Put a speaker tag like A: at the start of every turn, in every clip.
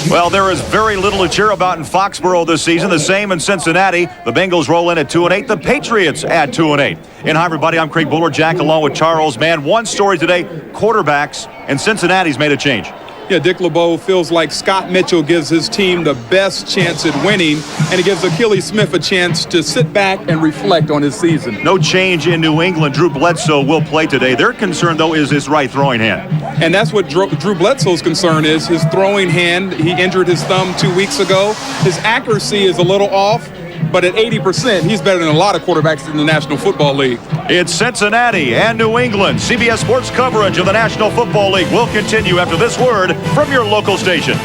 A: Well, there is very little to cheer about in Foxborough this season. The same in Cincinnati. The Bengals roll in at 2-8. The Patriots at 2-8. And hi, everybody. I'm Craig Bolerjack along with Charles Mann. One story today, quarterbacks, and Cincinnati's made a change.
B: Yeah, Dick LeBeau feels like Scott Mitchell gives his team the best chance at winning, and it gives Achilles Smith a chance to sit back and reflect on his season.
A: No change in New England. Drew Bledsoe will play today. Their concern, though, is his right throwing hand.
B: And that's what Drew Bledsoe's concern is, his throwing hand. He injured his thumb 2 weeks ago. His accuracy is a little off, but at 80%, he's better than a lot of quarterbacks in the National Football League.
A: It's Cincinnati and New England. CBS Sports coverage of the National Football League will continue after this word from your local station.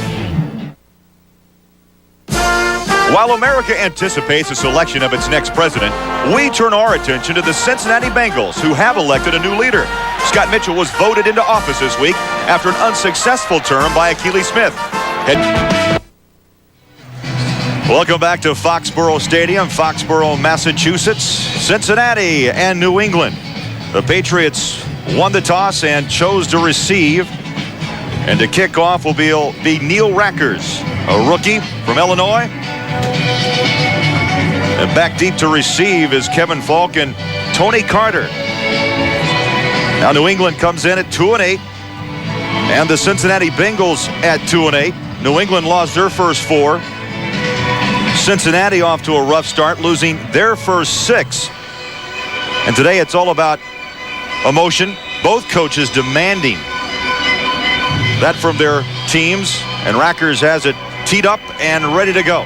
A: While America anticipates the selection of its next president, we turn our attention to the Cincinnati Bengals, who have elected a new leader. Scott Mitchell was voted into office this week after an unsuccessful term by Achilles Smith. Welcome back to Foxborough Stadium, Foxborough, Massachusetts, Cincinnati, and New England. The Patriots won the toss and chose to receive. And to kick off will be Neil Rackers, a rookie from Illinois. And back deep to receive is Kevin Falk and Tony Carter. Now New England comes in at 2-8. And the Cincinnati Bengals at 2-8. New England lost their first 4. Cincinnati off to a rough start, losing their first 6. And today it's all about emotion. Both coaches demanding that from their teams. And Rackers has it teed up and ready to go.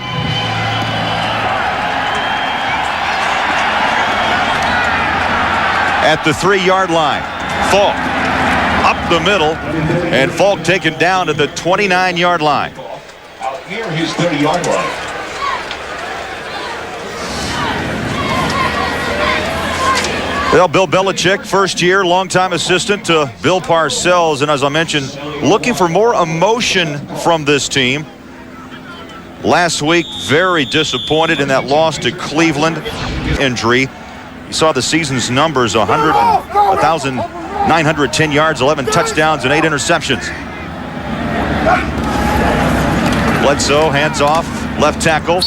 A: At the 3-yard line, Falk up the middle, and Falk taken down to the 29-yard line.
C: Out here, his 30-yard line.
A: Well, Bill Belichick, first year, longtime assistant to Bill Parcells, and as I mentioned, looking for more emotion from this team. Last week, very disappointed in that loss to Cleveland. Injury. You saw the season's numbers, 1,910 yards, 11 touchdowns, and 8 interceptions. Bledsoe, hands off, left tackle.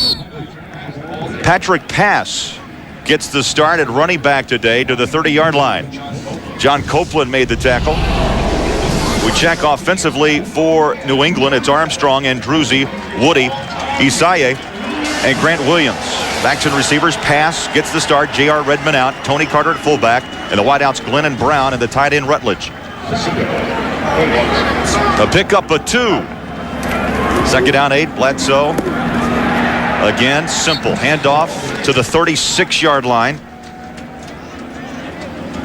A: Patrick Pass gets the start at running back today to the 30-yard line. John Copeland made the tackle. We check offensively for New England. It's Armstrong, Andruzzi, Woody, Isaiah, and Grant Williams. Backs and receivers. Pass gets the start. J.R. Redmond out. Tony Carter at fullback. And the wideouts Glenn and Brown, and the tight end Rutledge. A pickup of 2. Second down 8. Bledsoe. Again, simple handoff to the 36-yard line.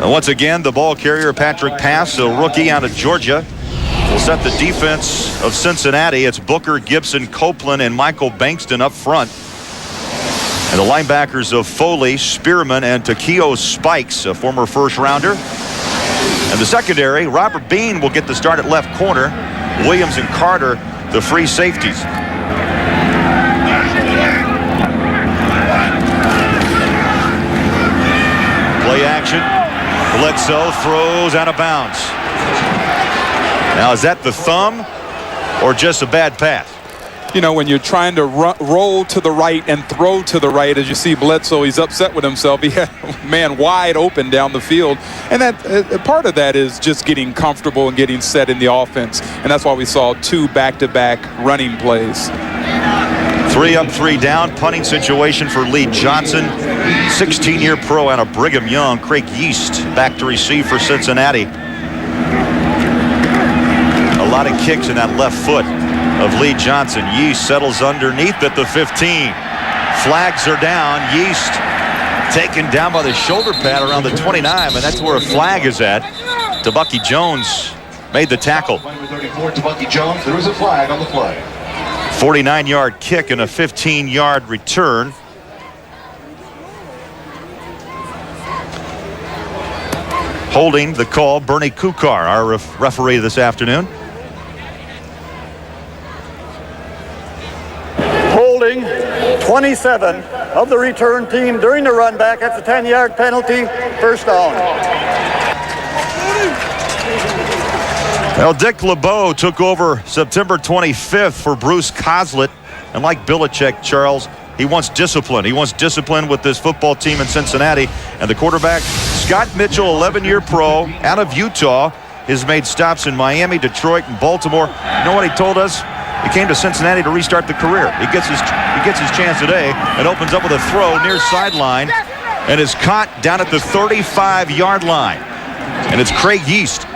A: And once again, the ball carrier Patrick Pass, a rookie out of Georgia, will set the defense of Cincinnati. It's Booker, Gibson, Copeland, and Michael Bankston up front. And the linebackers of Foley, Spearman, and Takeo Spikes, a former first-rounder. And the secondary, Robert Bean will get the start at left corner. Williams and Carter, the free safeties. Play action. Bledsoe throws out of bounds. Now, is that the thumb or just a bad pass?
B: You know, when you're trying to roll to the right and throw to the right, as you see Bledsoe, he's upset with himself. He had a man wide open down the field. And that part of that is just getting comfortable and getting set in the offense. And that's why we saw 2 back-to-back running plays.
A: 3 up, 3 down. Punting situation for Lee Johnson. 16-year pro out of Brigham Young. Craig Yeast back to receive for Cincinnati. A lot of kicks in that left foot of Lee Johnson. Yeast settles underneath at the 15. Flags are down. Yeast taken down by the shoulder pad around the 29, and that's where a flag is at. Bucky Jones made the tackle.
C: 34 to Bucky Jones. There is a flag on the play.
A: 49-yard kick and a 15-yard return. Holding the call, Bernie Kukar, our referee this afternoon.
D: Holding 27 of the return team during the run back. That's a 10-yard penalty, first down.
A: Well, Dick LeBeau took over September 25th for Bruce Coslett. And like Belichick, Charles, he wants discipline. He wants discipline with this football team in Cincinnati. And the quarterback, Scott Mitchell, 11-year pro out of Utah, has made stops in Miami, Detroit, and Baltimore. You know what he told us? He came to Cincinnati to restart the career. He gets his chance today and opens up with a throw near sideline and is caught down at the 35-yard line. And it's Craig Yeast.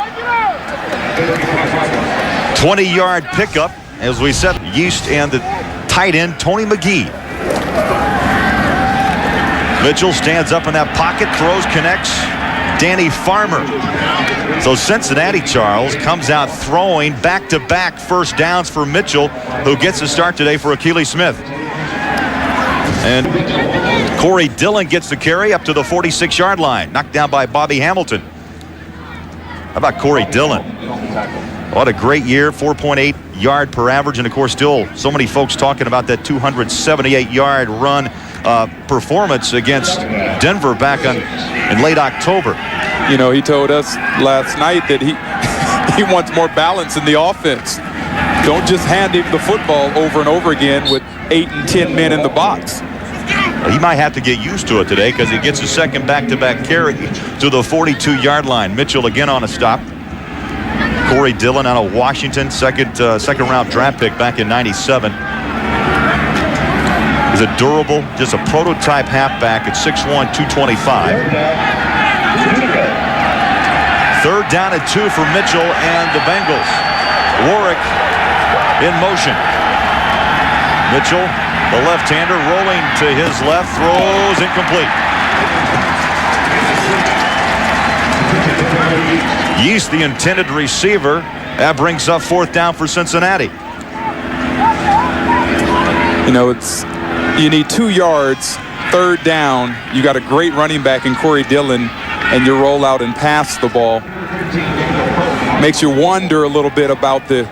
A: 20-yard pickup, as we said, Yeast and the tight end, Tony McGee. Mitchell stands up in that pocket, throws, connects. Danny Farmer. So Cincinnati, Charles, comes out throwing back-to-back first downs for Mitchell, who gets a start today for Akili Smith. And Corey Dillon gets the carry up to the 46-yard line, knocked down by Bobby Hamilton. How about Corey Dillon? What a great year, 4.8 yard per average, and of course still so many folks talking about that 278-yard run performance against Denver back in late October.
B: You know, he told us last night that he wants more balance in the offense. Don't just hand him the football over and over again with 8 and 10 men in the box.
A: Well, he might have to get used to it today because he gets a second back-to-back carry to the 42-yard line. Mitchell again on a stop. Corey Dillon out of Washington, second round draft pick back in '97. He's a durable, just a prototype halfback at 6'1", 225. Third down and 2 for Mitchell and the Bengals. Warwick in motion. Mitchell, the left-hander, rolling to his left, throws incomplete. Yeast, the intended receiver. That brings up fourth down for Cincinnati.
B: You know, you need 2 yards, third down. You got a great running back in Corey Dillon, and you roll out and pass the ball. Makes you wonder a little bit about the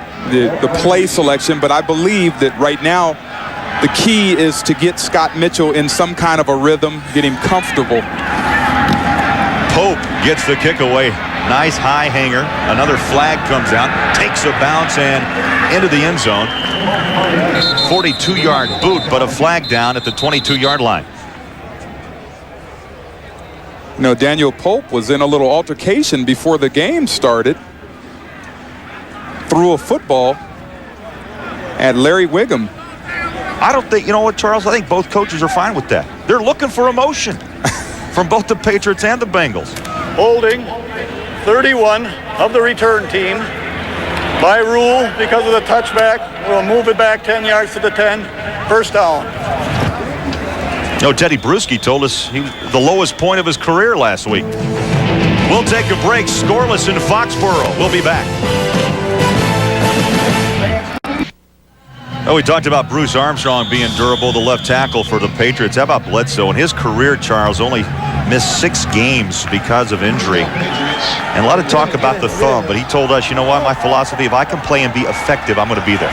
B: play selection, but I believe that right now the key is to get Scott Mitchell in some kind of a rhythm, get him comfortable.
A: Pope gets the kick away. Nice high hanger. Another flag comes out, takes a bounce and into the end zone. 42-yard boot, but a flag down at the 22-yard line.
B: You know, Daniel Pope was in a little altercation before the game started. Threw a football at Larry Wiggum.
A: I don't think, you know what, Charles? I think both coaches are fine with that. They're looking for emotion from both the Patriots and the Bengals.
D: Holding 31 of the return team. By rule, because of the touchback, we'll move it back 10 yards to the 10. First down.
A: No, Teddy Bruschi told us he was the lowest point of his career last week. We'll take a break. Scoreless in Foxborough. We'll be back. Oh, we talked about Bruce Armstrong being durable, the left tackle for the Patriots. How about Bledsoe? In his career, Charles only missed 6 games because of injury. And a lot of talk about the thumb, but he told us, you know what, my philosophy, if I can play and be effective, I'm going to be there.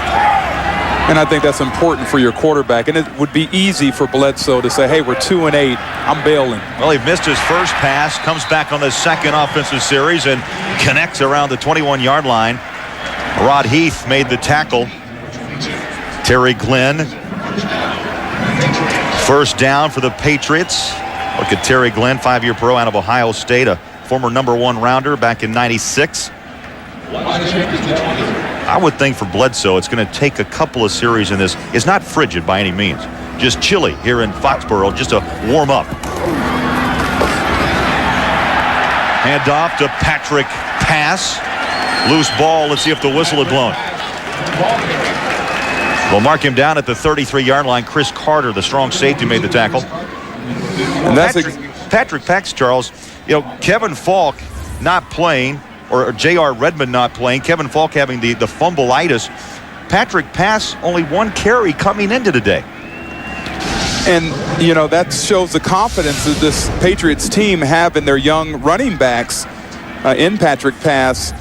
B: And I think that's important for your quarterback. And it would be easy for Bledsoe to say, hey, we're 2-8. I'm bailing.
A: Well, he missed his first pass, comes back on the second offensive series and connects around the 21-yard line. Rod Heath made the tackle. Terry Glenn. First down for the Patriots. Look at Terry Glenn, 5-year pro out of Ohio State, a former #1 rounder back in '96. I would think for Bledsoe, it's going to take a couple of series in this. It's not frigid by any means. Just chilly here in Foxborough, just to warm up. Hand off to Patrick Pass. Loose ball. Let's see if the whistle had blown. We'll mark him down at the 33-yard line. Chris Carter, the strong safety, made the tackle. And that's Patrick Pax, Charles. You know, Kevin Falk not playing, or J.R. Redmond not playing. Kevin Falk having the fumbleitis. Patrick Pass only 1 carry coming into today.
B: And, you know, that shows the confidence that this Patriots team have in their young running backs in Patrick Pass.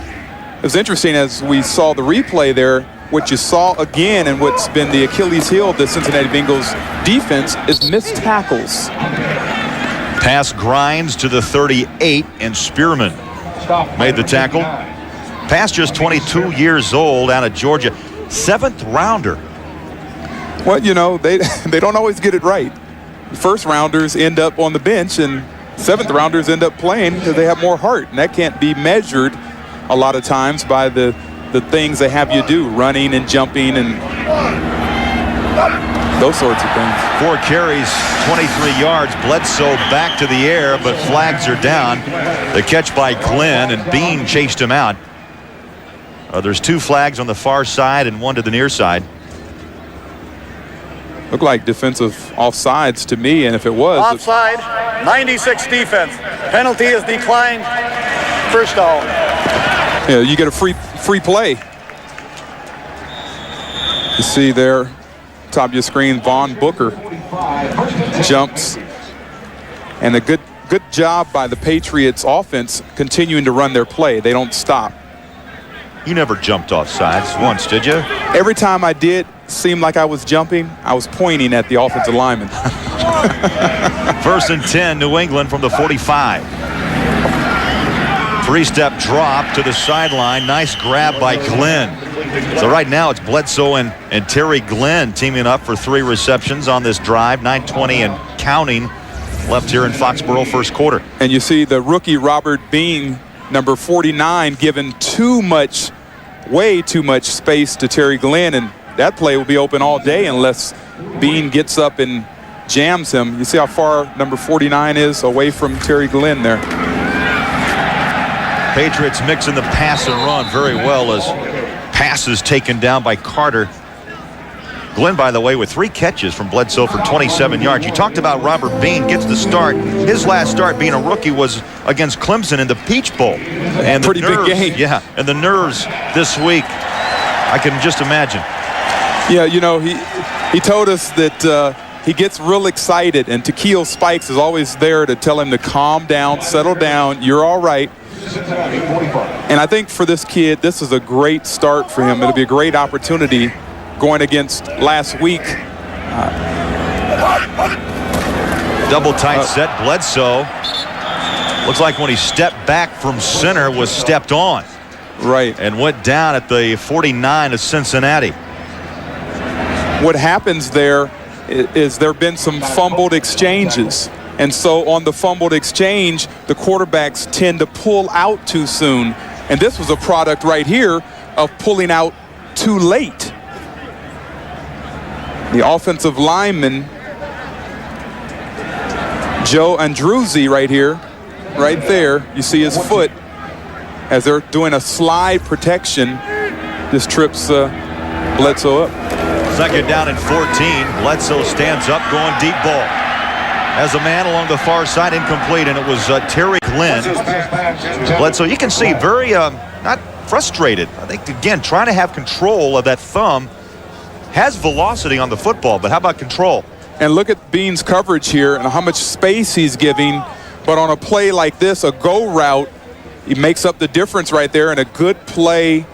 B: It was interesting as we saw the replay there. What you saw again and what's been the Achilles heel of the Cincinnati Bengals defense is missed tackles.
A: Pass grinds to the 38, and Spearman made the tackle. Past just 22 years old, out of Georgia. 7th rounder.
B: Well, you know, they don't always get it right. First rounders end up on the bench, and 7th rounders end up playing because they have more heart, and that can't be measured a lot of times by the things they have you do, running and jumping and those sorts of things.
A: 4 carries, 23 yards. Bledsoe back to the air, but flags are down. The catch by Glenn, and Bean chased him out. There's 2 flags on the far side and 1 to the near side.
B: Looked like defensive offsides to me, and if it was...
D: Offside, 96 defense. Penalty is declined. First down.
B: Yeah, you get a free play. You see there, top of your screen, Vaughn Booker jumps. And a good job by the Patriots offense continuing to run their play. They don't stop.
A: You never jumped off sides once, did you?
B: Every time I did seem like I was jumping, I was pointing at the offensive lineman.
A: 1st and 10, New England from the 45. 3-step drop to the sideline. Nice grab by Glenn. So right now it's Bledsoe and Terry Glenn teaming up for 3 receptions on this drive. 9:20 and counting left here in Foxborough first quarter.
B: And you see the rookie Robert Bean, number 49, given way too much space to Terry Glenn, and that play will be open all day unless Bean gets up and jams him. You see how far number 49 is away from Terry Glenn there.
A: Patriots mixing the pass and run very well as passes taken down by Carter. Glenn, by the way, with 3 catches from Bledsoe for 27 yards. You talked about Robert Bean gets the start. His last start being a rookie was against Clemson in the Peach Bowl. And
B: pretty big game.
A: Yeah, and the nerves this week, I can just imagine.
B: Yeah, you know, he told us that he gets real excited, and Takeo Spikes is always there to tell him to calm down, settle down, you're all right. And I think for this kid, this is a great start for him. It'll be a great opportunity going against last week.
A: Double tight set. Bledsoe looks like when he stepped back from center was stepped on.
B: Right.
A: And went down at the 49 of Cincinnati.
B: What happens there is there have been some fumbled exchanges. And so on the fumbled exchange, the quarterbacks tend to pull out too soon. And this was a product right here of pulling out too late. The offensive lineman, Joe Andruzzi right here, right there. You see his foot as they're doing a slide protection. This trips Bledsoe up.
A: 2nd down and 14. Bledsoe stands up, going deep ball. As a man along the far side, incomplete, and it was Terry Glenn. Bledsoe, you can see very not frustrated. I think, again, trying to have control of that thumb. Has velocity on the football, but how about control?
B: And look at Bean's coverage here and how much space he's giving. But on a play like this, a go route, he makes up the difference right there, and a good play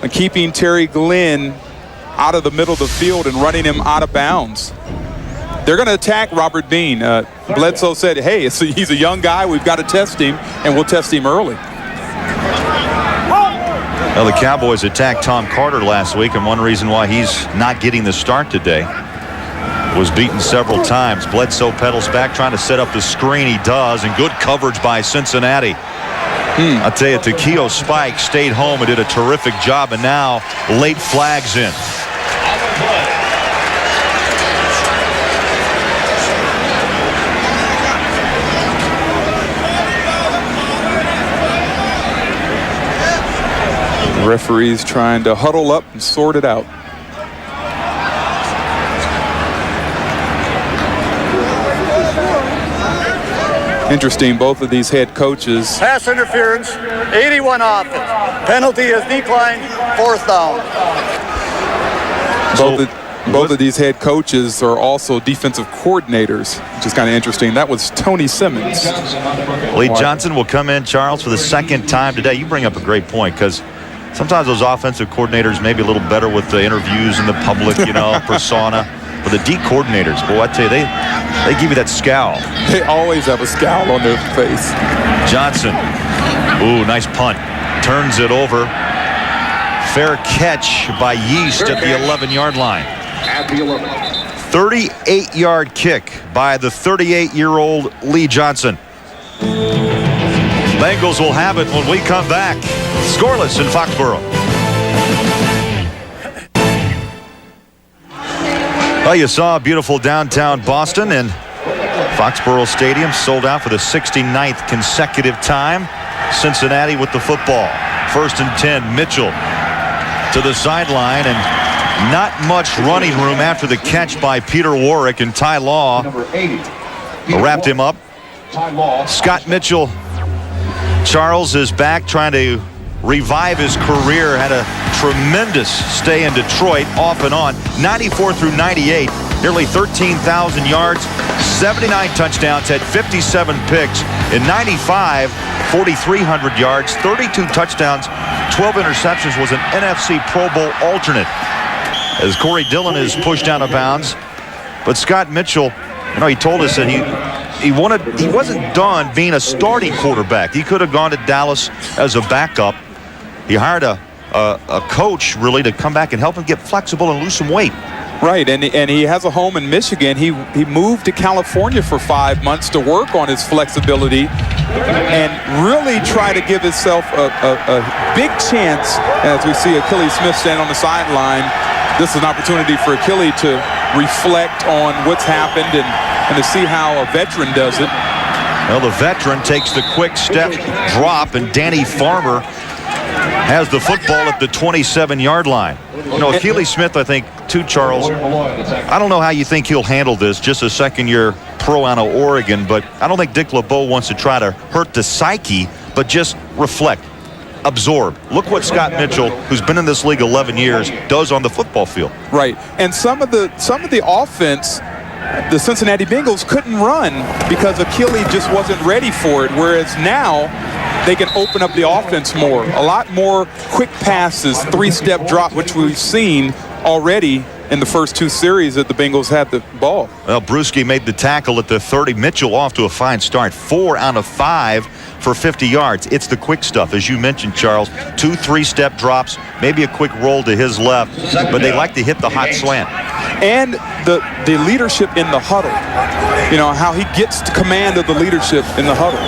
B: and keeping Terry Glenn out of the middle of the field and running him out of bounds. They're going to attack Robert Bean. Bledsoe said, hey, he's a young guy. We've got to test him, and we'll test him early.
A: Well, the Cowboys attacked Tom Carter last week, and one reason why he's not getting the start today was beaten several times. Bledsoe pedals back, trying to set up the screen. He does, and good coverage by Cincinnati. I'll tell you, Takeo Spikes stayed home and did a terrific job, and now late flags in.
B: Referees trying to huddle up and sort it out. Interesting, both of these head coaches.
D: Pass interference, 81 offense. Penalty is declined, 4th down.
B: Both of these head coaches are also defensive coordinators, which is kind of interesting. That was Tony Simmons.
A: Lee Johnson will come in, Charles, for the 2nd time today. You bring up a great point, because sometimes those offensive coordinators may be a little better with the interviews in the public, you know, persona. But the D coordinators, boy, I tell you, they give you that scowl.
B: They always have a scowl on their face.
A: Johnson, ooh, nice punt. Turns it over. Fair catch by Yeast at the 11-yard line.
C: At the 11.
A: 38-yard kick by the 38-year-old Lee Johnson. Bengals will have it when we come back. Scoreless in Foxborough. Well, you saw beautiful downtown Boston, and Foxborough Stadium sold out for the 69th consecutive time. Cincinnati with the football. 1st and 10. Mitchell to the sideline, and not much running room after the catch by Peter Warwick, and Ty Law
C: Number 80.
A: wrapped him up.
C: Ty Law.
A: Scott Mitchell, Charles, is back trying to revive his career. Had a tremendous stay in Detroit off and on. 94 through 98, nearly 13,000 yards, 79 touchdowns, had 57 picks. In 95, 4,300 yards, 32 touchdowns, 12 interceptions, was an NFC Pro Bowl alternate. As Corey Dillon is pushed out of bounds. But Scott Mitchell, he told us that he wasn't done being a starting quarterback. He could have gone to Dallas as a backup. He hired a coach really to come back and help him get flexible and lose some weight.
B: Right, and he has a home in Michigan. He moved to California for 5 months to work on his flexibility and really try to give himself a big chance. As we see Achilles Smith stand on the sideline, this is an opportunity for Achilles to reflect on what's happened and to see how a veteran does it.
A: Well, the veteran takes the quick step drop, and Danny Farmer has the football at the 27-yard line. Achilles Smith, I think, too, Charles, I don't know how you think he'll handle this, just a second-year pro out of Oregon, but I don't think Dick LeBeau wants to try to hurt the psyche, but just reflect, absorb. Look what Scott Mitchell, who's been in this league 11 years, does on the football field.
B: Right, and some of the offense, the Cincinnati Bengals couldn't run because Achilles just wasn't ready for it, whereas now they can open up the offense more. A lot more quick passes, three-step drop, which we've seen already in the first 2 series that the Bengals had the ball.
A: Well, Bruschi made the tackle at the 30. Mitchell off to a fine start. 4 out of 5 for 50 yards. It's the quick stuff, as you mentioned, Charles. 2 3-step drops, maybe a quick roll to his left, but they like to hit the hot slant.
B: And the leadership in the huddle. How he gets the command of the leadership in the huddle.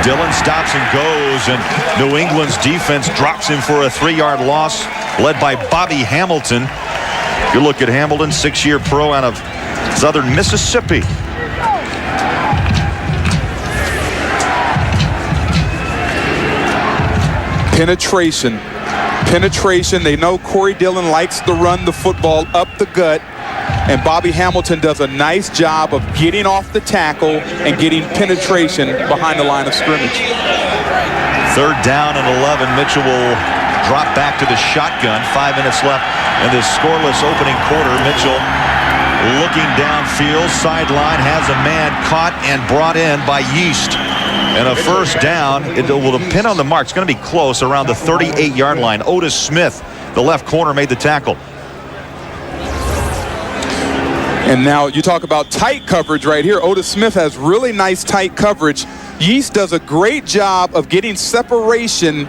A: Dillon stops and goes, and New England's defense drops him for a 3-yard loss, led by Bobby Hamilton. You look at Hamilton, 6-year pro out of Southern Mississippi. Penetration. They know Corey Dillon likes to run the football up the gut, and Bobby Hamilton does a nice job of getting off the tackle and getting penetration behind the line of scrimmage. 3rd down and 11. Mitchell will drop back to the shotgun. 5 minutes left in this scoreless opening quarter. Mitchell looking downfield, sideline, has a man caught and brought in by Yeast. And a 1st down. It will depend on the mark. It's going to be close, around the 38-yard line. Otis Smith, the left corner, made the tackle.
B: And now you talk about tight coverage right here. Otis Smith has really nice tight coverage. Yeast does a great job of getting separation.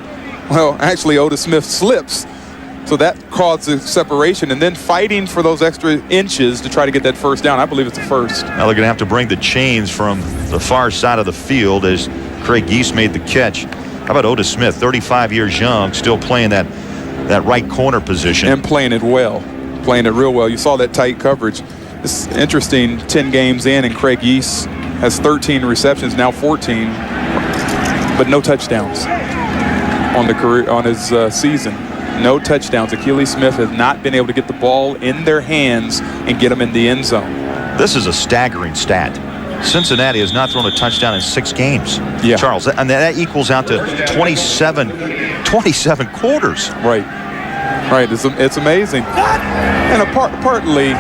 B: Well, actually, Otis Smith slips, so that causes separation, and then fighting for those extra inches to try to get that 1st down. I believe it's a 1st.
A: Now they're going to have to bring the chains from the far side of the field as Craig Yeast made the catch. How about Otis Smith, 35 years young, still playing that right corner position.
B: And playing it well, playing it real well. You saw that tight coverage. It's interesting, 10 games in, and Craig Yeast has 13 receptions, now 14, but no touchdowns on his season. No touchdowns. Achilles Smith has not been able to get the ball in their hands and get them in the end zone.
A: This is a staggering stat. Cincinnati has not thrown a touchdown in 6 games.
B: Yeah.
A: Charles, and that equals out to 27 quarters.
B: Right. It's amazing. And partly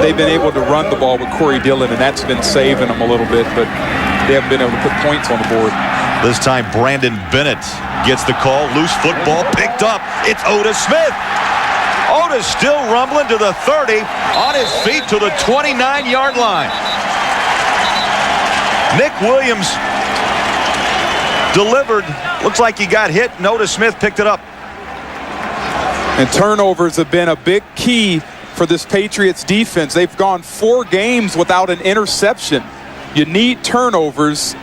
B: they've been able to run the ball with Corey Dillon, and that's been saving them a little bit, but they haven't been able to put points on the board.
A: This time Brandon Bennett gets the call. Loose football picked up. It's Otis Smith. Otis still rumbling to the 30, on his feet to the 29-yard line. Nick Williams delivered Looks like he got hit. Notice Smith picked it up.
B: And turnovers have been a big key for this Patriots defense. They've gone 4 games without an interception. You need turnovers,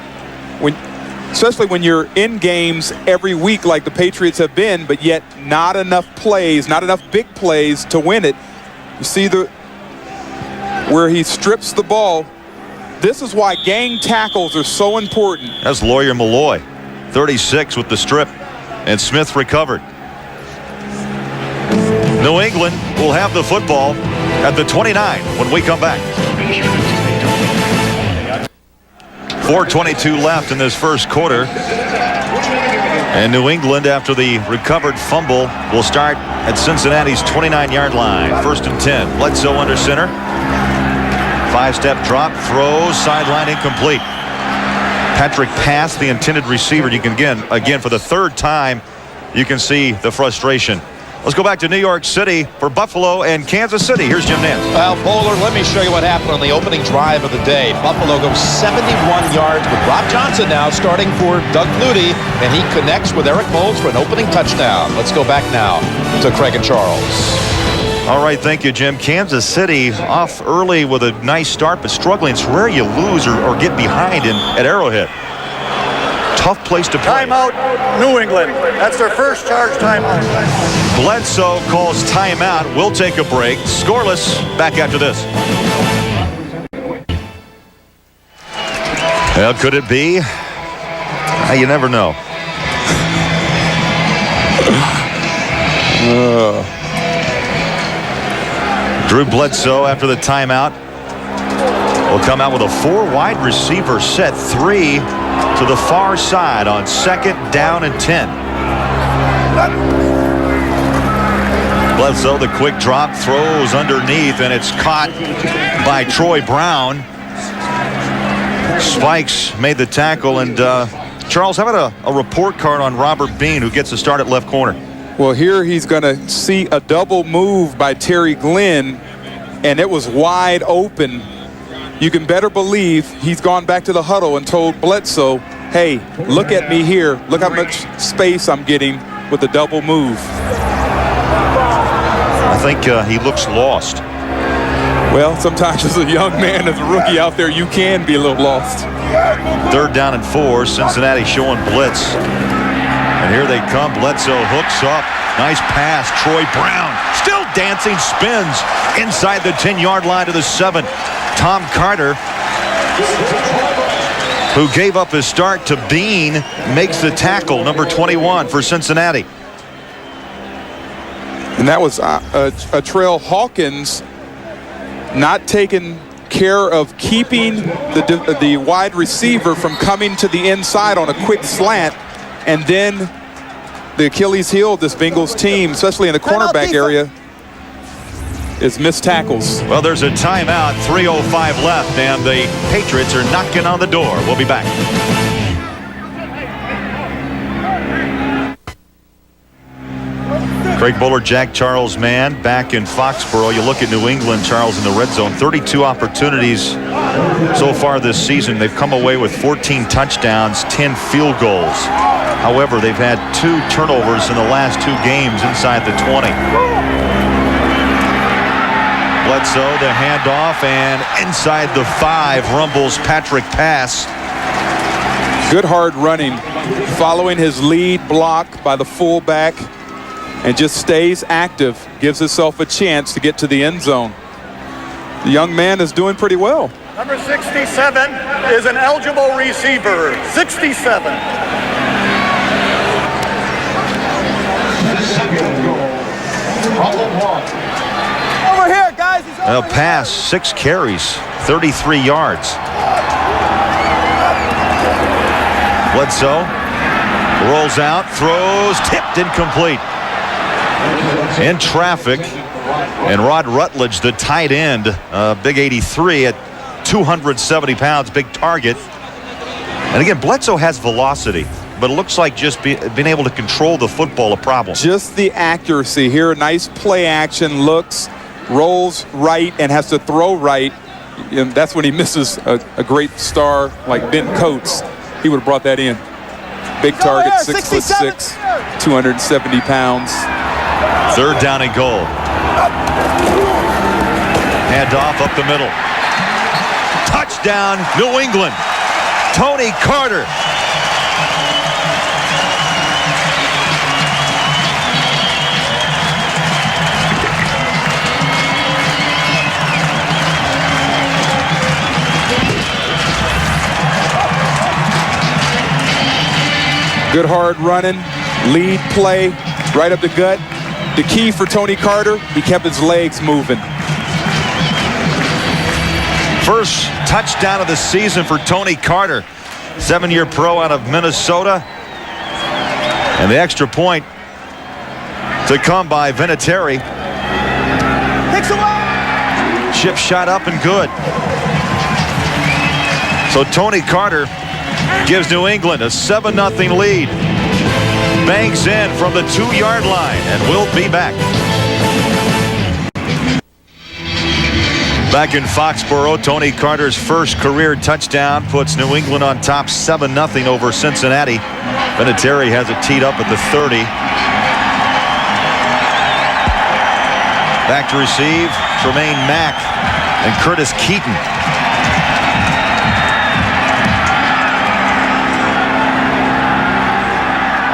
B: especially when you're in games every week like the Patriots have been, but yet not enough plays, not enough big plays to win it. You see where he strips the ball. This is why gang tackles are so important.
A: That's Lawyer Malloy, 36 with the strip, and Smith recovered. New England will have the football at the 29 when we come back. 4:22 left in this first quarter. And New England, after the recovered fumble, will start at Cincinnati's 29-yard line. 1st and 10. Bledsoe under center. 5-step drop, throws, sideline incomplete. Patrick Pass, the intended receiver. You can again for the 3rd time, you can see the frustration. Let's go back to New York City for Buffalo and Kansas City. Here's Jim Nance.
E: Well, Bowler, let me show you what happened on the opening drive of the day. Buffalo goes 71 yards with Rob Johnson now starting for Doug Flutie, and he connects with Eric Moulds for an opening touchdown. Let's go back now to Craig and Charles.
A: All right, thank you, Jim. Kansas City off early with a nice start, but struggling. It's rare you lose or get behind at Arrowhead. Tough place to play.
D: Timeout, New England. That's their first charge timeout.
A: Bledsoe calls timeout. We'll take a break. Scoreless. Back after this. Well, could it be? You never know. Drew Bledsoe, after the timeout, will come out with a 4-wide receiver set, 3 to the far side on 2nd down and 10. Bledsoe, the quick drop, throws underneath, and it's caught by Troy Brown. Spikes made the tackle, and Charles, how about a report card on Robert Bean, who gets a start at left corner?
B: Well, here he's going to see a double move by Terry Glenn, and it was wide open. You can better believe he's gone back to the huddle and told Bledsoe, hey, look at me here. Look how much space I'm getting with the double move.
A: I think he looks lost.
B: Well, sometimes as a young man, as a rookie out there, you can be a little lost.
A: 3rd down and 4. Cincinnati showing blitz. And here they come. Bledsoe hooks up. Nice pass. Troy Brown still dancing, spins inside the 10-yard line to the 7. Tom Carter, who gave up his start to Bean, makes the tackle, number 21 for Cincinnati.
B: And that was Trail Hawkins not taking care of keeping the wide receiver from coming to the inside on a quick slant, and then the Achilles heel of this Bengals team, especially in the cornerback area, is missed tackles.
A: Well, there's a timeout, 3:05 left, and the Patriots are knocking on the door. We'll be back. Craig Bolerjack, Charles Mann back in Foxborough. You look at New England, Charles, in the red zone. 32 opportunities so far this season. They've come away with 14 touchdowns, 10 field goals. However, they've had 2 turnovers in the last 2 games inside the 20. Bledsoe, the handoff, and inside the 5 rumbles Patrick Pass.
B: Good hard running, following his lead block by the fullback, and just stays active, gives himself a chance to get to the end zone. The young man is doing pretty well.
D: Number 67 is an eligible receiver. 67.
F: Over here, guys.
A: A pass, 6 carries, 33 yards. Bledsoe rolls out, throws, tipped, incomplete. In traffic, and Rod Rutledge, the tight end, big 83 at 270 pounds, big target. And again, Bledsoe has velocity, but it looks like just being able to control the football a problem.
B: Just the accuracy here. Nice play action, looks, rolls right, and has to throw right. And that's when he misses a great star like Ben Coates. He would have brought that in. Big target, 6'6", 270 pounds.
A: Third down and goal. Hand off up the middle. Touchdown, New England. Tony Carter.
B: Good hard running, lead play, right up the gut. The key for Tony Carter, he kept his legs moving.
A: First touchdown of the season for Tony Carter. 7-year pro out of Minnesota. And the extra point to come by Vinatieri. Chip shot up and good. So Tony Carter gives New England a 7-0 lead. Banks in from the 2-yard line, and we'll be back. Back in Foxborough, Tony Carter's first career touchdown puts New England on top 7-0 over Cincinnati. Vinatieri has it teed up at the 30. Back to receive, Tremaine Mack and Curtis Keaton.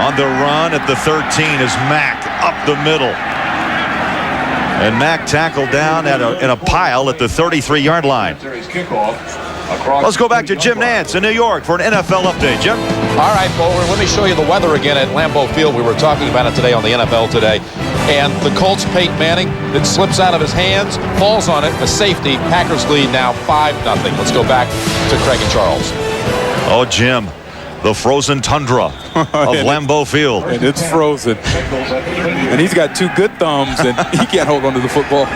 A: On the run at the 13 is Mack up the middle. And Mack tackled down in a pile at the 33-yard line. Let's go back to Jim Nantz in New York for an NFL update. Jim?
E: All right, Bowler, let me show you the weather again at Lambeau Field. We were talking about it today on the NFL Today. And the Colts, Peyton Manning, it slips out of his hands, falls on it, a safety. Packers lead now 5-0. Let's go back to Craig and Charles.
A: Oh, Jim. The frozen tundra of Lambeau Field.
B: And it's frozen. And he's got two good thumbs, and he can't hold on to the football.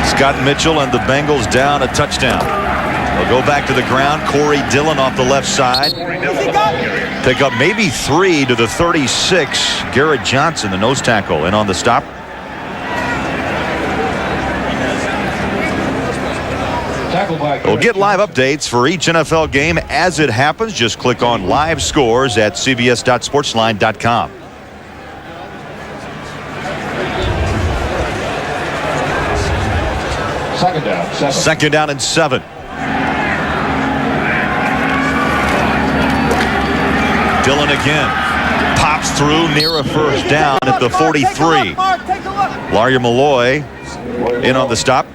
A: Scott Mitchell and the Bengals down a touchdown. They'll go back to the ground. Corey Dillon off the left side. Pick up maybe 3 to the 36. Garrett Johnson, the nose tackle, in on the stop. We'll get live updates for each NFL game as it happens. Just click on live scores at cbs.sportsline.com. Second down and 7. Dillon again. Pops through near a first down at the 43. Lawyer Malloy in on the stop.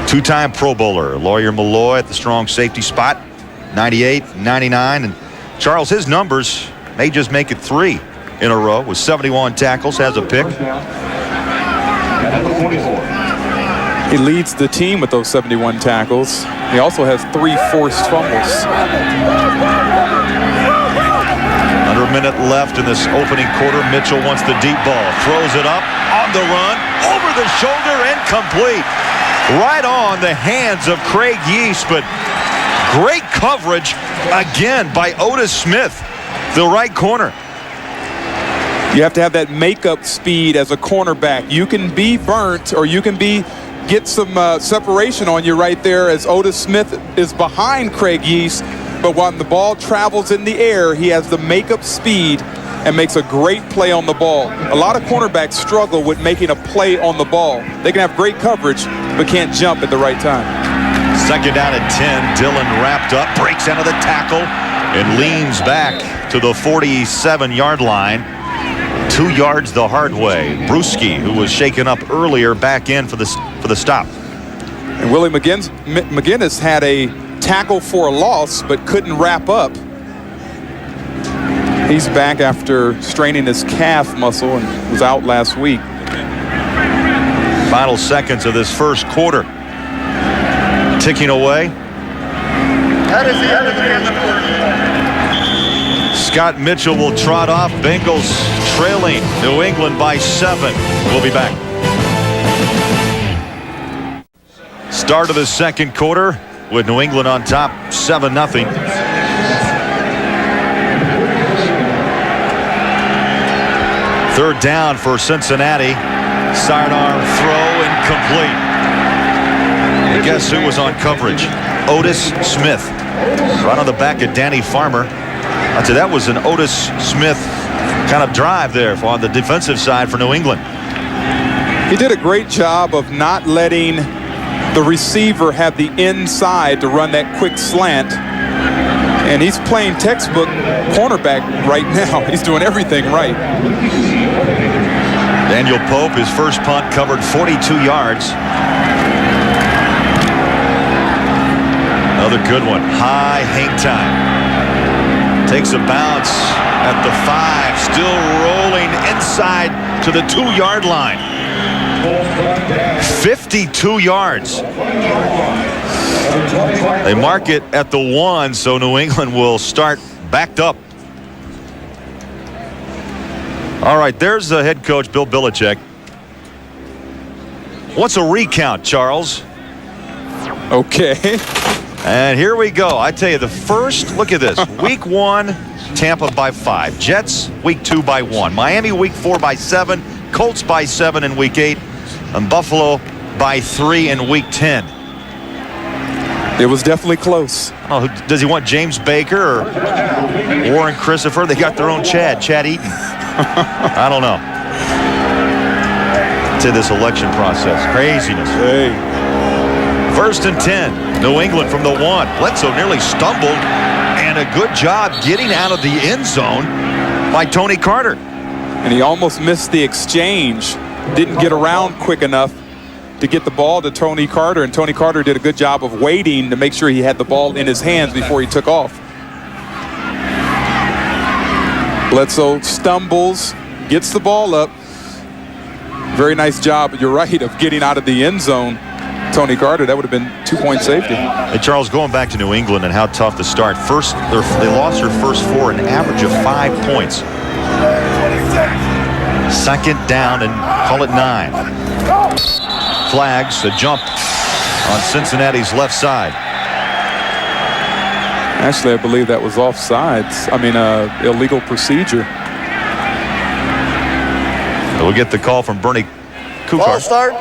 A: Two-time Pro Bowler Lawyer Malloy at the strong safety spot. 98, 99. And Charles, his numbers may just make it 3 in a row with 71 tackles, has a pick.
B: He leads the team with those 71 tackles. He also has 3 forced fumbles.
A: Under a minute left in this opening quarter. Mitchell wants the deep ball. Throws it up on the run. Over the shoulder and complete. Right on the hands of Craig Yeast, but great coverage again by Otis Smith, the right corner.
B: You have to have that makeup speed as a cornerback. You can be burnt, or you can get some separation on you right there, as Otis Smith is behind Craig Yeast. But when the ball travels in the air, he has the makeup speed and makes a great play on the ball. A lot of cornerbacks struggle with making a play on the ball. They can have great coverage, but can't jump at the right time.
A: Second down and 10. Dillon wrapped up, breaks out of the tackle, and leans back to the 47-yard line. 2 yards the hard way. Brewski, who was shaken up earlier, back in for the stop.
B: And Willie McGinnis had a tackle for a loss, but couldn't wrap up. He's back after straining his calf muscle and was out last week.
A: Final seconds of this first quarter. Ticking away.
D: That is the end of the first quarter.
A: Scott Mitchell will trot off. Bengals trailing New England by 7. We'll be back. Start of the second quarter with New England on top 7-0. Third down for Cincinnati. Sidearm throw incomplete. And guess who was on coverage? Otis Smith. Right on the back of Danny Farmer. I'd say that was an Otis Smith kind of drive there on the defensive side for New England.
B: He did a great job of not letting the receiver have the inside to run that quick slant. And he's playing textbook cornerback right now. He's doing everything right.
A: Daniel Pope, his first punt covered 42 yards. Another good one. High hang time. Takes a bounce at the 5. Still rolling inside to the 2-yard line. 52 yards. They mark it at the 1, so New England will start backed up. All right, there's the head coach, Bill Belichick. What's a recount, Charles?
B: Okay.
A: And here we go. I tell you, the first, look at this. Week 1, Tampa by 5. Jets, week 2 by 1. Miami, week 4 by 7. Colts by 7 in week 8. And Buffalo by 3 in week 10.
B: It was definitely close.
A: Oh, does he want James Baker or Warren Christopher? They got their own Chad Eaton. I don't know. To this election process. Craziness.
B: Hey.
A: 1st and 10. New England from the 1. Bledsoe nearly stumbled. And a good job getting out of the end zone by Tony Carter.
B: And he almost missed the exchange. Didn't get around quick enough to get the ball to Tony Carter, and Tony Carter did a good job of waiting to make sure he had the ball in his hands before he took off. Bledsoe stumbles, gets the ball up. Very nice job, you're right, of getting out of the end zone. Tony Carter, that would have been 2-point safety.
A: Hey, Charles, going back to New England and how tough to start. First, they lost their first 4, an average of 5 points. 2nd down and call it 9. Flags, a jump on Cincinnati's left side.
B: Actually, I believe that was offsides. I mean, illegal procedure.
A: We'll get the call from Bernie Kukar.
D: Ball start.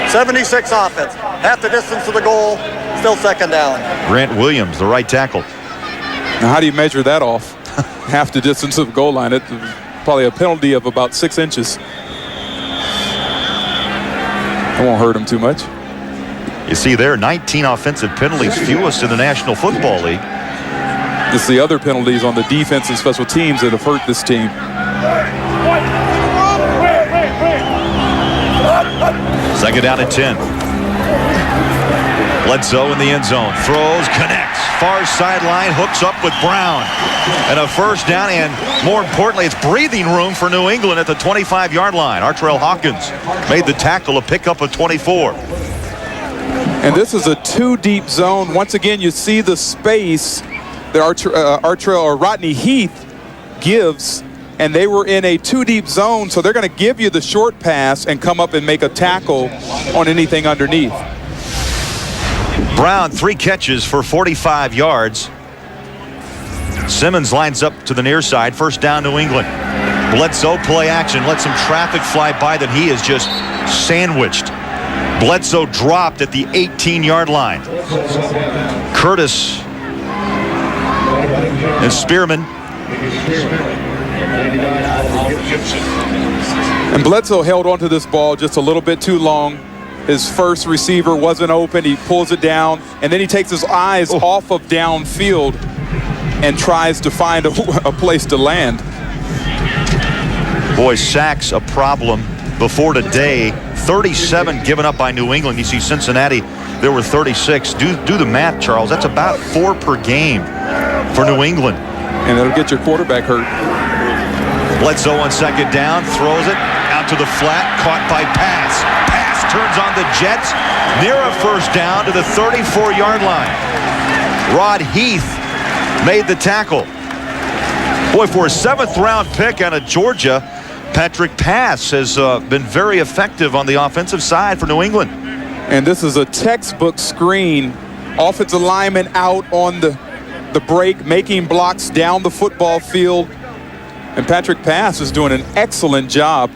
D: 76 offense. Half the distance to the goal. Still 2nd down.
A: Grant Williams, the right tackle.
B: Now, how do you measure that off? Half the distance of the goal line. It's probably a penalty of about 6 inches. It won't hurt him too much.
A: You see there, 19 offensive penalties, fewest in the National Football League.
B: It's the other penalties on the defense and special teams that have hurt this team.
A: 2nd down and 10. Bledsoe in the end zone. Throws, connects. Far sideline, hooks up with Brown. And a 1st down, and more importantly, it's breathing room for New England at the 25-yard line. Artrell Hawkins made the tackle, a pickup of 24.
B: And this is a 2-deep zone. Once again, you see the space that Artrell or Rodney Heath gives, and they were in a 2-deep zone, so they're going to give you the short pass and come up and make a tackle on anything underneath.
A: Brown, 3 catches for 45 yards. Simmons lines up to the near side. 1st down, New England. Bledsoe play action. Let some traffic fly by that he is just sandwiched. Bledsoe dropped at the 18-yard line. Curtis and Spearman.
B: And Bledsoe held onto this ball just a little bit too long. His first receiver wasn't open. He pulls it down, and then he takes his eyes off of downfield and tries to find a place to land.
A: Boy, sacks a problem before today. 37 given up by New England. You see Cincinnati, there were 36. Do the math, Charles. That's about 4 per game for New England.
B: And it'll get your quarterback hurt.
A: Bledsoe on 2nd down, throws it out to the flat, caught by Pass. Pass turns on the Jets, near a 1st down to the 34-yard line. Rod Heath made the tackle. Boy, for a 7th-round pick out of Georgia, Patrick Pass has been very effective on the offensive side for New England.
B: And this is a textbook screen. Offensive lineman out on the break, making blocks down the football field. And Patrick Pass is doing an excellent job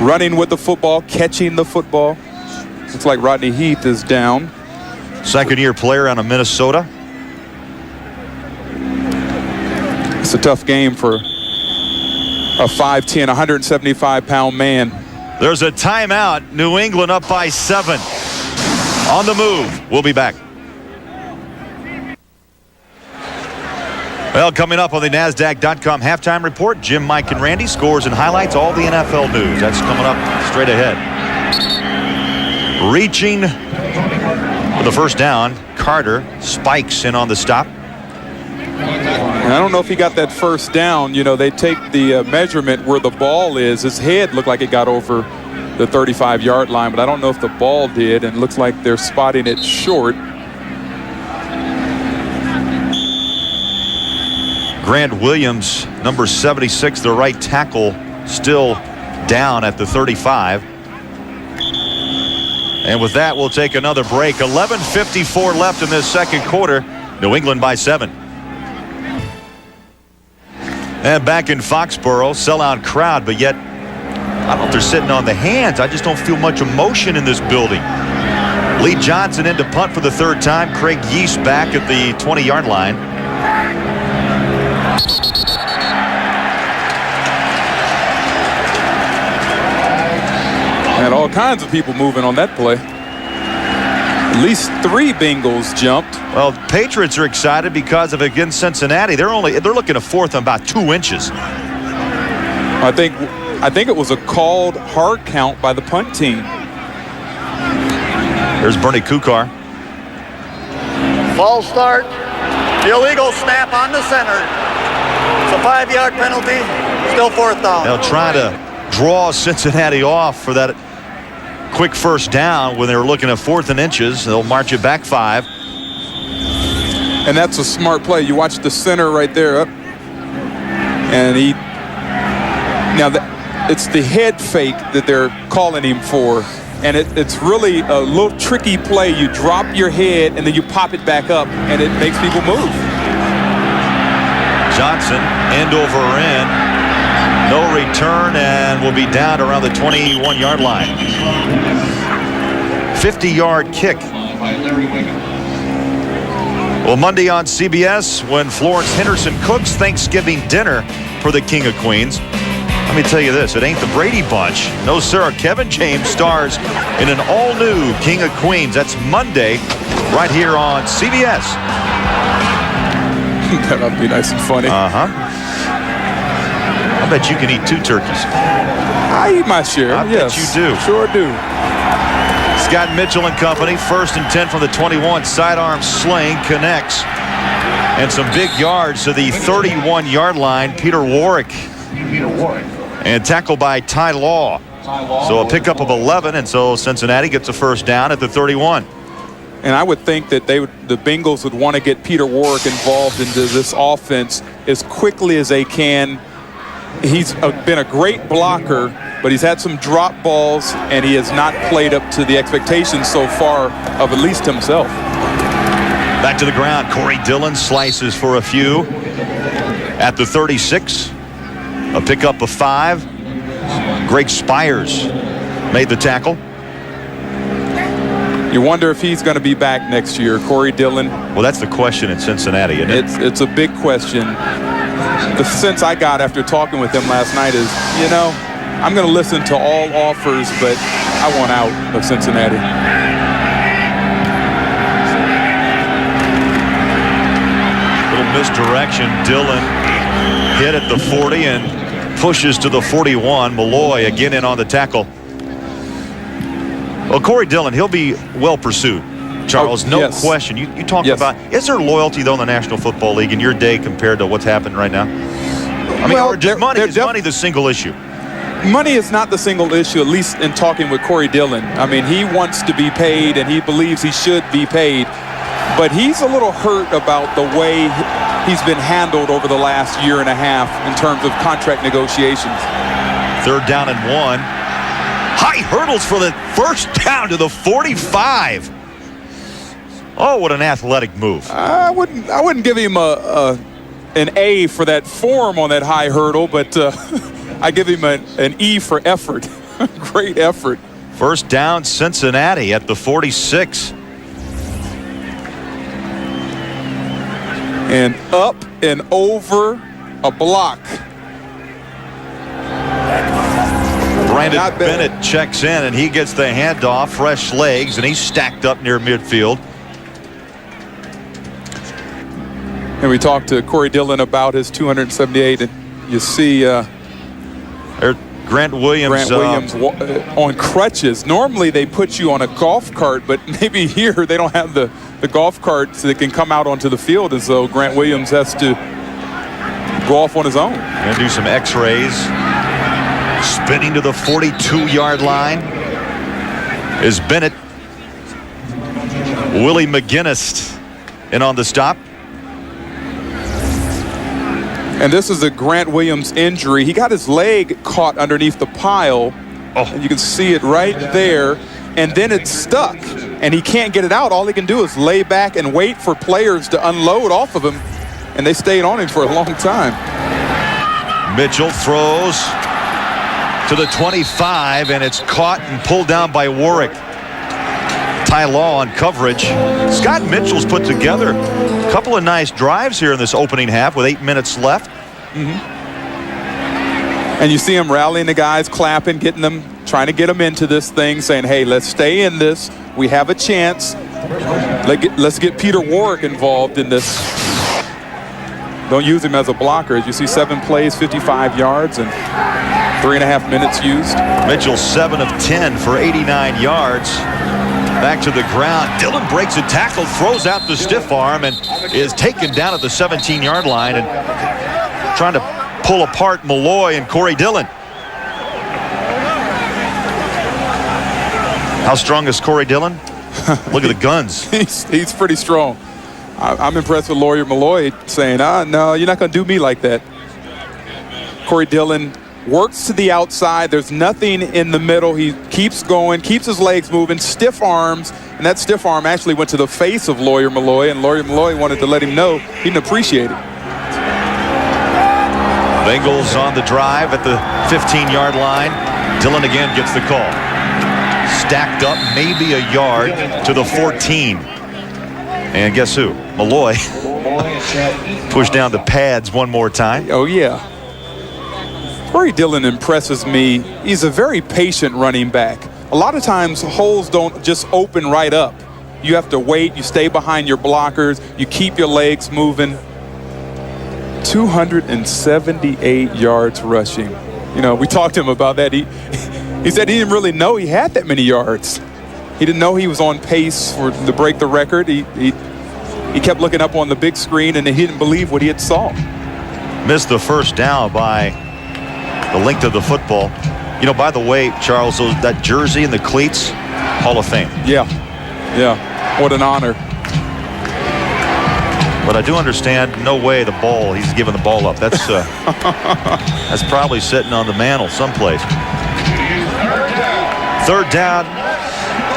B: running with the football, catching the football. Looks like Rodney Heath is down.
A: Second-year player out of Minnesota.
B: It's a tough game for a 5'10", 175-pound man.
A: There's a timeout. New England up by 7. On the move. We'll be back. Well, coming up on the NASDAQ.com halftime report, Jim, Mike, and Randy, scores and highlights, all the NFL news. That's coming up straight ahead. Reaching for the first down, Carter spikes in on the stop.
B: And I don't know if he got that first down. You know, they take the measurement where the ball is. His head looked like it got over the 35-yard line, but I don't know if the ball did, and it looks like they're spotting it short.
A: Grant Williams, number 76, the right tackle, still down at the 35. And with that, we'll take another break. 11:54 left in this second quarter. New England by 7. And back in Foxborough, sellout crowd, but yet I don't know if they're sitting on the hands. I just don't feel much emotion in this building. Lee Johnson in to punt for the third time. Craig Yeast back at the 20-yard line.
B: And all kinds of people moving on that play. At least 3 Bengals jumped.
A: Well, Patriots are excited because of against Cincinnati. They're looking at 4th and about 2 inches.
B: I think it was a called hard count by the punt team.
A: There's Bernie Kukar.
D: False start. The illegal snap on the center. It's a 5-yard penalty. Still 4th down.
A: They'll try to draw Cincinnati off for that quick first down when they were looking at 4th and inches. They'll march it back 5.
B: And that's a smart play. You watch the center right there up. And it's the head fake that they're calling him for. And it's really a little tricky play. You drop your head and then you pop it back up and it makes people move.
A: Johnson, end over end. No return and will be down around the 21-yard line. 50-yard kick. Well, Monday on CBS when Florence Henderson cooks Thanksgiving dinner for the King of Queens. Let me tell you this, it ain't the Brady Bunch. No, sir. Kevin James stars in an all-new King of Queens. That's Monday right here on CBS.
B: That'll be nice and funny.
A: I bet you can eat 2 turkeys.
B: I eat my share.
A: I bet you do.
B: Sure do.
A: Scott Mitchell and company. 1st and 10 from the 21. Sidearm sling connects. And some big yards to the 31-yard line. Peter Warwick. And tackled by Ty Law. So a pickup of 11, and so Cincinnati gets a first down at the 31.
B: And I would think that the Bengals would want to get Peter Warwick involved into this offense as quickly as they can. He's been a great blocker, but he's had some drop balls, and he has not played up to the expectations so far of at least himself.
A: Back to the ground. Corey Dillon slices for a few at the 36. A pickup of 5. Greg Spires made the tackle.
B: You wonder if he's going to be back next year, Corey Dillon.
A: Well, that's the question in Cincinnati, isn't it?
B: It's a big question. The sense I got after talking with him last night is, you know, I'm going to listen to all offers, but I want out of Cincinnati.
A: Little misdirection. Dillon hit at the 40 and pushes to the 41. Malloy again in on the tackle. Well, Corey Dillon, he'll be well pursued. Charles, no question. You talked about, is there loyalty, though, in the National Football League in your day compared to what's happened right now? I mean, or just money, is money the single issue?
B: Money is not the single issue, at least in talking with Corey Dillon. I mean, he wants to be paid, and he believes he should be paid. But he's a little hurt about the way he's been handled over the last year and a half in terms of contract negotiations.
A: 3rd down and 1. High hurdles for the first down to the 45. Oh, what an athletic move.
B: I wouldn't give him an A for that form on that high hurdle, but I give him an E for effort. Great effort.
A: First down, Cincinnati at the 46.
B: And up and over a block.
A: Brandon
B: Not bad.
A: Bennett checks in, and he gets the handoff, fresh legs, and he's stacked up near midfield.
B: And we talked to Corey Dillon about his 278, and you see
A: Grant Williams,
B: on crutches. Normally they put you on a golf cart, but maybe here they don't have the golf carts that can come out onto the field, and so Grant Williams has to go off on his own.
A: Gonna do some x-rays. Spinning to the 42-yard line is Bennett. Willie McGinnis in on the stop.
B: And this is a Grant Williams injury. He got his leg caught underneath the pile. And you can see it right there. And then it's stuck. And he can't get it out. All he can do is lay back and wait for players to unload off of him. And they stayed on him for a long time.
A: Mitchell throws to the 25, and it's caught and pulled down by Warwick. Ty Law on coverage. Scott Mitchell's put together a couple of nice drives here in this opening half with 8 minutes left.
B: And you see him rallying the guys, clapping, getting them, trying to get them into this thing, saying, hey, let's stay in this. We have a chance. Let's get Peter Warwick involved in this. Don't use him as a blocker. As you see, 7 plays, 55 yards, and 3.5 minutes used.
A: Mitchell 7 of 10 for 89 yards. Back to the ground. Dillon breaks a tackle, throws out the stiff arm, and is taken down at the 17-yard line, and trying to pull apart Malloy and Corey Dillon. How strong is Corey Dillon? Look at the guns.
B: He's pretty strong. I'm impressed with Lawyer Malloy saying, no, you're not going to do me like that. Corey Dillon works to the outside. There's nothing in the middle. He keeps going, keeps his legs moving, stiff arms, and that stiff arm actually went to the face of Lawyer Malloy, and Lawyer Malloy wanted to let him know he didn't appreciate it.
A: Bengals on the drive at the 15-yard line. Dillon again gets the call. Stacked up maybe a yard to the 14. And guess who? Malloy pushed down the pads one more time.
B: Oh, yeah. Corey Dillon impresses me. He's a very patient running back. A lot of times holes don't just open right up. You have to wait. You stay behind your blockers. You keep your legs moving. 278 yards rushing. You know, we talked to him about that. He said he didn't really know he had that many yards. He didn't know he was on pace to break the record. He kept looking up on the big screen, and he didn't believe what he had saw.
A: Missed the first down by the length of the football. You know, by the way, Charles, that jersey and the cleats, Hall of Fame.
B: Yeah. What an honor.
A: But I do understand, no way the ball, he's giving the ball up. That's that's probably sitting on the mantle someplace. Third down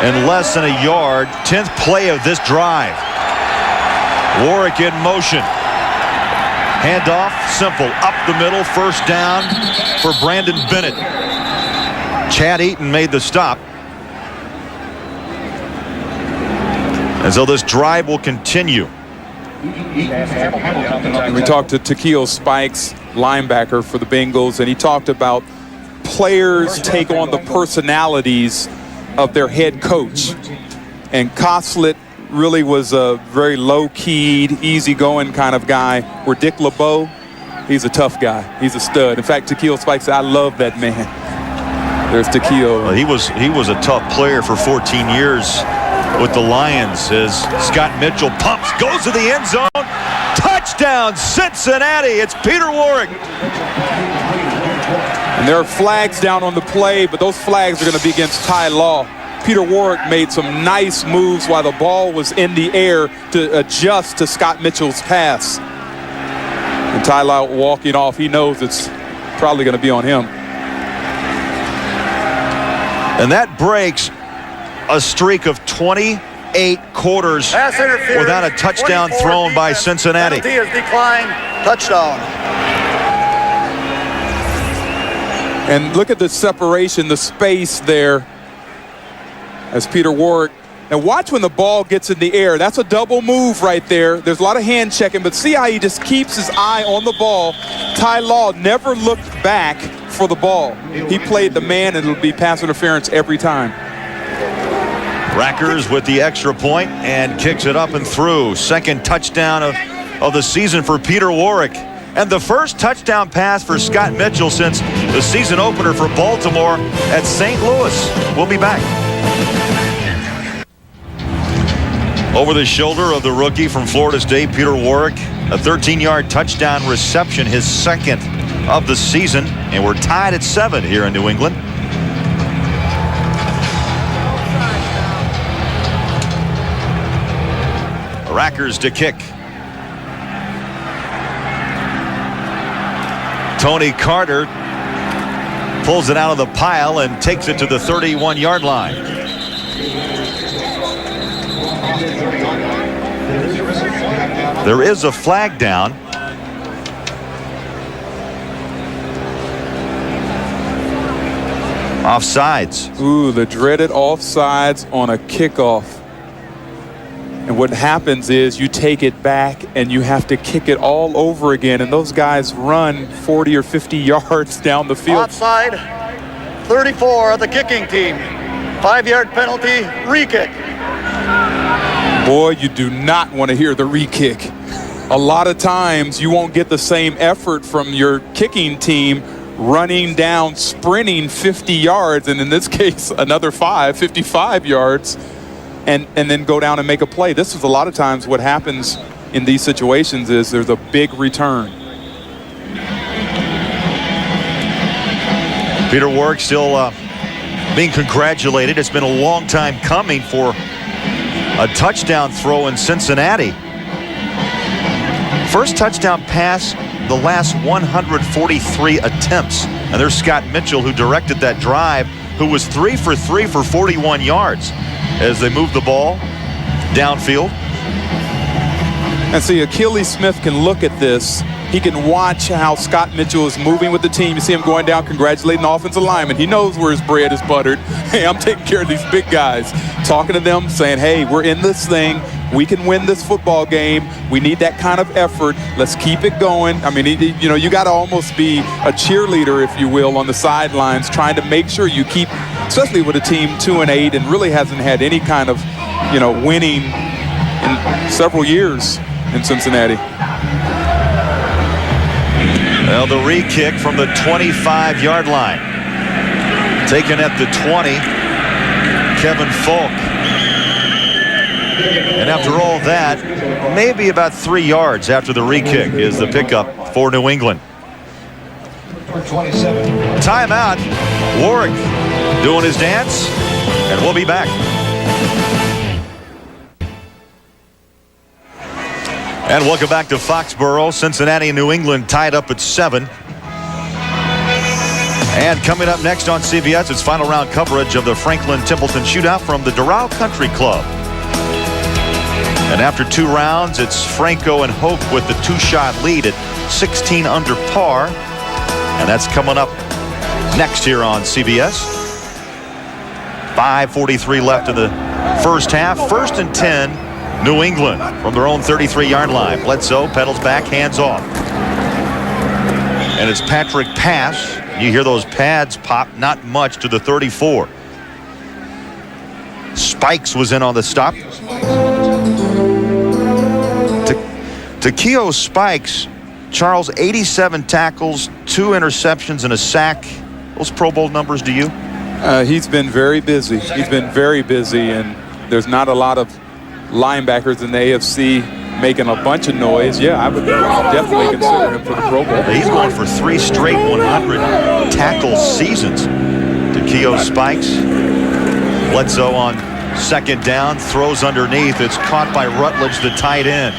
A: and less than a yard. 10th play of this drive. Warwick in motion. Handoff, simple, up the middle, first down for Brandon Bennett. Chad Eaton made the stop. And so this drive will continue.
B: We talked to Takeo Spikes, linebacker for the Bengals, and he talked about players take on the personalities of their head coach. And Koslett really was a very low-keyed, easy-going kind of guy, where Dick LeBeau, he's a tough guy. He's a stud. In fact, Takeo Spikes said, I love that man. There's Takeo.
A: Well, he was a tough player for 14 years with the Lions as Scott Mitchell pumps, goes to the end zone. Touchdown, Cincinnati. It's Peter Warwick.
B: And there are flags down on the play, but those flags are going to be against Ty Law. Peter Warwick made some nice moves while the ball was in the air to adjust to Scott Mitchell's pass. And Ty Law walking off, he knows it's probably going to be on him.
A: And that breaks a streak of 28 quarters without a touchdown thrown by Cincinnati.
D: Penalty is declined. Touchdown.
B: And look at the separation, the space there, as Peter Warwick Now watch when the ball gets in the air. That's a double move right there. There's a lot of hand checking, but see how he just keeps his eye on the ball. Ty Law never looked back for the ball. He played the man, and it'll be pass interference every time.
A: Rackers with the extra point and kicks it up and through. Second touchdown of the season for Peter Warrick. And the first touchdown pass for Scott Mitchell since the season opener for Baltimore at St. Louis. We'll be back. Over the shoulder of the rookie from Florida State, Peter Warrick, a 13-yard touchdown reception, his second of the season, and we're tied at 7 here in New England. Rackers to kick. Tony Carter pulls it out of the pile and takes it to the 31-yard line. There is a flag down. Offsides.
B: Ooh, the dreaded offsides on a kickoff. And what happens is you take it back and you have to kick it all over again. And those guys run 40 or 50 yards down the field.
D: Offside, 34 of the kicking team. 5-yard penalty, re-kick.
B: Boy, you do not want to hear the re-kick. A lot of times you won't get the same effort from your kicking team running down, sprinting 50 yards, and in this case, another 55 yards, and then go down and make a play. This is a lot of times what happens in these situations is there's a big return.
A: Peter Warrick still being congratulated. It's been a long time coming for a touchdown throw in Cincinnati. First touchdown pass the last 143 attempts. And there's Scott Mitchell, who directed that drive, who was 3 for 3 for 41 yards as they moved the ball downfield.
B: And see, Achilles Smith can look at this. He can watch how Scott Mitchell is moving with the team. You see him going down, congratulating the offensive lineman. He knows where his bread is buttered. Hey, I'm taking care of these big guys. Talking to them, saying, hey, we're in this thing. We can win this football game. We need that kind of effort. Let's keep it going. I mean, you got to almost be a cheerleader, if you will, on the sidelines, trying to make sure you keep, especially with a team 2-8 and really hasn't had any kind of, winning in several years in Cincinnati.
A: Well, the re-kick from the 25-yard line. Taken at the 20, Kevin Falk. And after all that, maybe about 3 yards after the re-kick is the pickup for New England. Timeout. Warrick doing his dance, and we'll be back. And welcome back to Foxborough. Cincinnati and New England tied up at 7. And coming up next on CBS, it's final round coverage of the Franklin Templeton Shootout from the Doral Country Club. And after 2 rounds, it's Franco and Hope with the 2-shot lead at 16 under par. And that's coming up next here on CBS. 5:43 left in the first half. 1st and 10. New England from their own 33-yard line. Bledsoe pedals back, hands off. And it's Patrick Pass. You hear those pads pop, not much, to the 34. Spikes was in on the stop. Takeo Spikes, Charles, 87 tackles, 2 interceptions, and a sack. Those Pro Bowl numbers to you?
B: He's been very busy. And there's not a lot of linebackers in the AFC making a bunch of noise. Yeah, I would definitely consider him for the Pro Bowl.
A: He's going for 3 straight 100 tackle seasons. Takeo Spikes. Bledsoe on 2nd down, throws underneath. It's caught by Rutledge, the tight end.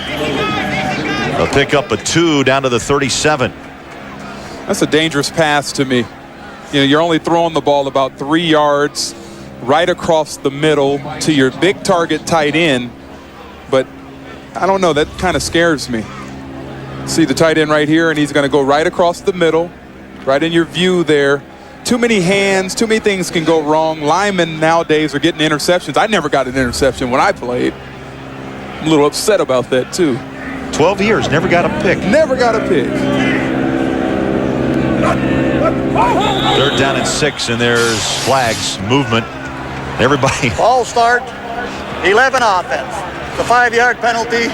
A: A pickup of 2 down to the 37.
B: That's a dangerous pass to me. You're only throwing the ball about 3 yards right across the middle to your big target tight end. But I don't know, that kind of scares me. See the tight end right here, and he's going to go right across the middle, right in your view there, too many hands, too many things can go wrong. Linemen nowadays are getting interceptions. I never got an interception when I played. I'm a little upset about that too.
A: 12 years, never got a pick.
B: Never got a pick.
A: 3rd down and 6, and there's flags, movement. Everybody.
D: Ball start, 11 offense. The 5-yard penalty,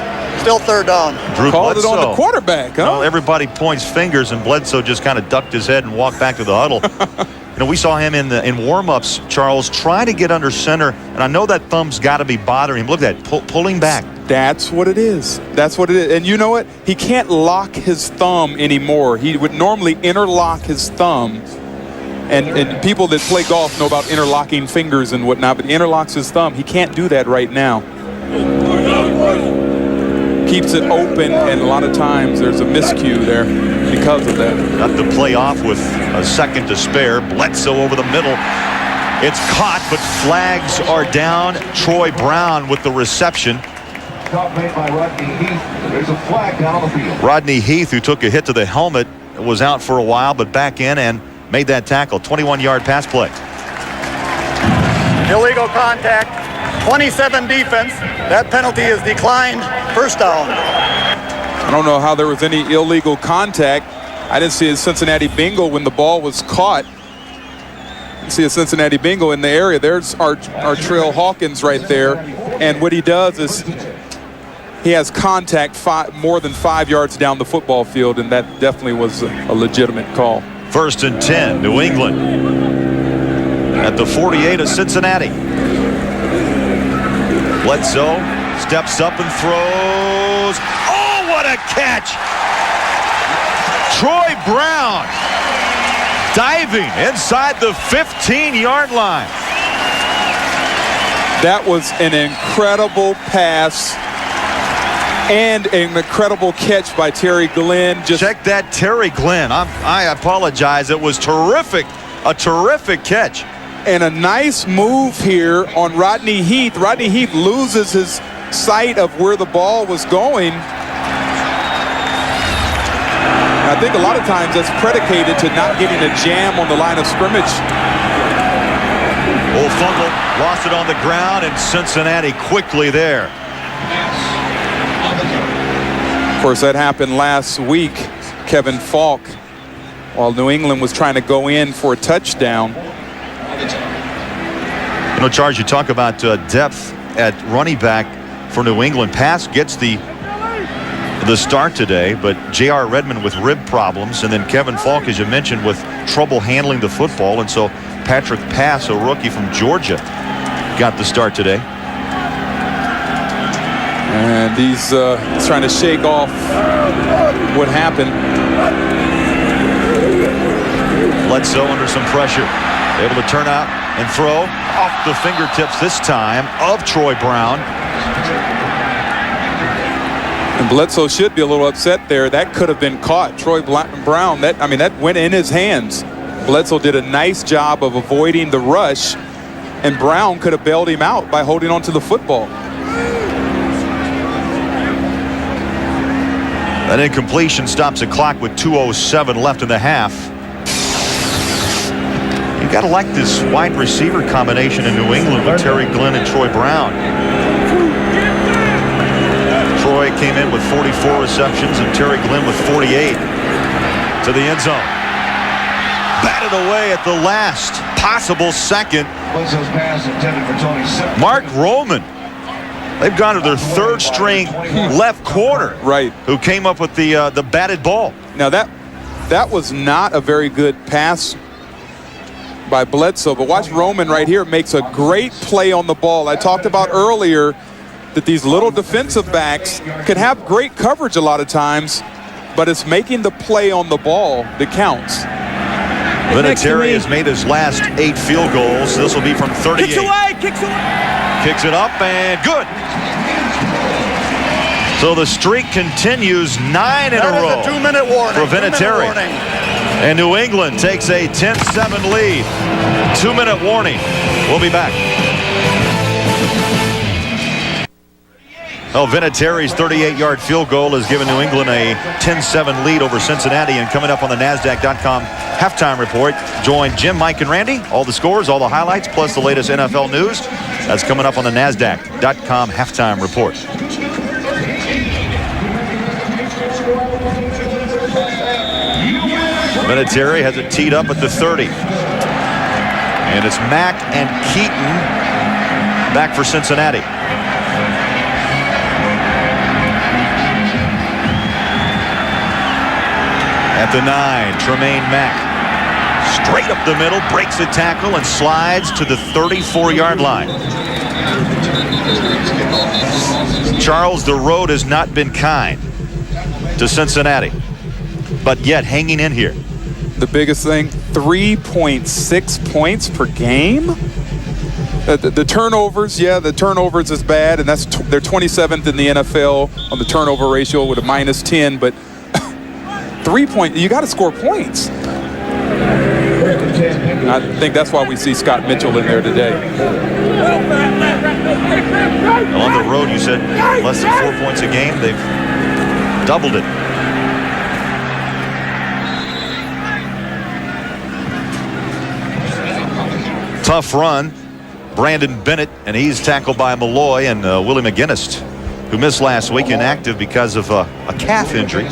D: still 3rd down.
A: Drew
B: Called
A: Bledsoe.
B: it on the quarterback, huh?
A: Well, everybody points fingers, and Bledsoe just kind of ducked his head and walked back to the huddle. You know, we saw him in warm-ups, Charles, trying to get under center, and I know that thumb's got to be bothering him. Look at that, pulling back.
B: That's what it is. That's what it is. And you know what? He can't lock his thumb anymore. He would normally interlock his thumb. And people that play golf know about interlocking fingers and whatnot, but he interlocks his thumb. He can't do that right now. Keeps it open, and a lot of times there's a miscue there because of that.
A: Got the play off with a second to spare. Bledsoe over the middle. It's caught, but flags are down. Troy Brown with the reception.
C: Stop made by Rodney Heath. There's a flag down the field.
A: Rodney Heath, who took a hit to the helmet, was out for a while, but back in and made that tackle. 21-yard pass play.
D: Illegal contact, 27 defense. That penalty is declined. 1st down.
B: I don't know how there was any illegal contact. I didn't see a Cincinnati Bengal when the ball was caught. You see a Cincinnati Bengal in the area. There's our Trail Hawkins right there. And what he does is he has contact more than 5 yards down the football field, and that definitely was a legitimate call.
A: 1st and 10, New England at the 48 of Cincinnati. Bledsoe steps up and throws. Oh, what a catch! Troy Brown diving inside the 15-yard line.
B: That was an incredible pass and an incredible catch by Terry Glenn. Just
A: check that, Terry Glenn. I apologize. It was terrific. A terrific catch.
B: And a nice move here on Rodney Heath. Rodney Heath loses his sight of where the ball was going. And I think a lot of times that's predicated to not getting a jam on the line of scrimmage.
A: Old fumble, lost it on the ground, and Cincinnati quickly there.
B: Of course, that happened last week. Kevin Falk, while New England was trying to go in for a touchdown.
A: You know, Charles, you talk about depth at running back for New England. Pass gets the start today, but J.R. Redmond with rib problems, and then Kevin Falk, as you mentioned, with trouble handling the football, and so Patrick Pass, a rookie from Georgia, got the start today.
B: And he's trying to shake off what happened.
A: Bledsoe under some pressure, able to turn out and throw off the fingertips this time of Troy Brown.
B: And Bledsoe should be a little upset there. That could have been caught. Troy Brown, that went in his hands. Bledsoe did a nice job of avoiding the rush, and Brown could have bailed him out by holding on to the football.
A: That incompletion stops the clock with 2:07 left in the half. You got to like this wide receiver combination in New England with Terry Glenn and Troy Brown. Troy came in with 44 receptions and Terry Glenn with 48 to the end zone. Batted away at the last possible second. Mark Roman. They've gone to their 3rd string left corner,
B: right,
A: who came up with the batted ball.
B: Now that was not a very good pass by Bledsoe, but watch Roman right here makes a great play on the ball. I talked about earlier that these little defensive backs can have great coverage a lot of times, but it's making the play on the ball that counts.
A: Vinatieri has made his last 8 field goals. This will be from 38.
F: Kicks away.
A: Kicks it up and good. So the streak continues 9 in a row.
D: That is a 2-minute warning.
A: For Vinatieri. And New England takes a 10-7 lead. 2-minute warning. We'll be back. Well, Vinatieri's 38-yard field goal has given New England a 10-7 lead over Cincinnati. And coming up on the NASDAQ.com halftime report, join Jim, Mike, and Randy. All the scores, all the highlights, plus the latest NFL news. That's coming up on the NASDAQ.com halftime report. Vinatieri has it teed up at the 30. And it's Mack and Keaton back for Cincinnati. At the 9, Tremaine Mack. Straight up the middle, breaks the tackle, and slides to the 34-yard line. Charles, the road has not been kind to Cincinnati, but yet hanging in here.
B: The biggest thing, 3.6 points per game. The turnovers, yeah, the turnovers is bad, and they're 27th in the NFL on the turnover ratio with a -10, but 3 points, you got to score points. And I think that's why we see Scott Mitchell in there today.
A: On the road, you said less than 4 points a game. They've doubled it. Tough run. Brandon Bennett, and he's tackled by Malloy, and Willie McGinnis, who missed last week, inactive because of a calf injury.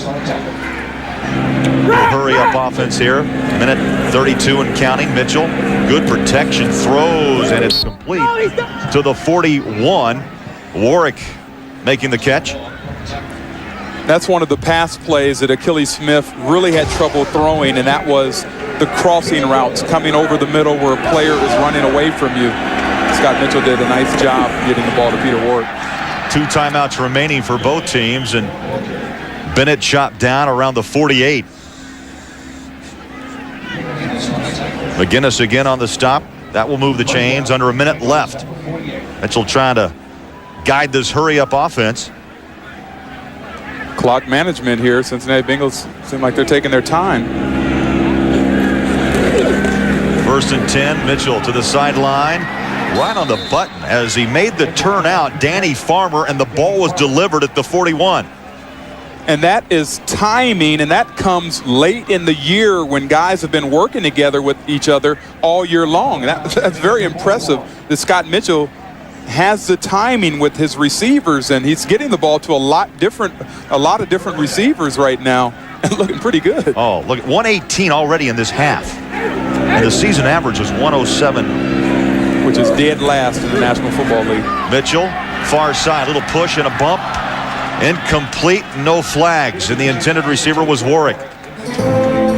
A: Hurry up offense here. Minute 32 and counting. Mitchell, good protection, throws, and it's complete to the 41. Warwick making the catch.
B: That's one of the pass plays that Achilles Smith really had trouble throwing, and that was the crossing routes coming over the middle where a player is running away from you. Scott Mitchell did a nice job getting the ball to Peter Warwick.
A: 2 timeouts remaining for both teams, and Bennett chopped down around the 48. McGinnis again on the stop. That will move the chains. Under a minute left. Mitchell trying to guide this hurry-up offense.
B: Clock management here. Cincinnati Bengals seem like they're taking their time.
A: 1st and 10. Mitchell to the sideline. Right on the button as he made the turn out. Danny Farmer, and the ball was delivered at the 41.
B: And that is timing, and that comes late in the year when guys have been working together with each other all year long. That's very impressive that Scott Mitchell has the timing with his receivers, and he's getting the ball to a lot of different receivers right now, and looking pretty good.
A: Oh, look, 118 already in this half. And the season average was 107.
B: Which is dead last in the National Football League.
A: Mitchell, far side, little push and a bump. Incomplete, no flags, and the intended receiver was Warwick.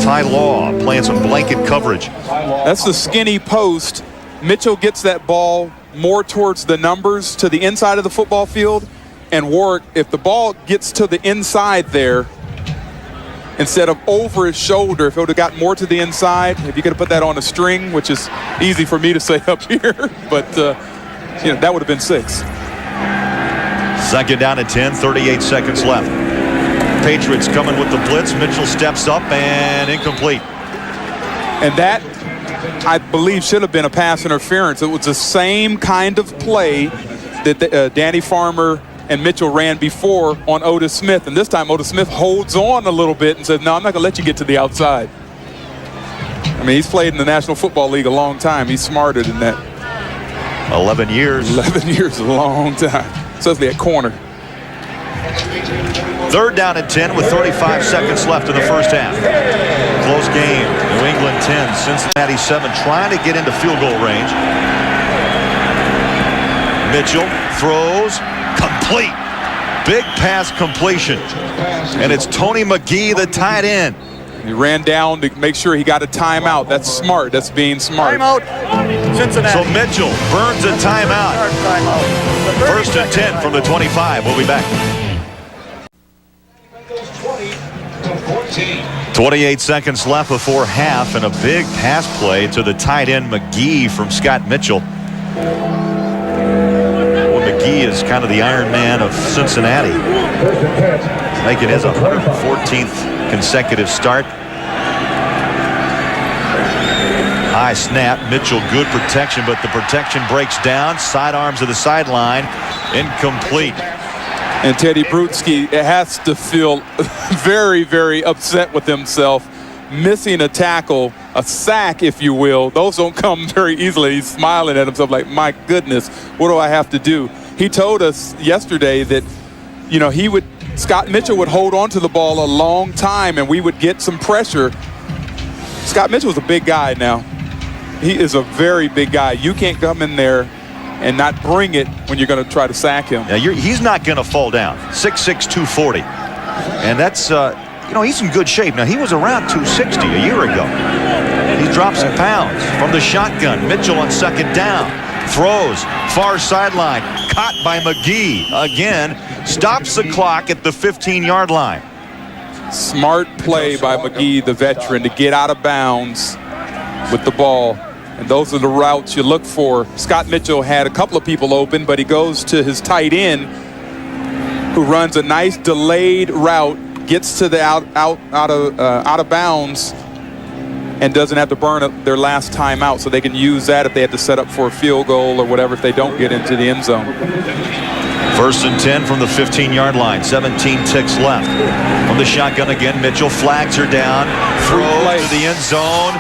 A: Ty Law playing some blanket coverage.
B: That's the skinny post. Mitchell gets that ball more towards the numbers to the inside of the football field, and Warwick, if the ball gets to the inside there, instead of over his shoulder, if it would have got more to the inside, if you could have put that on a string, which is easy for me to say up here, but that would have been 6.
A: 2nd down and 10, 38 seconds left. Patriots coming with the blitz. Mitchell steps up and incomplete.
B: And that, I believe, should have been a pass interference. It was the same kind of play that Danny Farmer and Mitchell ran before on Otis Smith. And this time Otis Smith holds on a little bit and says, no, I'm not going to let you get to the outside. I mean, he's played in the National Football League a long time. He's smarter than that.
A: 11 years.
B: 11 years is a long time. Especially at corner.
A: 3rd down and 10 with 35 seconds left in the first half. Close game. New England 10, Cincinnati 7, trying to get into field goal range. Mitchell throws, complete. Big pass completion. And it's Tony McGee, the tight end.
B: He ran down to make sure he got a timeout. That's smart. That's being smart.
D: Timeout, Cincinnati.
A: So Mitchell burns a timeout. 1st and 10 from the 25. We'll be back. 28 seconds left before half, and a big pass play to the tight end McGee from Scott Mitchell. Well, McGee is kind of the Iron Man of Cincinnati, making his 114th consecutive start. High snap. Mitchell, good protection, but the protection breaks down. Sidearms to the sideline. Incomplete.
B: And Teddy Bruschi has to feel very, very upset with himself. Missing a tackle, a sack, if you will. Those don't come very easily. He's smiling at himself like, my goodness, what do I have to do? He told us yesterday that, you know, Scott Mitchell would hold on to the ball a long time and we would get some pressure. Scott Mitchell's a big guy now. He is a very big guy. You can't come in there and not bring it when you're going to try to sack him.
A: Yeah, he's not going to fall down. 6'6", 240. And that's, you know, he's in good shape. Now, he was around 260 a year ago. He's dropped some pounds from the shotgun. Mitchell on second down. Throws, far sideline. Caught by McGee. Again, stops the clock at the 15-yard line.
B: Smart play by McGee, the veteran, to get out of bounds with the ball. And those are the routes you look for. Scott Mitchell had a couple of people open, but he goes to his tight end, who runs a nice delayed route, gets to the out of bounds, and doesn't have to burn up their last time out, so they can use that if they had to set up for a field goal or whatever if they don't get into the end zone.
A: 1st and 10 from the 15-yard line. 17 ticks left. From the shotgun again, Mitchell flags her down. Throw to the end zone.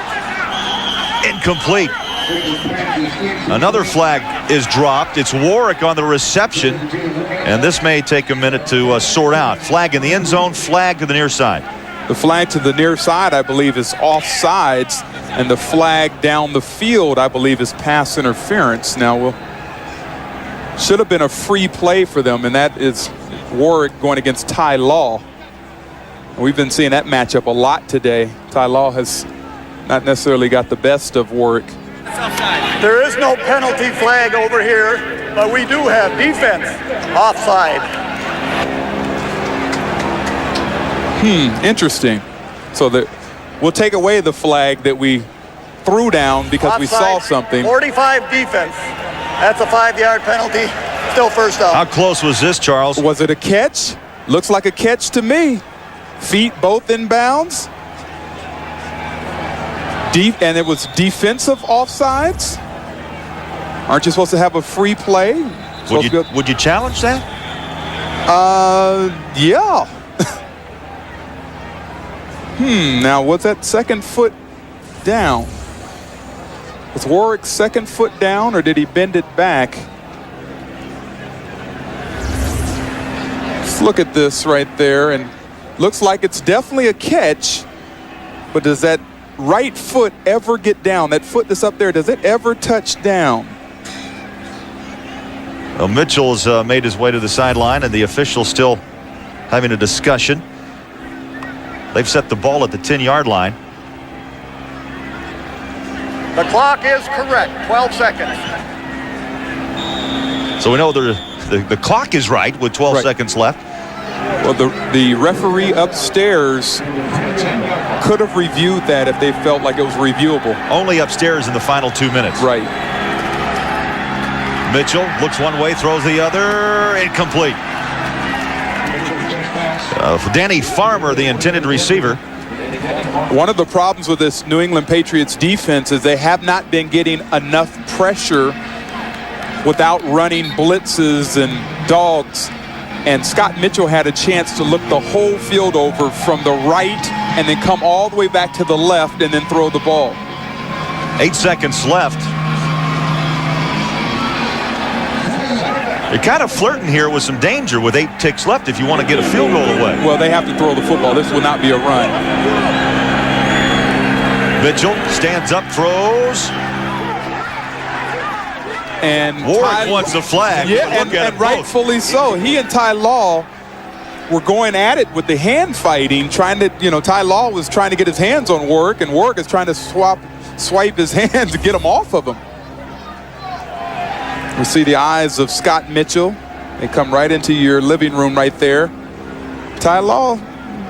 A: Incomplete. Another flag is dropped. It's Warwick on the reception, and this may take a minute to sort out. Flag in the end zone, flag to the near side.
B: The flag to the near side, I believe, is offsides, and the flag down the field, I believe, is pass interference. Now, should have been a free play for them, and that is Warwick going against Ty Law. We've been seeing that matchup a lot today. Ty Law has not necessarily got the best of Warwick.
D: There is no penalty flag over here, but we do have defense offside.
B: Interesting. So we'll take away the flag that we threw down because
D: offside,
B: we saw something.
D: 45 defense. That's a 5-yard penalty. Still first down.
A: How close was this, Charles?
B: Was it a catch? Looks like a catch to me. Feet both in bounds. Deep, and it was defensive offsides. Aren't you supposed to have a free play?
A: Would you challenge that?
B: Yeah. Now, was that second foot down? Was Warwick's second foot down, or did he bend it back? Let's look at this right there, and looks like it's definitely a catch, but does that right foot ever get down? That foot that's up there, does it ever touch down?
A: Well, Mitchell's made his way to the sideline, and the officials still having a discussion. They've set the ball at the 10-yard line.
D: The clock is correct. 12 seconds.
A: So we know the clock is right with 12 seconds left.
B: Well, the referee upstairs could have reviewed that if they felt like it was reviewable.
A: Only upstairs in the final 2 minutes.
B: Right.
A: Mitchell looks one way, throws the other. Incomplete. Danny Farmer, the intended receiver.
B: One of the problems with this New England Patriots defense is they have not been getting enough pressure without running blitzes and dogs. And Scott Mitchell had a chance to look the whole field over from the right and then come all the way back to the left and then throw the ball.
A: 8 seconds left. You're kind of flirting here with some danger with 8 ticks left if you want to get a field goal away.
B: Well, they have to throw the football. This will not be a run.
A: Mitchell stands up, throws.
B: And
A: Warwick wants a flag.
B: Yeah, and rightfully so. He and Ty Law were going at it with the hand fighting, trying to, Ty Law was trying to get his hands on Warwick, and Warwick is trying to swipe his hands to get him off of him. We see the eyes of Scott Mitchell. They come right into your living room right there. Ty Law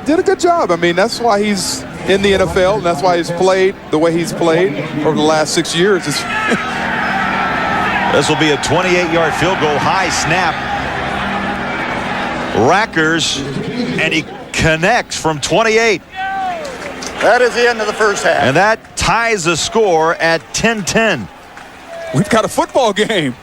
B: did a good job. I mean, that's why he's in the NFL, and that's why he's played the way he's played over the last 6 years.
A: This will be a 28-yard field goal. High snap. Rackers, and he connects from 28.
D: That is the end of the first half.
A: And that ties the score at 10-10.
B: We've got a football game.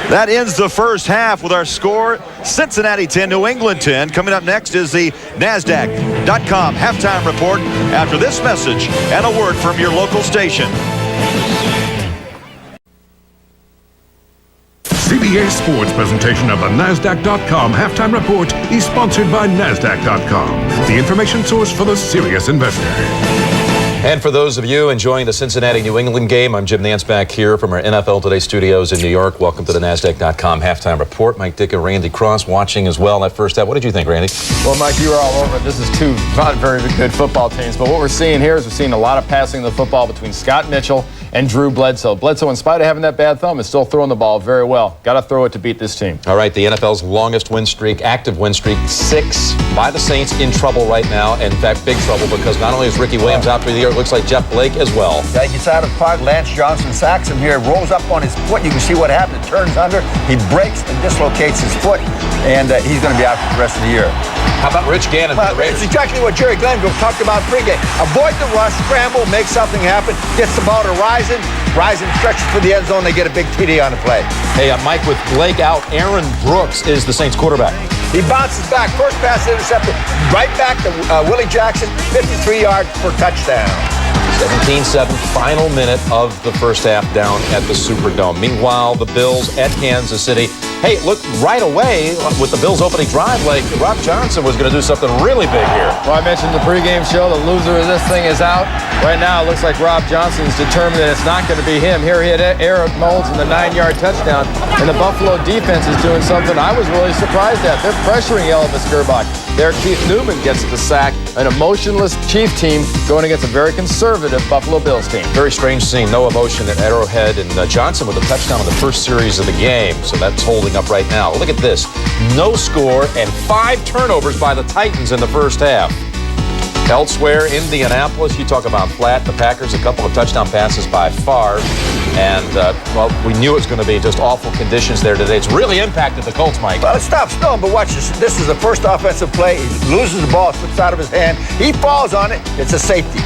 A: That ends the first half with our score, Cincinnati 10, New England 10. Coming up next is the NASDAQ.com halftime report after this message and a word from your local station.
G: CBS Sports presentation of the NASDAQ.com halftime report is sponsored by NASDAQ.com, the information source for the serious investor.
E: And for those of you enjoying the Cincinnati-New England game, I'm Jim Nance back here from our NFL Today studios in New York. Welcome to the NASDAQ.com halftime report. Mike Dick and Randy Cross watching as well that first half. What did you think, Randy?
F: Well, Mike, you were all over it. This is two not very good football teams. But what we're seeing here is we're seeing a lot of passing of the football between Scott Mitchell and Drew Bledsoe. Bledsoe, in spite of having that bad thumb, is still throwing the ball very well. Got to throw it to beat this team.
E: All right, the NFL's longest win streak, active win streak, 6 by the Saints, in trouble right now. In fact, big trouble, because not only is Ricky Williams out for the year, it looks like Jeff Blake as well.
H: Yeah, he gets out of the pocket. Lance Johnson sacks him here, rolls up on his foot. You can see what happened. It turns under. He breaks and dislocates his foot, and he's going to be out for the rest of the year.
E: How about Rich Gannon for the Raiders?
H: It's exactly what Jerry Glanville talked about pregame. Avoid the rush, scramble, make something happen, gets the ball to Rison stretches for the end zone, they get a big TD on the play.
E: Hey, Mike, with Blake out, Aaron Brooks is the Saints quarterback.
H: He bounces back, first pass intercepted, right back to Willie Jackson, 53 yards for touchdown.
E: 17-7, final minute of the first half down at the Superdome. Meanwhile, the Bills at Kansas City. Hey, look, right away with the Bills' opening drive, like Rob Johnson was going to do something really big here.
F: Well, I mentioned the pregame show. The loser of this thing is out. Right now, it looks like Rob Johnson's determined that it's not going to be him. Here he had Eric Moulds in the 9-yard touchdown, and the Buffalo defense is doing something I was really surprised at. They're pressuring Elvis Gerbach. There, Keith Newman gets the sack. An emotionless Chief team going against a very conservative Buffalo Bills team.
E: Very strange scene. No emotion at Arrowhead, and Johnson with a touchdown in the first series of the game. So that's holding up right now. Look at this. No score and 5 turnovers by the Titans in the first half. Elsewhere, Indianapolis, you talk about flat. The Packers, a couple of touchdown passes by Favre. And, well, we knew it was going to be just awful conditions there today. It's really impacted the Colts, Mike.
H: Well, it stops snowing, but watch this. This is the first offensive play. He loses the ball, slips out of his hand. He falls on it. It's a safety.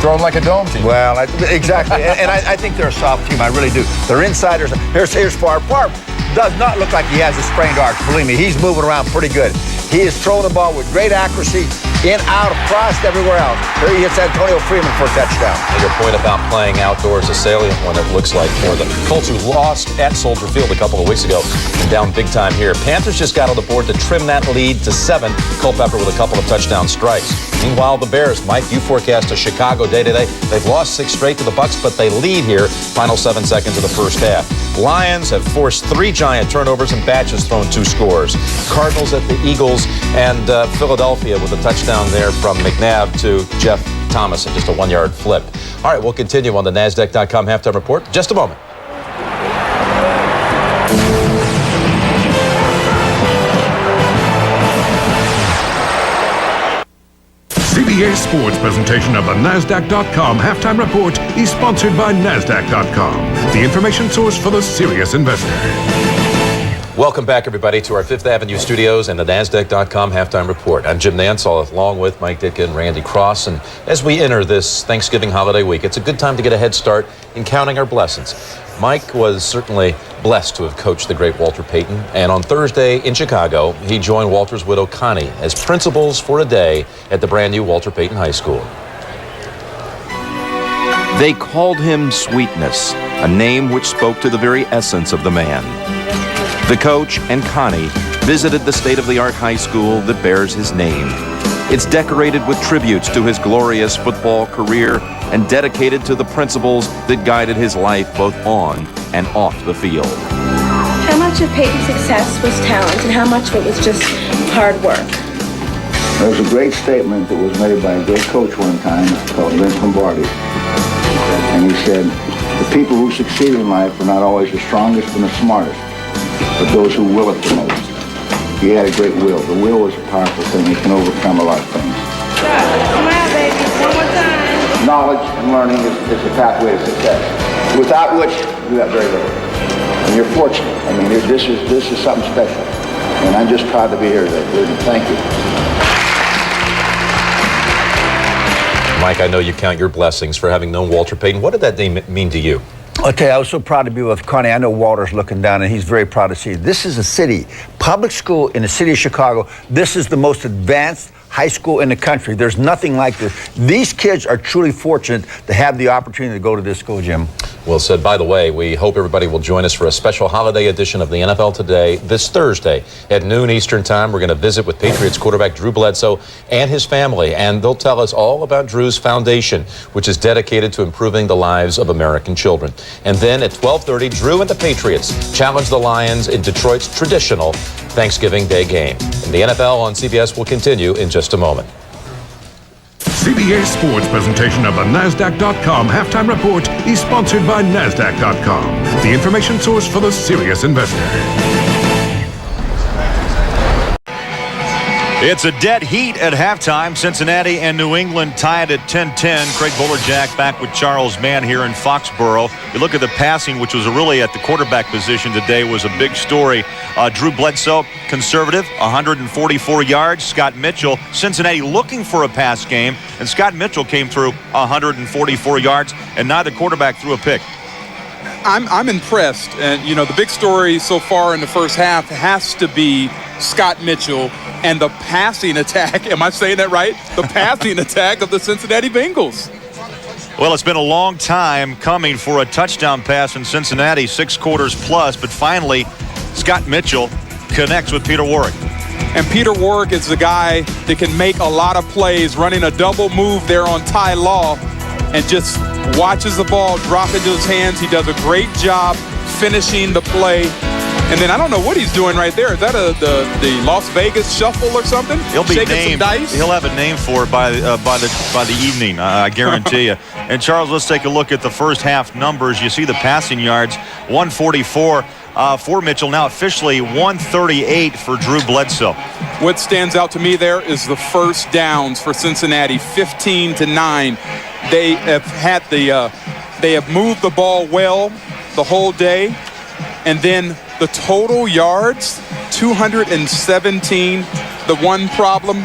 F: Thrown like a dome team.
H: Well, exactly. and I think they're a soft team. I really do. They're insiders. Here's Favre. Favre does not look like he has a sprained arch. Believe me, he's moving around pretty good. He is throwing the ball with great accuracy, in, out, across, everywhere else. Here he hits Antonio Freeman for a touchdown.
E: And your point about playing outdoors, a salient one, it looks like, for the Colts, who lost at Soldier Field a couple of weeks ago and down big time here. Panthers just got on the board to trim that lead to 7. Culpepper with a couple of touchdown strikes. Meanwhile, the Bears, Mike, you forecast a Chicago day today. They've lost 6 straight to the Bucs, but they lead here. Final 7 seconds of the first half. Lions have forced 3 giant turnovers, and Batch has thrown 2 scores. Cardinals at the Eagles, and Philadelphia with a touchdown there from McNabb to Jeff Thomas and just a 1-yard flip. All right, we'll continue on the NASDAQ.com halftime report in just a moment.
G: CBS Sports presentation of the NASDAQ.com halftime report is sponsored by NASDAQ.com, the information source for the serious investor.
E: Welcome back, everybody, to our Fifth Avenue studios and the NASDAQ.com halftime report. I'm Jim Nance, along with Mike Dick and Randy Cross. And as we enter this Thanksgiving holiday week, it's a good time to get a head start in counting our blessings. Mike was certainly blessed to have coached the great Walter Payton. And on Thursday in Chicago, he joined Walter's widow, Connie, as principals for a day at the brand new Walter Payton High School.
I: They called him Sweetness, a name which spoke to the very essence of the man. The coach and Connie visited the state-of-the-art high school that bears his name. It's decorated with tributes to his glorious football career and dedicated to the principles that guided his life both on and off the field.
J: How much of Peyton's success was talent and how much of it was just hard work?
C: There was a great statement that was made by a great coach one time called Vince Lombardi. And he said, the people who succeed in life are not always the strongest and the smartest, but those who will it the most. He had a great will. The will is a powerful thing. It can overcome a lot of things.
J: Come on, baby. One more time.
C: Knowledge and learning is a pathway to success, without which you have very little. And you're fortunate. I mean, this is something special. And I'm just proud to be here today. Thank you.
E: Mike, I know you count your blessings for having known Walter Payton. What did that name mean to you?
H: I'll tell you, I was so proud to be with Connie. I know Walter's looking down, and he's very proud to see it. This is a city, public school in the city of Chicago. This is the most advanced high school in the country. There's nothing like this. These kids are truly fortunate to have the opportunity to go to this school, Jim.
E: Well said. By the way, we hope everybody will join us for a special holiday edition of the NFL Today this Thursday at noon Eastern Time. We're going to visit with Patriots quarterback Drew Bledsoe and his family, and they'll tell us all about Drew's foundation, which is dedicated to improving the lives of American children. And then at 12:30, Drew and the Patriots challenge the Lions in Detroit's traditional Thanksgiving Day game. And the NFL on CBS will continue in just a moment.
G: CBS Sports presentation of the NASDAQ.com halftime report is sponsored by NASDAQ.com, the information source for the serious investor.
A: It's a dead heat at halftime. Cincinnati and New England tied at 10-10. Craig Bolerjack back with Charles Mann here in Foxborough. You look at the passing, which was really at the quarterback position today, was a big story. Drew Bledsoe, conservative, 144 yards. Scott Mitchell, Cincinnati looking for a pass game, and Scott Mitchell came through 144 yards, and neither quarterback threw a pick.
B: I'm impressed, and you know the big story so far in the first half has to be Scott Mitchell and the passing attack. Am I saying that right? The passing attack of the Cincinnati Bengals.
A: Well, it's been a long time coming for a touchdown pass in Cincinnati, 6 quarters plus, but finally Scott Mitchell connects with Peter Warrick.
B: And Peter Warrick is the guy that can make a lot of plays, running a double move there on Ty Law, and just watches the ball drop into his hands. He does a great job finishing the play. And then I don't know what he's doing right there. Is that the Las Vegas shuffle or something?
A: He'll be
B: shaking
A: named.
B: Some dice?
A: He'll have a name for it by the evening. I guarantee you. And Charles, let's take a look at the first half numbers. You see the passing yards, 144 for Mitchell. Now officially 138 for Drew Bledsoe.
B: What stands out to me there is the first downs for Cincinnati, 15-9. They have moved the ball well the whole day, and then the total yards, 217. The one problem,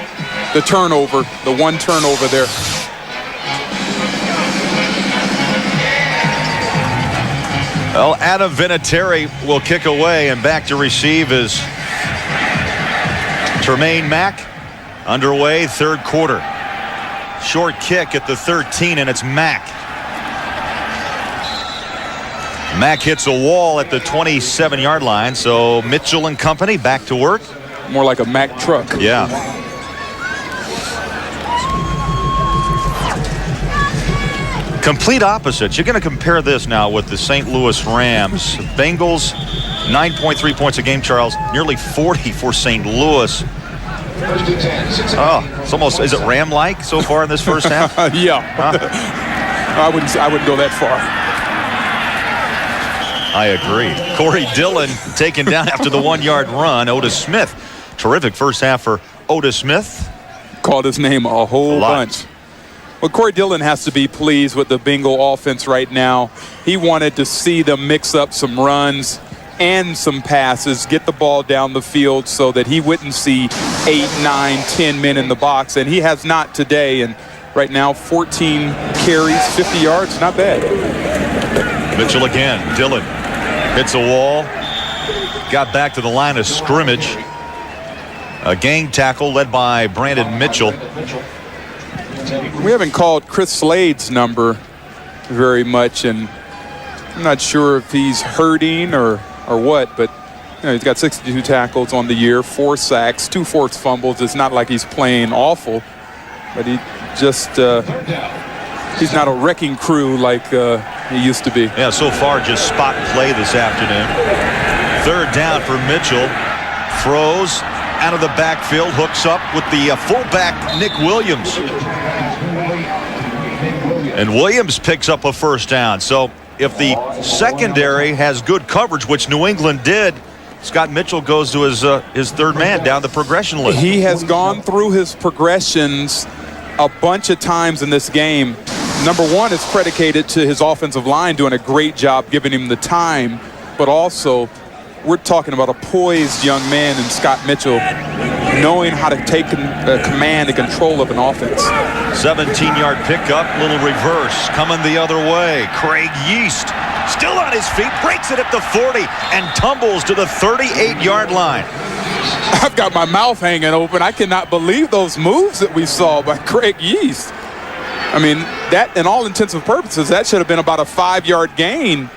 B: the turnover, the one turnover there.
A: Well, Adam Vinatieri will kick away, and back to receive is Tremaine Mack. Underway, third quarter. Short kick at the 13, and it's Mack. Mack hits a wall at the 27-yard line, so Mitchell and company back to work.
B: More like a Mack truck.
A: Yeah. Complete opposites. You're going to compare this now with the St. Louis Rams. Bengals, 9.3 points a game, Charles. Nearly 40 for St. Louis. Oh, it's almost, is it Ram-like so far in this first half?
B: Yeah.
A: Huh?
B: I wouldn't go that far.
A: I agree. Corey Dillon taken down after the 1-yard run. Otis Smith. Terrific first half for Otis Smith.
B: Called his name a whole bunch. Well, Corey Dillon has to be pleased with the Bengal offense right now. He wanted to see them mix up some runs and some passes, get the ball down the field so that he wouldn't see 8, 9, 10 men in the box. And he has not today. And right now, 14 carries, 50 yards, not bad.
A: Mitchell again. Dillon hits a wall. Got back to the line of scrimmage. A gang tackle led by Brandon Mitchell.
B: We haven't called Chris Slade's number very much, and I'm not sure if he's hurting or what, but you know, he's got 62 tackles on the year, 4 sacks, 2 forced fumbles. It's not like he's playing awful, but he just he's not a wrecking crew like he used to be.
A: Yeah, so far just spot play this afternoon. Third down for Mitchell. Throws out of the backfield, hooks up with the fullback, Nick Williams. And Williams picks up a first down. So if the secondary has good coverage, which New England did, Scott Mitchell goes to his third man down the progression list.
B: He has gone through his progressions a bunch of times in this game. Number one is predicated to his offensive line doing a great job giving him the time, but also we're talking about a poised young man in Scott Mitchell knowing how to take command and control of an offense.
A: 17-yard pickup, little reverse, coming the other way. Craig Yeast Still on his feet, breaks it at the 40, and tumbles to the 38-yard line.
B: I've got my mouth hanging open. I cannot believe those moves that we saw by Craig Yeast. I mean, that, in all intents and purposes, that should have been about a 5-yard gain.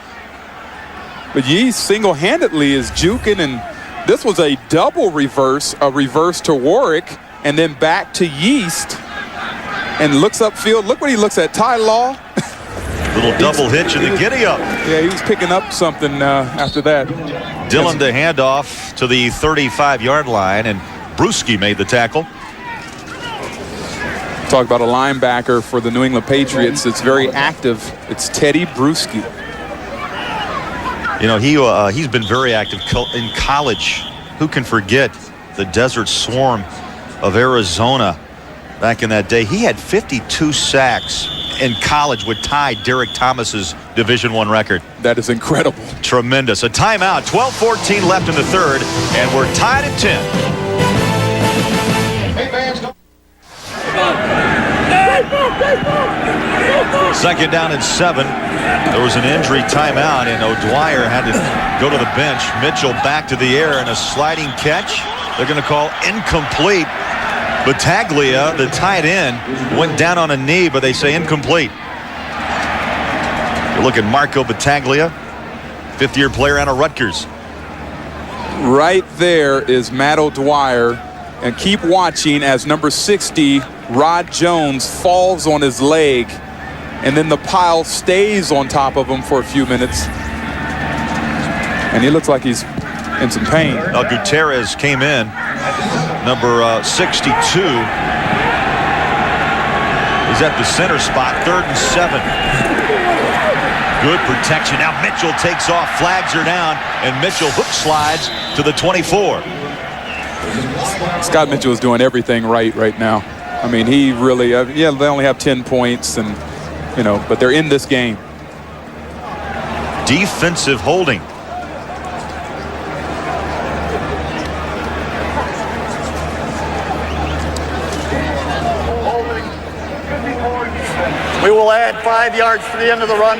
B: But Yeast single-handedly is juking, and this was a double reverse, a reverse to Warwick, and then back to Yeast, and looks upfield. Look what he looks at, Ty Law.
A: Little double hitch in the giddy-up.
B: Yeah, he was picking up something after that.
A: Dillon the handoff to the 35-yard line, and Bruschi made the tackle.
B: Talk about a linebacker for the New England Patriots. It's very active. It's Teddy Bruschi.
A: You know, he's been very active in college. Who can forget the Desert Swarm of Arizona back in that day? He had 52 sacks in college, would tie Derek Thomas's Division I record.
B: That is incredible.
A: Tremendous. A timeout. 12:14 left in the third, and we're tied at 10. Second down and 7. There was an injury timeout, and O'Dwyer had to go to the bench. Mitchell back to the air and a sliding catch. They're going to call incomplete. Battaglia, the tight end, went down on a knee, but they say incomplete. You look at Marco Battaglia, fifth-year player out of Rutgers.
B: Right there is Matt O'Dwyer. And keep watching as number 60, Rod Jones, falls on his leg. And then the pile stays on top of him for a few minutes. And he looks like he's in some pain.
A: Now Gutierrez came in, number 62. He's at the center spot, 3rd and 7. Good protection. Now Mitchell takes off, flags are down, and Mitchell hook slides to the 24.
B: Scott Mitchell is doing everything right now. I mean, he really, yeah, they only have 10 points, and, you know, but they're in this game.
A: Defensive holding.
D: We will add 5 yards to the end of the run.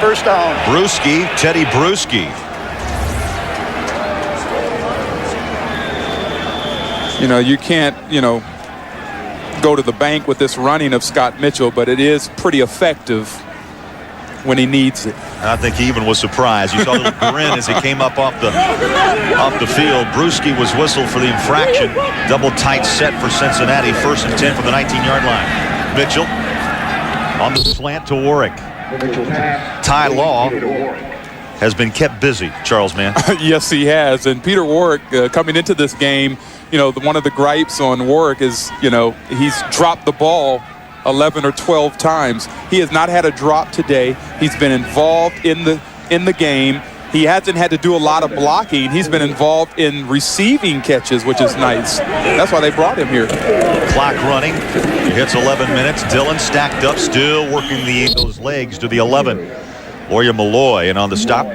D: First down.
A: Bruschi, Teddy Bruschi.
B: You know, you can't, you know, go to the bank with this running of Scott Mitchell, but it is pretty effective when he needs it.
A: I think he even was surprised. You saw a little grin as he came up off the field. Bruschi was whistled for the infraction. Double tight set for Cincinnati. 1st and 10 from the 19-yard line. Mitchell on the slant to Warwick. Ty Law has been kept busy, Charles, man.
B: Yes, he has. And Peter Warwick, coming into this game, you know, one of the gripes on Warwick is, you know, he's dropped the ball 11 or 12 times. He has not had a drop today. He's been involved in the game. He hasn't had to do a lot of blocking. He's been involved in receiving catches, which is nice. That's why they brought him here.
A: Clock running. He hits 11 minutes. Dillon stacked up, still working those legs to the 11. Oya Malloy and on the stop.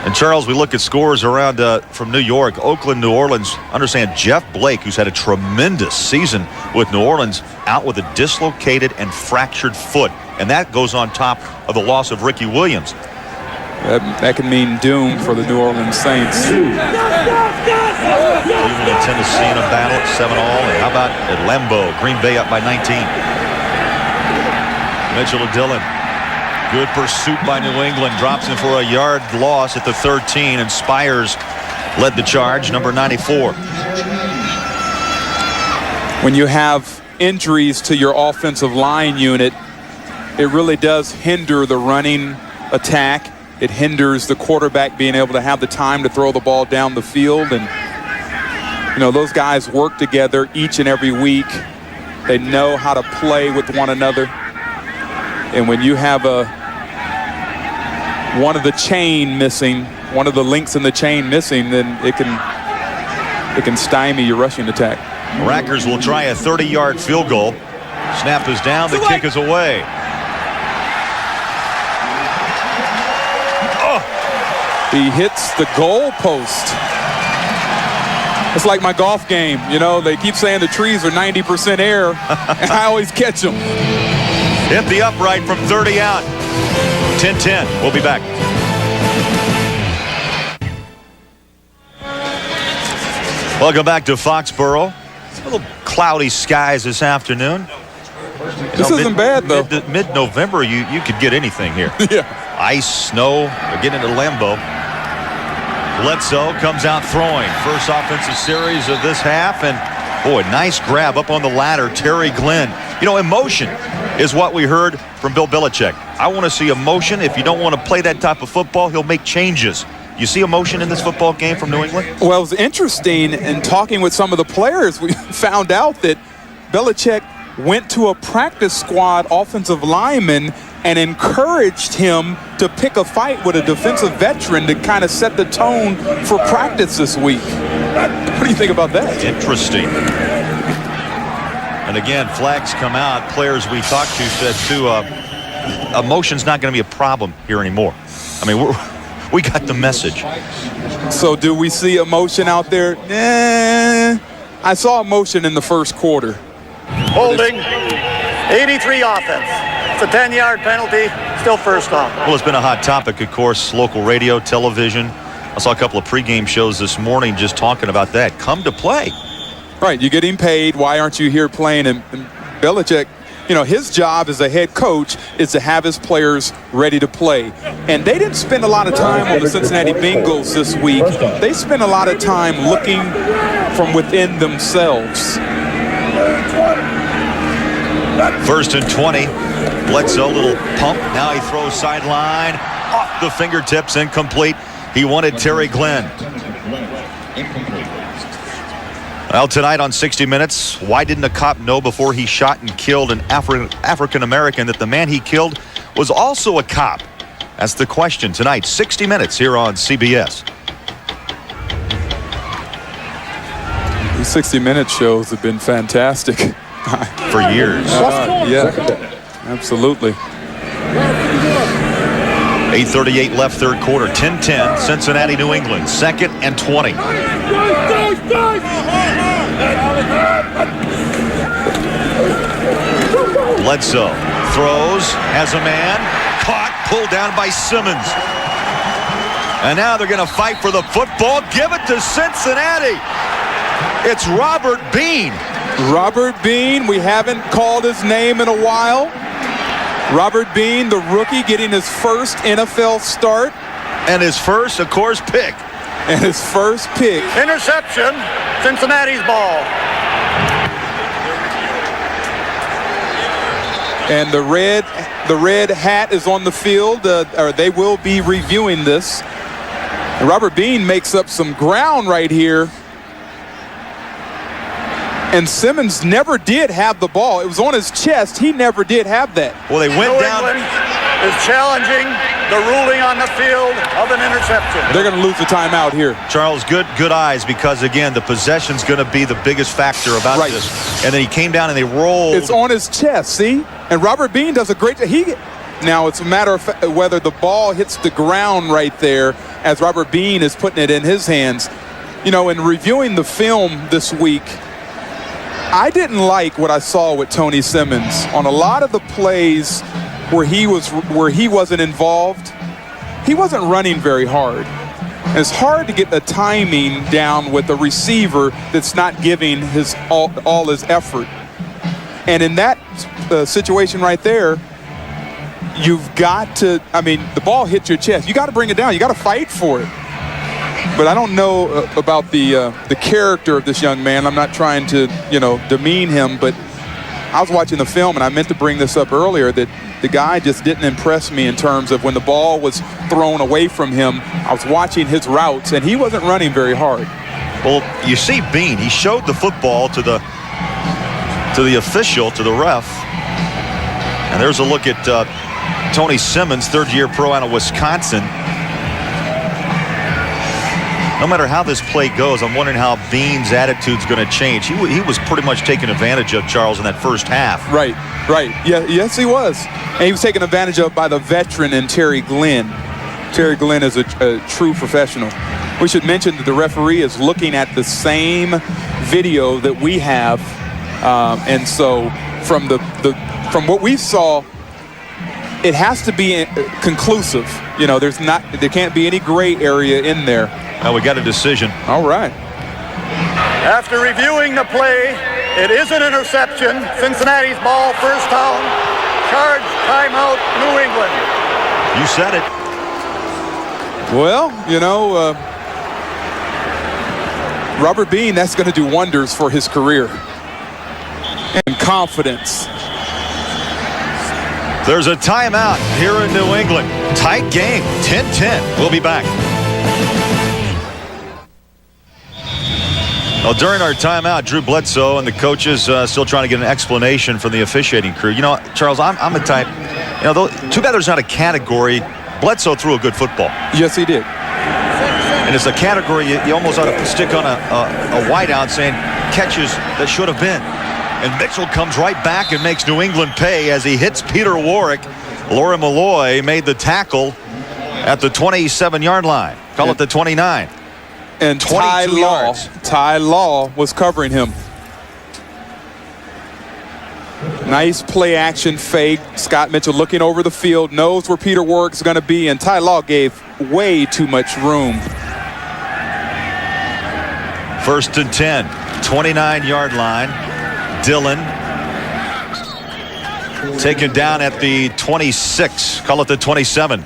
A: And Charles, we look at scores around from New York, Oakland, New Orleans. Understand Jeff Blake, who's had a tremendous season with New Orleans, out with a dislocated and fractured foot. And that goes on top of the loss of Ricky Williams.
B: That can mean doom for the New Orleans Saints.
A: Cleveland and Tennessee in a battle, 7-all. And how about at Lambeau? Green Bay up by 19. Mitchell to Dillon. Good pursuit by New England. Drops in for a yard loss at the 13. And Spires led the charge, number 94.
B: When you have injuries to your offensive line unit, it really does hinder the running attack. It hinders the quarterback being able to have the time to throw the ball down the field. And, you know, those guys work together each and every week. They know how to play with one another. And when you have one of the chain missing, one of the links in the chain missing, then it can stymie your rushing attack.
A: Rackers will try a 30-yard field goal. Snap is down, the kick is away.
B: He hits the goal post. It's like my golf game. You know, they keep saying the trees are 90% air, and I always catch them.
A: Hit the upright from 30 out. 10-10. We'll be back. Welcome back to Foxborough. It's a little cloudy skies this afternoon.
B: This isn't bad, though.
A: Mid-November, you could get anything here.
B: Yeah.
A: Ice, snow, we're getting into Lambeau. Bledsoe comes out throwing. First offensive series of this half, and boy, nice grab up on the ladder, Terry Glenn. You know, emotion is what we heard from Bill Belichick. I want to see emotion. If you don't want to play that type of football, he'll make changes. You see emotion in this football game from New England?
B: Well, it was interesting in talking with some of the players. We found out that Belichick went to a practice squad offensive lineman and encouraged him to pick a fight with a defensive veteran to kind of set the tone for practice this week. What do you think about that?
A: Interesting. And again, flags come out. Players we talked to said, too, emotion's not going to be a problem here anymore. I mean, we got the message.
B: So do we see emotion out there? I saw emotion in the first quarter.
D: Holding, 83 offense. It's a 10-yard penalty, still first off.
A: Well, it's been a hot topic, of course, local radio, television. I saw a couple of pregame shows this morning just talking about that. Come to play.
B: Right, you're getting paid. Why aren't you here playing? And Belichick, you know, his job as a head coach is to have his players ready to play. And they didn't spend a lot of time on the Cincinnati Bengals this week. They spent a lot of time looking from within themselves.
A: First and 20. Bledsoe, little pump. Now he throws sideline. Off the fingertips, incomplete. He wanted Terry Glenn. Well, tonight on 60 Minutes, why didn't a cop know before he shot and killed an African-American that the man he killed was also a cop? That's the question tonight, 60 Minutes here on CBS.
B: These 60-minute shows have been fantastic.
A: For years.
B: Yeah, absolutely.
A: 8:38 left, third quarter, 10-10, Cincinnati, New England, 2nd and 20. Bledsoe throws, has a man, caught, pulled down by Simmons. And now they're going to fight for the football. Give it to Cincinnati. It's Robert Bean.
B: Robert Bean, we haven't called his name in a while. Robert Bean, the rookie, getting his first NFL start.
A: And his first, of course, pick.
B: And his first pick.
D: Interception, Cincinnati's ball.
B: And the red hat is on the field, or they will be reviewing this. And Robert Bean makes up some ground right here. And Simmons never did have the ball. It was on his chest. He never did have that.
A: Well, they went
D: New
A: down.
D: England is challenging the ruling on the field of an interception.
B: They're going to lose the timeout here.
A: Charles, good eyes, because, again, the possession's going to be the biggest factor about this. And then he came down and they rolled.
B: It's on his chest, see? And Robert Bean does a great job. Now, it's a matter of whether the ball hits the ground right there as Robert Bean is putting it in his hands. You know, in reviewing the film this week, I didn't like what I saw with Tony Simmons on a lot of the plays where he wasn't involved. He wasn't running very hard. And it's hard to get the timing down with a receiver that's not giving his all his effort. And in that situation right there, you've got to, I mean, the ball hits your chest. You got to bring it down. You got to fight for it. But I don't know about the character of this young man. I'm not trying to, demean him, but I was watching the film, and I meant to bring this up earlier, that the guy just didn't impress me in terms of when the ball was thrown away from him. I was watching his routes, and he wasn't running very hard.
A: Well, you see Bean. He showed the football to the official, to the ref. And there's a look at Tony Simmons, third-year pro out of Wisconsin. No matter how this play goes, I'm wondering how Bean's attitude's going to change. He was pretty much taken advantage of, Charles, in that first half.
B: Right. Yeah, yes, he was. And he was taken advantage of by the veteran in Terry Glenn. Terry Glenn is a true professional. We should mention that the referee is looking at the same video that we have. And so from what we saw it has to be conclusive. You know, there can't be any gray area in there.
A: Now we got a decision.
B: All right.
D: After reviewing the play, it is an interception. Cincinnati's ball, first down. Charge, timeout, New England.
A: You said it.
B: Well, you know, Robert Bean, that's going to do wonders for his career and confidence.
A: There's a timeout here in New England. Tight game, 10-10. We'll be back. Well, during our timeout, Drew Bledsoe and the coaches still trying to get an explanation from the officiating crew. You know, Charles, I'm the type, you know, too bad there's not a category. Bledsoe threw a good football.
B: Yes, he did.
A: And it's a category you almost ought to stick on a whiteout saying catches that should have been. And Mitchell comes right back and makes New England pay as he hits Peter Warrick. Laura Malloy made the tackle at the 27-yard line. Call it the 29.
B: And Ty Law was covering him. Nice play action fake. Scott Mitchell looking over the field, knows where Peter Warrick's going to be, and Ty Law gave way too much room.
A: 1st and 10, 29-yard line. Dillon taken down at the 26. Call it the 27.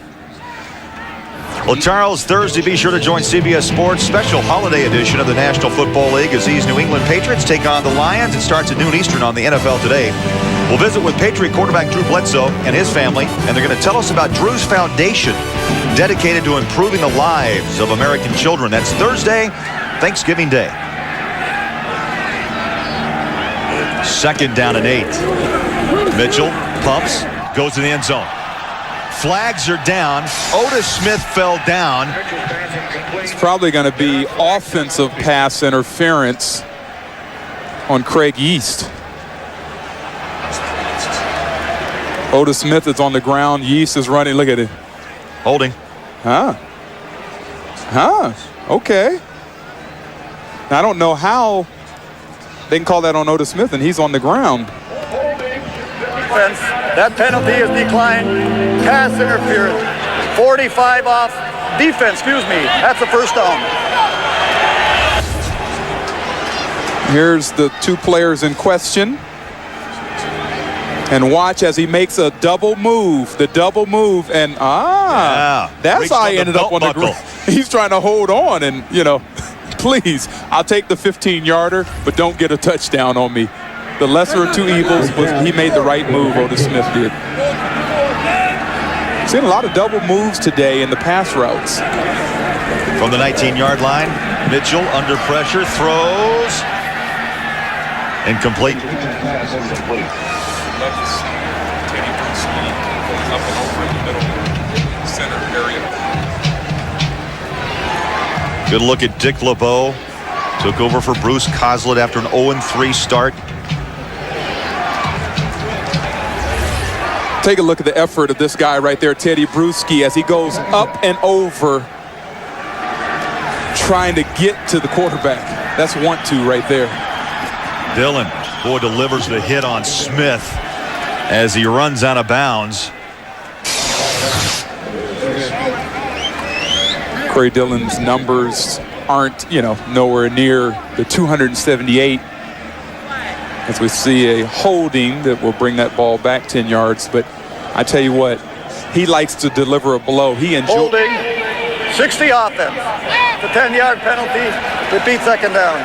A: Well, Charles, Thursday, be sure to join CBS Sports special holiday edition of the National Football League as these New England Patriots take on the Lions. It starts at noon Eastern on the NFL Today. We'll visit with Patriot quarterback Drew Bledsoe and his family, and they're going to tell us about Drew's foundation dedicated to improving the lives of American children. That's Thursday, Thanksgiving Day. 2nd down and 8. Mitchell pumps, goes to the end zone. Flags are down. Otis Smith fell down.
B: It's probably going to be offensive pass interference on Craig Yeast. Otis Smith is on the ground. Yeast is running. Look at it.
A: Holding.
B: Okay. I don't know how they can call that on Otis Smith, and he's on the ground.
D: That penalty is declined. Pass interference. 45 off defense, That's a first down.
B: Here's the two players in question. And watch as he makes a double move. The double move. And, that's how he ended up on the ground. He's trying to hold on and, you know, please, I'll take the 15-yarder, but don't get a touchdown on me. The lesser of two evils was he made the right move, Otis Smith did. Seen a lot of double moves today in the pass routes.
A: From the 19-yard line, Mitchell under pressure, throws. Incomplete. Good look at Dick LeBeau. Took over for Bruce Coslett after an 0-3 start.
B: Take a look at the effort of this guy right there, Teddy Bruschi, as he goes up and over trying to get to the quarterback. That's 1-2 right there.
A: Dillon, boy, delivers the hit on Smith as he runs out of bounds.
B: Corey Dillon's numbers aren't, nowhere near the 278. As we see a holding that will bring that ball back 10 yards. But I tell you what, he likes to deliver a blow. He enjoys
D: holding, 60 offense. The 10-yard penalty, repeat 2nd down.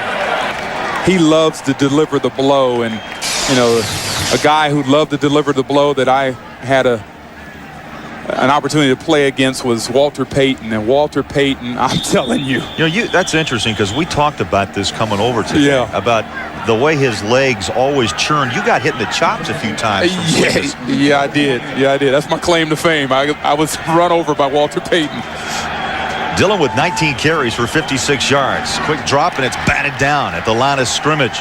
B: He loves to deliver the blow. And, a guy who loved to deliver the blow that I had an opportunity to play against was Walter Payton. And Walter Payton, I'm telling you.
A: That's interesting because we talked about this coming over today. About the way his legs always churn. You got hit in the chops a few times.
B: Yeah, I did. That's my claim to fame. I was run over by Walter Payton.
A: Dillon with 19 carries for 56 yards. Quick drop, and it's batted down at the line of scrimmage.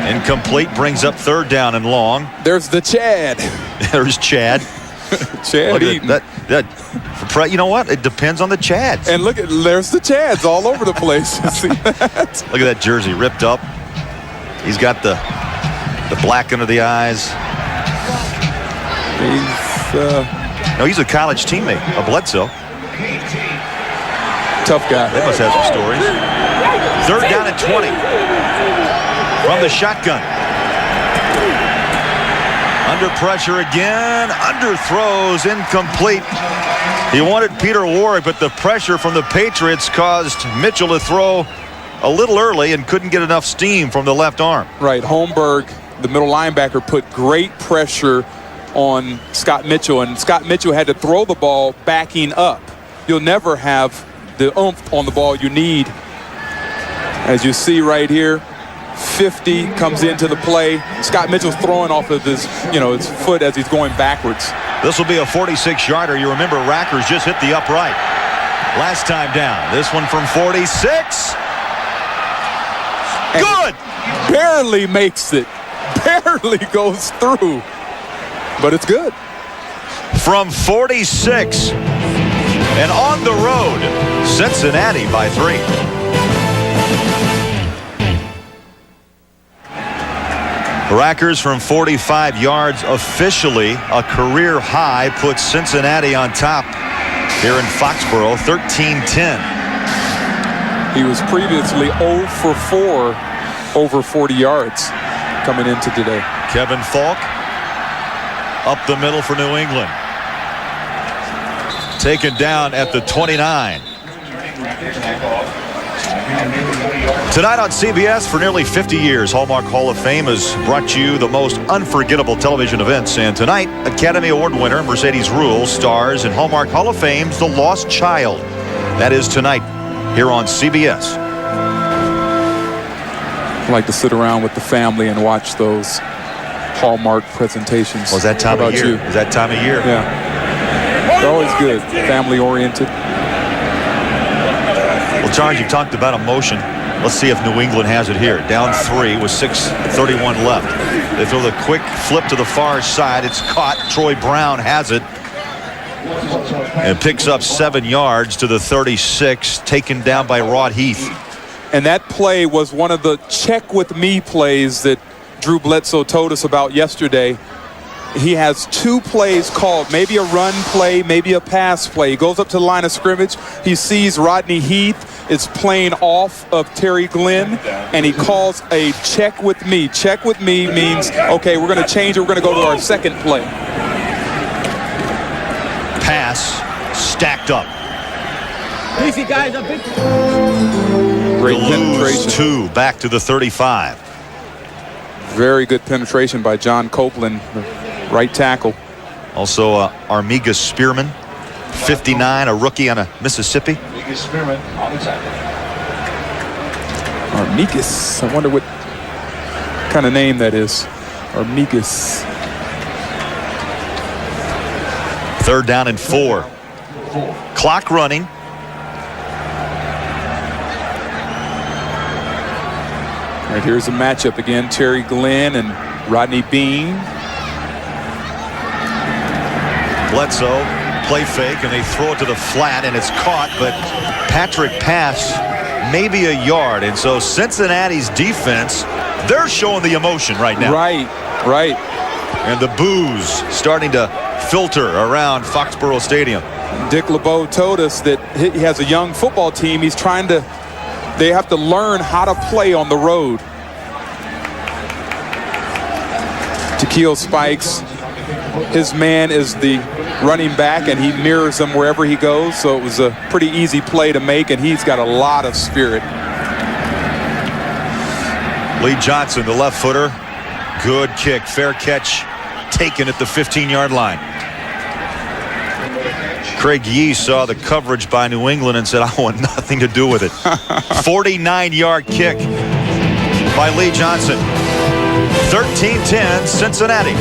A: Incomplete, brings up 3rd down and long.
B: There's the Chad.
A: There's Chad.
B: Chad Eaton.
A: You know what? It depends on the Chads.
B: And there's the Chads all over the place. See that?
A: Look at that jersey ripped up. He's got the black under the eyes. He's a college teammate of Bledsoe.
B: Tough guy.
A: They must have some stories. 3rd down and 20 from the shotgun. Under pressure again. Underthrows, incomplete. He wanted Peter Warrick, but the pressure from the Patriots caused Mitchell to throw a little early and couldn't get enough steam from the left arm.
B: Right. Holmberg, the middle linebacker, put great pressure on Scott Mitchell, and Scott Mitchell had to throw the ball backing up. You'll never have the oomph on the ball you need. As you see right here, 50 comes into the play. Scott Mitchell's throwing off of his foot as he's going backwards.
A: This will be a 46-yarder. You remember Rackers just hit the upright last time down. This one from 46.
B: And
A: good.
B: Barely makes it. Barely goes through. But it's good.
A: From 46. And on the road, Cincinnati by 3. Rackers from 45 yards, officially a career high, puts Cincinnati on top here in Foxborough, 13-10.
B: He was previously 0 for 4 over 40 yards coming into today.
A: Kevin Falk up the middle for New England. Taken down at the 29. Tonight on CBS, for nearly 50 years, Hallmark Hall of Fame has brought you the most unforgettable television events. And tonight, Academy Award winner Mercedes Ruehl stars in Hallmark Hall of Fame's The Lost Child. That is tonight here on CBS.
B: I like to sit around with the family and watch those Hallmark presentations.
A: Was that time of year? Is that time of year?
B: Yeah. They're always good, family-oriented.
A: Well, Charles, you talked about emotion. Let's see if New England has it here. Down 3 with 6:31 left. They throw the quick flip to the far side. It's caught. Troy Brown has it. And picks up 7 yards to the 36, taken down by Rod Heath.
B: And that play was one of the check with me plays that Drew Bledsoe told us about yesterday. He has 2 plays called, maybe a run play, maybe a pass play. He goes up to the line of scrimmage. He sees Rodney Heath is playing off of Terry Glenn, and he calls a check with me. Check with me means, okay, we're going to change it. We're going to go to our second play.
A: Pass stacked up.
K: Easy, guys.
B: Great penetration.
A: 2 back to the 35.
B: Very good penetration by John Copeland, right tackle.
A: Also, Armiga Spearman, 59, a rookie out of Mississippi.
K: Armiga Spearman on the tackle.
B: Armigas. I wonder what kind of name that is. Armigas.
A: 3rd down and 4. Clock running.
B: Right, here's a matchup again. Terry Glenn and Rodney Bean.
A: Bledsoe, play fake, and they throw it to the flat, and it's caught, but Patrick pass maybe a yard. And so Cincinnati's defense, they're showing the emotion right now.
B: Right.
A: And the boos starting to filter around Foxborough Stadium.
B: Dick LeBeau told us that he has a young football team. He's trying to, they have to learn how to play on the road. Takeel Spikes, his man is the running back, and he mirrors him wherever he goes. So it was a pretty easy play to make, and he's got a lot of spirit.
A: Lee Johnson, the left footer. Good kick, fair catch, taken at the 15-yard line. Craig Yee saw the coverage by New England and said, I want nothing to do with it. 49-yard kick by Lee Johnson. 13-10 Cincinnati.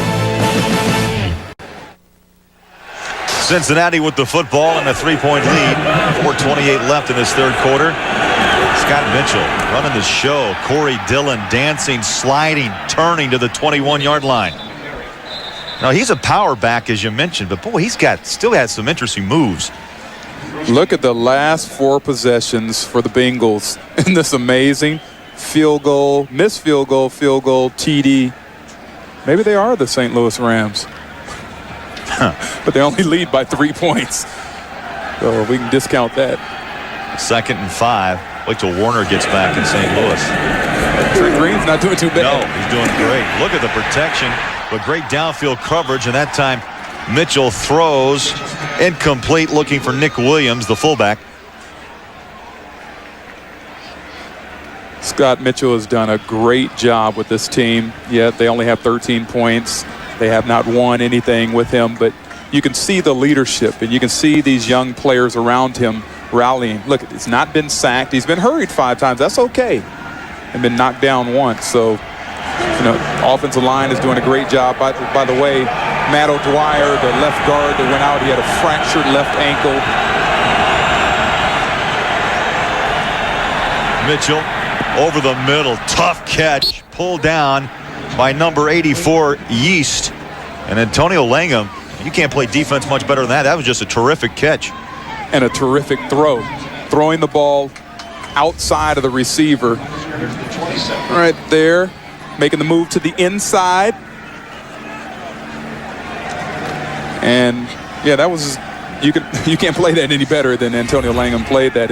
A: Cincinnati with the football and a 3-point lead. 4:28 left in this 3rd quarter. Scott Mitchell running the show. Corey Dillon dancing, sliding, turning to the 21-yard line. Now, he's a power back, as you mentioned, but boy, still has some interesting moves.
B: Look at the last 4 possessions for the Bengals. Isn't this amazing? Field goal, missed field goal, TD. Maybe they are the St. Louis Rams. but they only lead by 3 points. So we can discount that.
A: 2nd and 5. Wait till Warner gets back in St. Louis.
B: Trent Green's not doing too bad.
A: No, he's doing great. Look at the protection, but great downfield coverage, and that time Mitchell throws incomplete, looking for Nick Williams, the fullback.
B: Scott Mitchell has done a great job with this team. Yet they only have 13 points. They have not won anything with him, but you can see the leadership, and you can see these young players around him rallying. Look, he's not been sacked. He's been hurried 5 times. That's okay. And been knocked down once. So, offensive line is doing a great job. By the way, Matt O'Dwyer, the left guard that went out, he had a fractured left ankle.
A: Mitchell over the middle. Tough catch. Pulled down by number 84, Yeast. And Antonio Langham, you can't play defense much better than that. That was just a terrific catch.
B: And a terrific throw. Throwing the ball outside of the receiver. Right there. Making the move to the inside. And yeah, that was, you can't play that any better than Antonio Langham played that,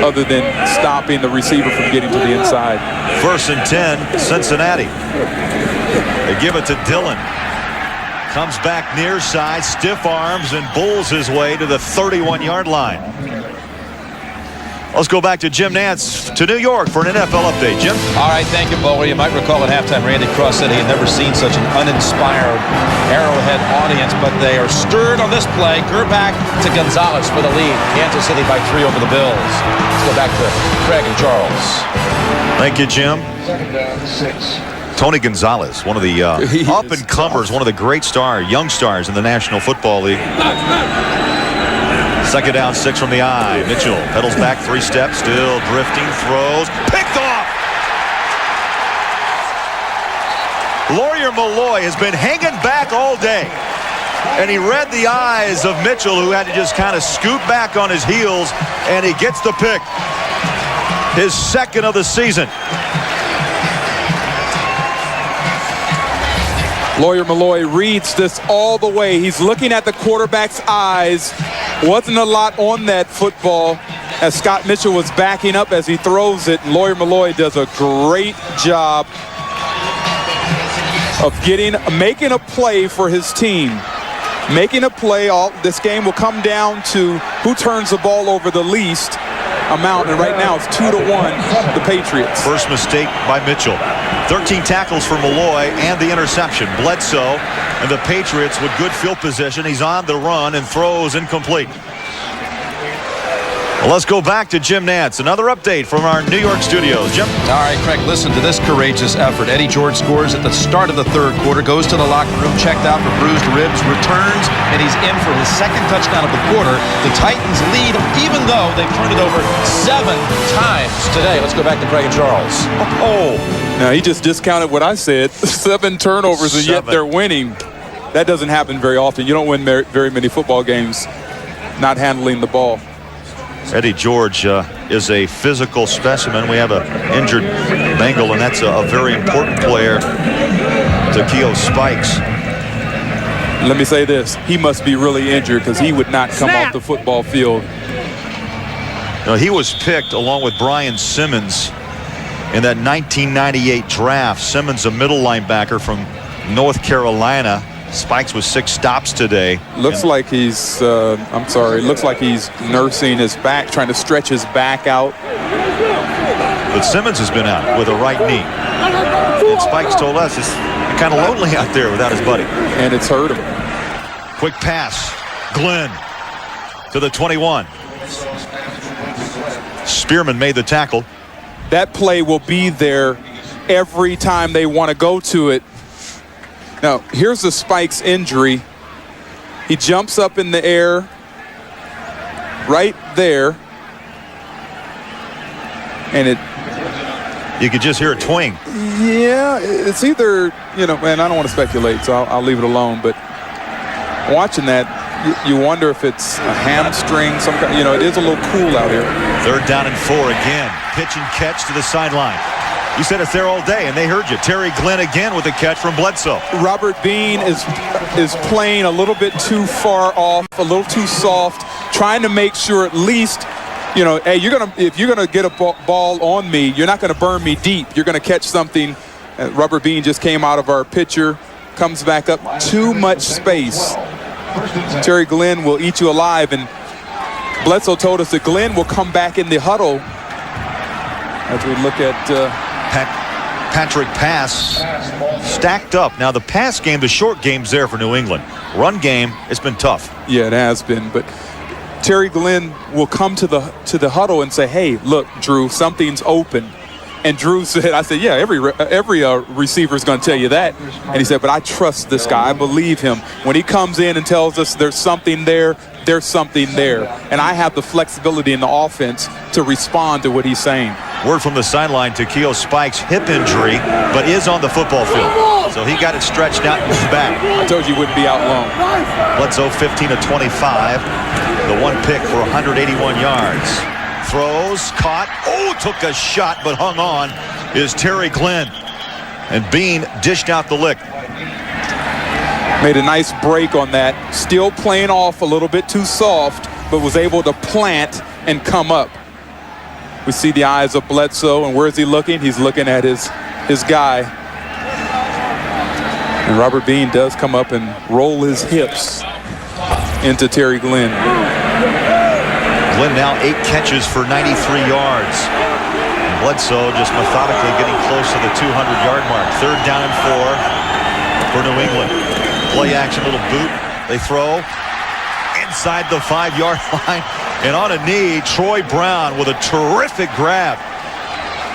B: other than stopping the receiver from getting to the inside.
A: 1st and 10, Cincinnati. They give it to Dillon. Comes back near side, stiff arms, and bulls his way to the 31-yard line. Let's go back to Jim Nantz to New York for an NFL update. Jim?
E: All right, thank you, Bowler. You might recall at halftime Randy Cross said he had never seen such an uninspired Arrowhead audience, but they are stirred on this play. Gerback to Gonzalez for the lead. Kansas City by 3 over the Bills. Let's go back to Craig and Charles.
A: Thank you, Jim.
K: 2nd down, 6.
A: Tony Gonzalez, one of the up-and-comers, one of the great young stars in the National Football League. 2nd down, 6 from the eye. Mitchell pedals back 3 steps, still drifting, throws, picked off! Lawyer Malloy has been hanging back all day, and he read the eyes of Mitchell, who had to just kind of scoot back on his heels, and he gets the pick. His 2nd of the season.
B: Lawyer Malloy reads this all the way. He's looking at the quarterback's eyes. Wasn't a lot on that football as Scott Mitchell was backing up as he throws it. Lawyer Malloy does a great job of making a play for his team. Making a play. This game will come down to who turns the ball over the least amount, and right now it's 2-1 the Patriots.
A: First mistake by Mitchell. 13 tackles for Malloy and the interception. Bledsoe and the Patriots with good field position. He's on the run and throws incomplete. Well, let's go back to Jim Nantz. Another update from our New York studios. Jim?
E: All right, Craig, listen to this courageous effort. Eddie George scores at the start of the 3rd quarter, goes to the locker room, checked out for bruised ribs, returns, and he's in for his 2nd touchdown of the quarter. The Titans lead, even though they've turned it over 7 times today. Let's go back to Craig and Charles.
B: Now, he just discounted what I said. 7 turnovers, and yet they're winning. That doesn't happen very often. You don't win very many football games not handling the ball.
A: Eddie George is a physical specimen. We have an injured Bengal, and that's a very important player to Keo Spikes.
B: Let me say this. He must be really injured because he would not come off the football field.
A: Now, he was picked along with Brian Simmons in that 1998 draft. Simmons, a middle linebacker from North Carolina. Spikes with 6 stops today.
B: Looks like he's, looks like he's nursing his back, trying to stretch his back out.
A: But Simmons has been out with a right knee. And Spikes told us it's kind of lonely out there without his buddy.
B: And it's hurt him.
A: Quick pass. Glenn to the 21. Spearman made the tackle.
B: That play will be there every time they want to go to it. Now, here's the Spikes injury. He jumps up in the air right there. And
A: you could just hear a twang.
B: Yeah, it's either, man, I don't want to speculate, so I'll leave it alone. But watching that, you wonder if it's a hamstring, some kind, it is a little cool out here.
A: 3rd down and 4 again. Pitch and catch to the sideline. You said it's there all day, and they heard you. Terry Glenn again with a catch from Bledsoe.
B: Robert Bean is playing a little bit too far off, a little too soft, trying to make sure at least, you know, hey, if you're gonna get a ball on me, you're not gonna burn me deep. You're gonna catch something. Robert Bean just came out of our picture, comes back up, too much space. Terry Glenn will eat you alive, and Bledsoe told us that Glenn will come back in the huddle as we look at
A: Patrick pass stacked up. Now the pass game, the short game's there for New England. Run game, it's been tough.
B: Yeah, it has been, but Terry Glenn will come to the huddle and say, hey, look, Drew, something's open. And Drew said, I said, yeah, every receiver is going to tell you that. And he said, but I trust this guy. I believe him. When he comes in and tells us there's something there, there's something there. And I have the flexibility in the offense to respond to what he's saying.
A: Word from the sideline, Takeo Spike's hip injury, but is on the football field. So he got it stretched out and back.
B: I told you he wouldn't be out long.
A: Bledsoe 15 of 25. The one pick for 181 yards. Throws, caught, took a shot but hung on is Terry Glenn. And Bean dished out the lick.
B: Made a nice break on that. Still playing off a little bit too soft, but was able to plant and come up. We see the eyes of Bledsoe, and where is he looking? He's looking at his guy. And Robert Bean does come up and roll his hips into Terry Glenn.
A: Glenn now 8 catches for 93 yards. Bledsoe just methodically getting close to the 200-yard mark. 3rd down and 4 for New England. Play action, little boot. They throw inside the 5-yard line. And on a knee, Troy Brown with a terrific grab.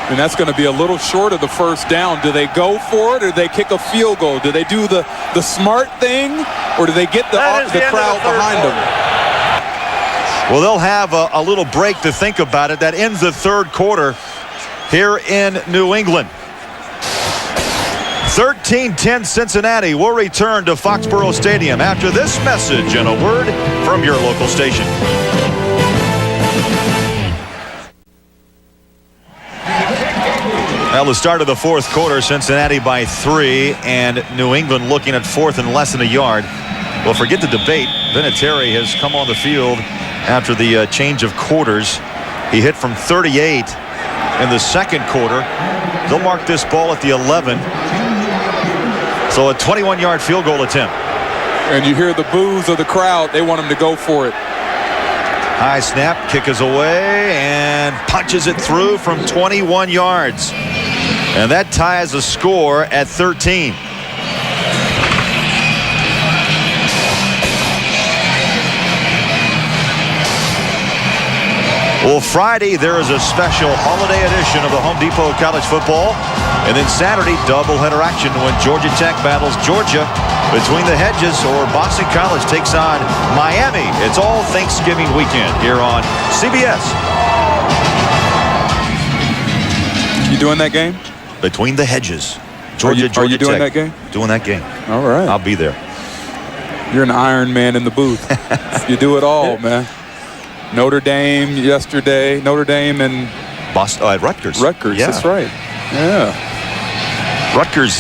B: And that's going to be a little short of the 1st down. Do they go for it, or do they kick a field goal? Do they do the smart thing, or do they get the crowd behind them?
A: Well, they'll have a little break to think about it. That ends the 3rd quarter here in New England. 13-10 Cincinnati will return to Foxborough Stadium after this message and a word from your local station. Well, the start of the 4th quarter, Cincinnati by 3, and New England looking at 4th and less than a yard. Well, forget the debate. Vinatieri has come on the field after the change of quarters. He hit from 38 in the 2nd quarter. They'll mark this ball at the 11. So a 21-yard field goal attempt.
B: And you hear the boos of the crowd. They want him to go for it.
A: High snap, kick is away, and punches it through from 21 yards. And that ties the score at 13. Well, Friday there is a special holiday edition of the Home Depot College Football. And then Saturday, doubleheader action when Georgia Tech battles Georgia between the hedges, or Boston College takes on Miami. It's all Thanksgiving weekend here on CBS.
B: You doing that game?
A: Between the hedges. Georgia
B: Are you doing
A: Tech.
B: that game?
A: Doing that game.
B: All right.
A: I'll be there.
B: You're an Iron Man in the booth. You do it all, man. Notre Dame yesterday. Notre Dame and
A: Boston at Rutgers.
B: Rutgers,
A: yeah.
B: That's right. Yeah.
A: Rutgers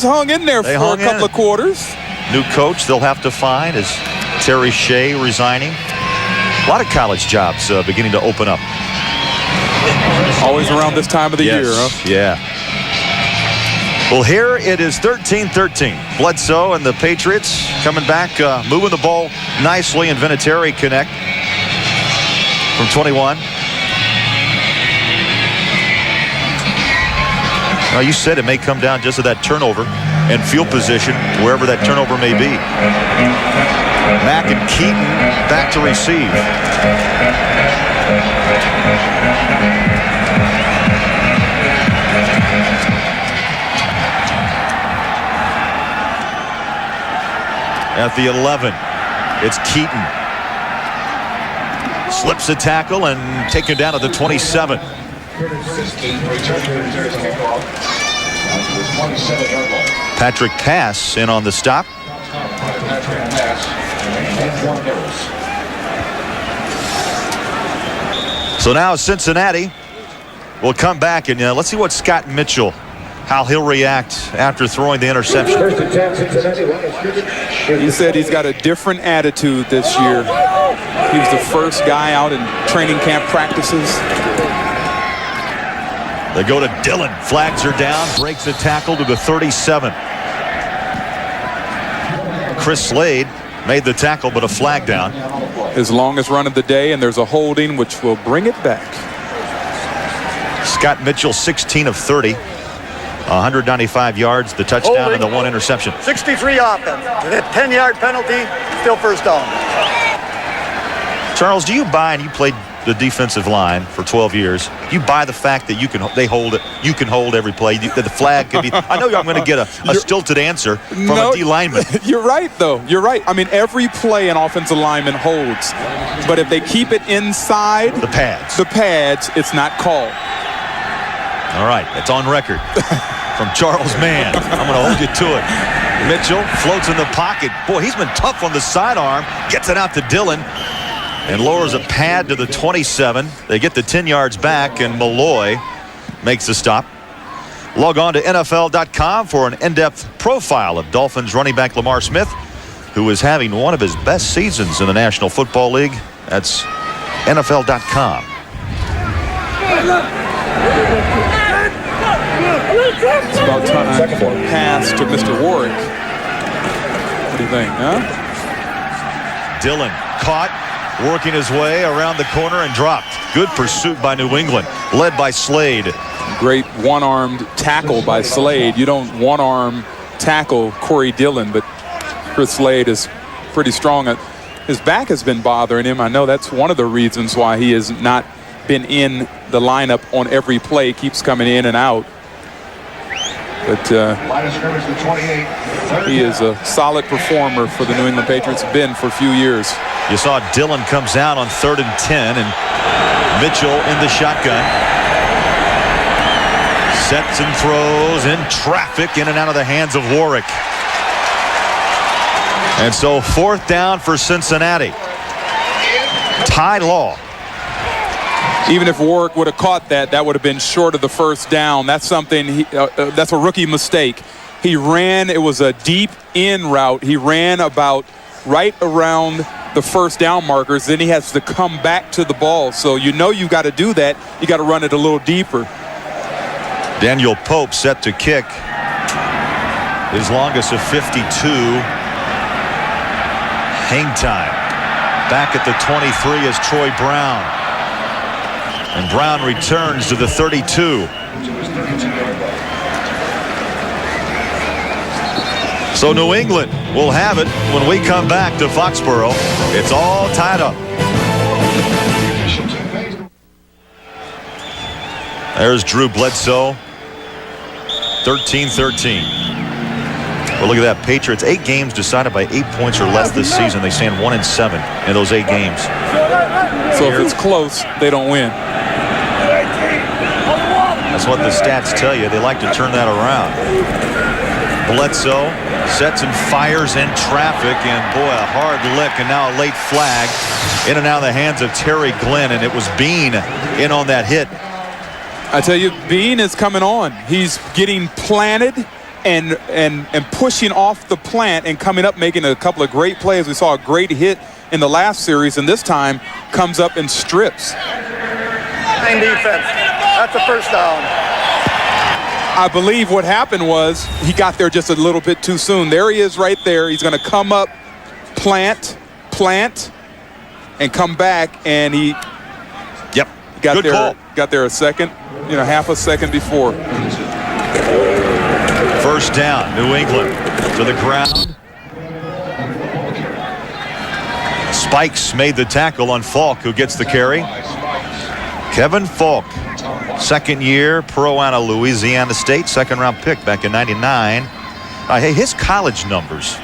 B: hung in there for a couple of quarters.
A: New coach they'll have to find is Terry Shea resigning. A lot of college jobs beginning to open up.
B: Always around this time of the year, huh?
A: Yeah. Well, here it is 13-13. Bledsoe and the Patriots coming back, moving the ball nicely, and Vinatieri connect from 21. Now, you said it may come down just to that turnover and field position, wherever that turnover may be. Mack and Keaton back to receive. At the 11, it's Keaton. Slips a tackle and taken down at the 27. Patrick Pass in on the stop. So now Cincinnati We'll come back and let's see what Scott Mitchell, how he'll react after throwing the interception.
B: He said he's got a different attitude this year. He was the first guy out in training camp practices.
A: They go to Dillon. Flags are down. Breaks the tackle to the 37. Chris Slade made the tackle, but a flag down.
B: His longest run of the day, and there's a holding which will bring it back.
A: Scott Mitchell, 16 of 30. 195 yards, the touchdown,
D: holding,
A: and the 1 interception.
D: 63 offense. The 10-yard penalty, still first down.
A: Charles, do you buy, and you played the defensive line for 12 years, you buy the fact that they hold it, you can hold every play, that the flag could be, I know I'm going to get a stilted answer from a D lineman.
B: You're right, though. You're right. I mean, every play an offensive lineman holds, but if they keep it inside
A: the pads,
B: it's not called.
A: All right, it's on record from Charles Mann. I'm going to hold you to it. Mitchell floats in the pocket. Boy, he's been tough on the sidearm. Gets it out to Dillon and lowers a pad to the 27. They get the 10 yards back, and Malloy makes the stop. Log on to NFL.com for an in-depth profile of Dolphins running back Lamar Smith, who is having one of his best seasons in the National Football League. That's NFL.com.
B: It's about time for a pass to Mr. Warwick. What do you think, huh?
A: Dillon caught, working his way around the corner and dropped. Good pursuit by New England, led by Slade.
B: Great one-armed tackle by Slade. You don't one-arm tackle Corey Dillon, but Chris Slade is pretty strong. His back has been bothering him. I know that's one of the reasons why he has not been in the lineup on every play. Keeps coming in and out. But he is a solid performer for the New England Patriots. Been for a few years.
A: You saw Dillon comes out on 3rd and 10, and Mitchell in the shotgun. Sets and throws in traffic, in and out of the hands of Warwick. And so 4th down for Cincinnati. Ty Law.
B: Even if Warwick would have caught that, that would have been short of the first down. That's something, that's a rookie mistake. He ran, it was a deep in route. He ran about right around the first down markers. Then he has to come back to the ball. So you know you've got to do that. You got to run it a little deeper.
A: Daniel Pope set to kick. His longest of 52. Hang time. Back at the 23 is Troy Brown. And Brown returns to the 32. So New England will have it when we come back to Foxborough. It's all tied up. There's Drew Bledsoe. 13-13. Well, look at that. Patriots, 8 games decided by 8 points or less this season. They stand 1-7 in those 8 games.
B: So if it's close, they don't win.
A: That's what the stats tell you. They like to turn that around. Bledsoe sets and fires in traffic, and boy, a hard lick, and now a late flag in and out of the hands of Terry Glenn, and it was Bean in on that hit.
B: I tell you, Bean is coming on. He's getting planted and pushing off the plant and coming up, making a couple of great plays. We saw a great hit in the last series, and this time comes up and strips.
D: Line defense. That's a first down.
B: I believe what happened was he got there just a little bit too soon. There he is right there. He's going to come up, plant, and come back, and he got there.
A: Call.
B: Got there a second, half a second before.
A: First down, New England to the ground. Spikes made the tackle on Falk, who gets the carry. Kevin Falk, second year pro out of Louisiana State, second round pick back in '99. Hey, his college numbers,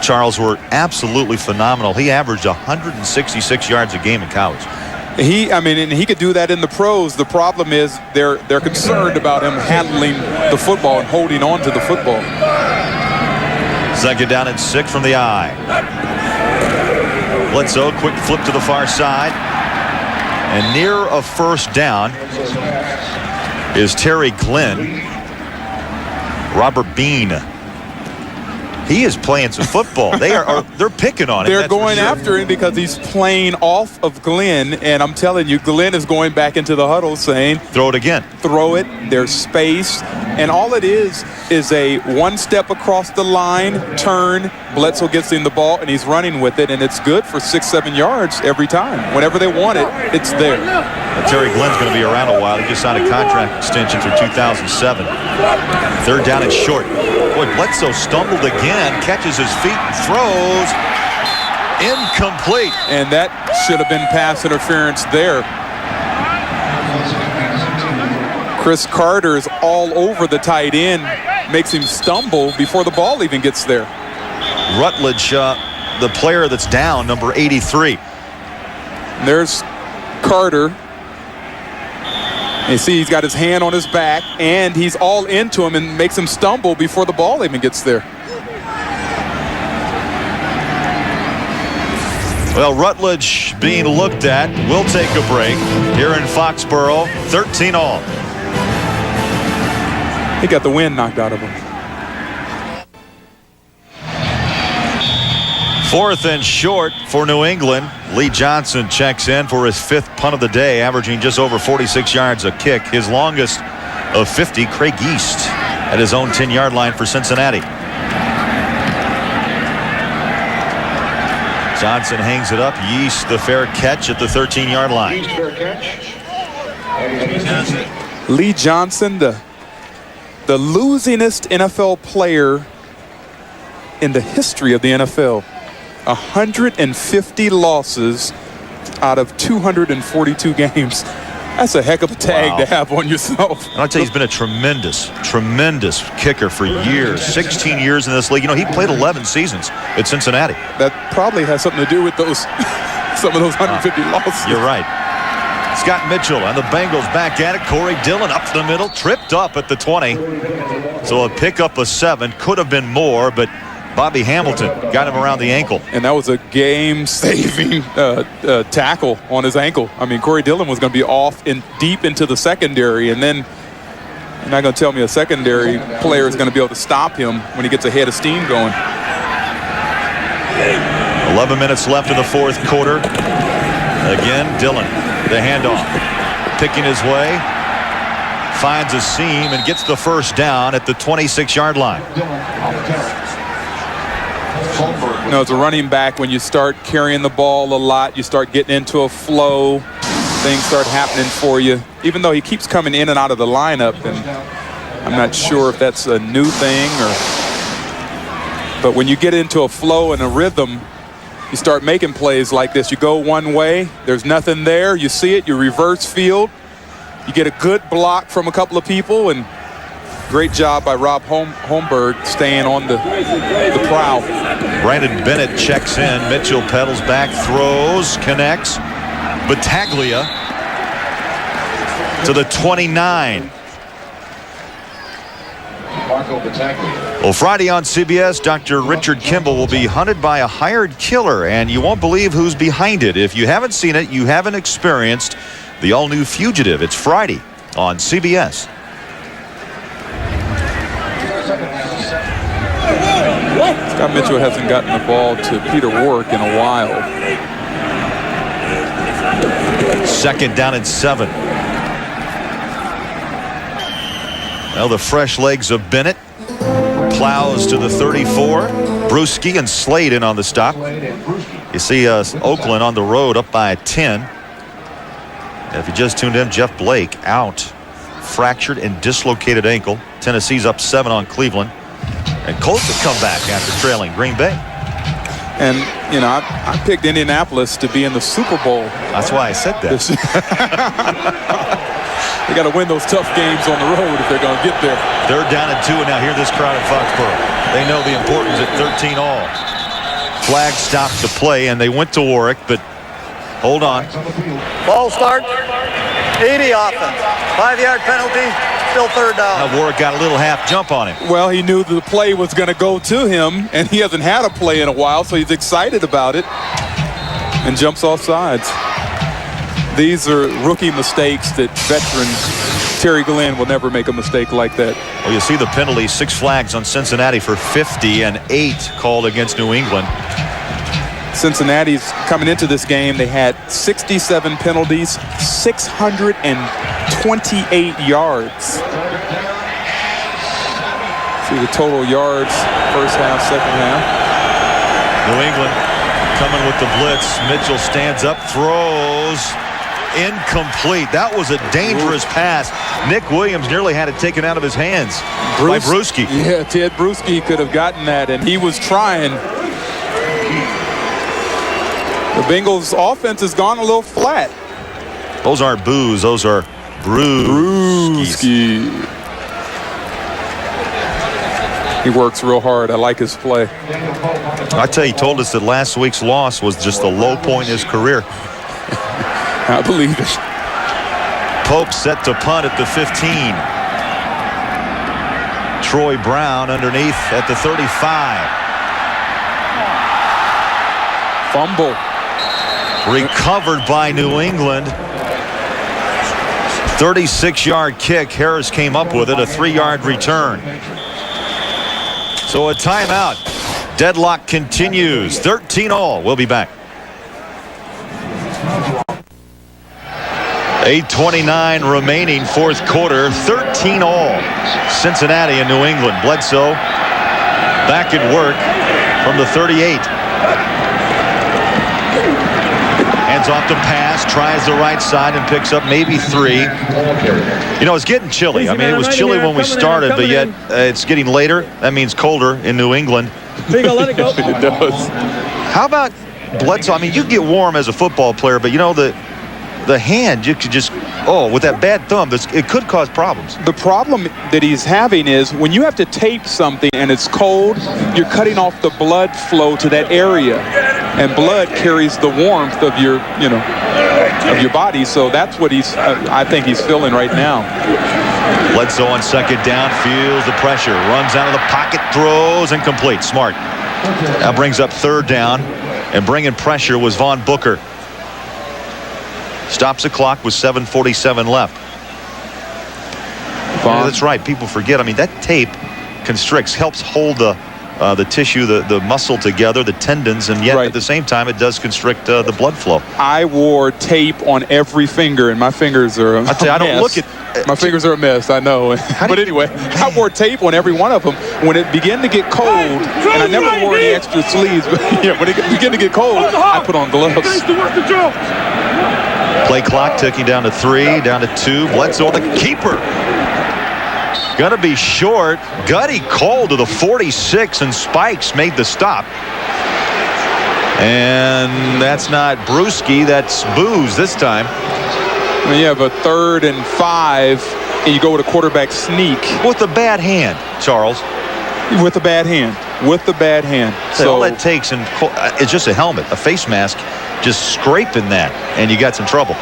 A: Charles, were absolutely phenomenal. He averaged 166 yards a game in college.
B: And he could do that in the pros. The problem is they're concerned about him handling the football and holding on to the football.
A: Second down and 6 from the eye. Bledsoe, quick flip to the far side. And near a first down. is Terry Glenn. Robert Bean. He is playing some football. They're picking on him.
B: They're going after him because he's playing off of Glenn, and I'm telling you, Glenn is going back into the huddle saying,
A: throw it again.
B: Throw it. There's space. And all it is a one step across the line, turn. Bledsoe gets in the ball, and he's running with it, and it's good for 6-7 yards every time. Whenever they want it, it's there.
A: Terry Glenn's going to be around a while. He just signed a contract extension through 2007. Third down and short. Boy, Bledsoe stumbled again, catches his feet and throws. Incomplete.
B: And that should have been pass interference there. Chris Carter is all over the tight end, makes him stumble before the ball even gets there.
A: Rutledge, the player that's down, number 83.
B: There's Carter. You see he's got his hand on his back, and he's all into him and makes him stumble before the ball even gets there.
A: Well, Rutledge being looked at. We'll take a break here in Foxborough. 13-all.
B: He got the wind knocked out of him.
A: 4th and short for New England. Lee Johnson checks in for his 5th punt of the day, averaging just over 46 yards a kick. His longest of 50, Craig East, at his own 10-yard line for Cincinnati. Johnson hangs it up. Yeast the fair catch at the 13-yard line.
B: Lee Johnson, the losingest NFL player in the history of the NFL. 150 losses out of 242 games. That's a heck of a tag to have on yourself.
A: And I'll tell you, he's been a tremendous kicker for years. 16 years in this league. You know, he played 11 seasons at Cincinnati.
B: That probably has something to do with those some of those 150 losses.
A: You're right. Scott Mitchell and the Bengals back at it. Corey Dillon up the middle, tripped up at the 20. So a pickup of 7, could have been more, but Bobby Hamilton got him around the ankle.
B: And that was a game-saving tackle on his ankle. I mean, Corey Dillon was going to be off deep into the secondary, and then you're not going to tell me a secondary player is going to be able to stop him when he gets a head of steam going.
A: 11 minutes left in the 4th quarter. Again, Dillon, the handoff, picking his way, finds a seam and gets the first down at the 26-yard line.
B: You know, as a running back, when you start carrying the ball a lot, you start getting into a flow, things start happening for you. Even though he keeps coming in and out of the lineup, and I'm not sure if that's a new thing but when you get into a flow and a rhythm, you start making plays like this. You go one way, there's nothing there, you see it, you reverse field, you get a good block from a couple of people, and great job by Rob Holmberg staying on the prowl.
A: Brandon Bennett checks in. Mitchell pedals back, throws, connects. Battaglia to the 29. Well, Friday on CBS, Dr. Richard Kimball will be hunted by a hired killer, and you won't believe who's behind it. If you haven't seen it, you haven't experienced the all-new Fugitive. It's Friday on CBS.
B: Scott Mitchell hasn't gotten the ball to Peter Warrick in a while.
A: 2nd down and 7. Well, the fresh legs of Bennett. Plows to the 34. Brewski and Slade in on the stop. You see Oakland on the road up by 10. And if you just tuned in, Jeff Blake out. Fractured and dislocated ankle. Tennessee's up 7 on Cleveland. And Colts have come back after trailing Green Bay.
B: And, you know, I picked Indianapolis to be in the Super Bowl.
A: That's why I said that.
B: They got to win those tough games on the road if they're going to get there.
A: 3rd down and 2, and now hear this crowd in Foxborough. They know the importance at 13-all. Flag stopped the play, and they went to Warrick, but hold on.
D: Ball start. 80 offense. 5-yard penalty. Still 3rd down.
A: Now Warrick got a little half jump on him.
B: Well, he knew the play was going to go to him, and he hasn't had a play in a while, so he's excited about it and jumps off sides. These are rookie mistakes that veteran Terry Glenn will never make a mistake like that.
A: Well, you see the penalty, 6 flags on Cincinnati for 50 and 8 called against New England.
B: Cincinnati's coming into this game, they had 67 penalties, 628 yards. See the total yards, first half, second half.
A: New England coming with the blitz. Mitchell stands up, throws. Incomplete. That was a dangerous pass. Nick Williams nearly had it taken out of his hands by Bruschi.
B: Yeah, Ted Bruschi could have gotten that, and he was trying. The Bengals' offense has gone a little flat.
A: Those aren't boos. Those are Bruschi.
B: He works real hard. I like his play.
A: I tell you, he told us that last week's loss was just the low point in his career.
B: I believe it.
A: Pope set to punt at the 15. Troy Brown underneath at the 35.
B: Fumble.
A: Recovered by New England. 36-yard kick. Harris came up with it, a 3-yard return. So a timeout. Deadlock continues. 13-all. We'll be back. 8:29 remaining, fourth quarter. 13-all. Cincinnati and New England. Bledsoe back at work from the 38. Hands off the pass, tries the right side and picks up maybe 3. You know, it's getting chilly. I mean, it was chilly when we started, but yet it's getting later. That means colder in New England.
K: There you go, let it go.
B: It does.
A: How about Bledsoe? I mean, you get warm as a football player, but you know, the hand, you could just, with that bad thumb, it could cause problems.
B: The problem that he's having is when you have to tape something and it's cold, you're cutting off the blood flow to that area. And blood carries the warmth of your, of your body. So that's what I think he's feeling right now.
A: Bledsoe on second down, feels the pressure, runs out of the pocket, throws, incomplete. Smart. That brings up third down, and bringing pressure was Von Booker. Stops the clock with 7:47 left. Yeah, that's right. People forget. I mean, that tape constricts, helps hold the tissue, the muscle together, the tendons, and yet at the same time, it does constrict the blood flow.
B: I wore tape on every finger, and my fingers are a mess.
A: I don't look at.
B: My fingers are a mess, I know. But anyway, I wore tape on every one of them. When it began to get cold, and I never wore any extra sleeves, but when it began to get cold, I put on gloves.
A: Play clock ticking down to 3, down to 2. Bledsoe, the keeper. Gonna be short. Gutty called to the 46, and Spikes made the stop. And that's not Bruschi, that's Booz this time.
B: When you have a 3rd and 5, and you go with a quarterback sneak.
A: With a bad hand, Charles.
B: With a bad hand.
A: So all that takes is just a helmet, a face mask, just scraping that, and you got some trouble.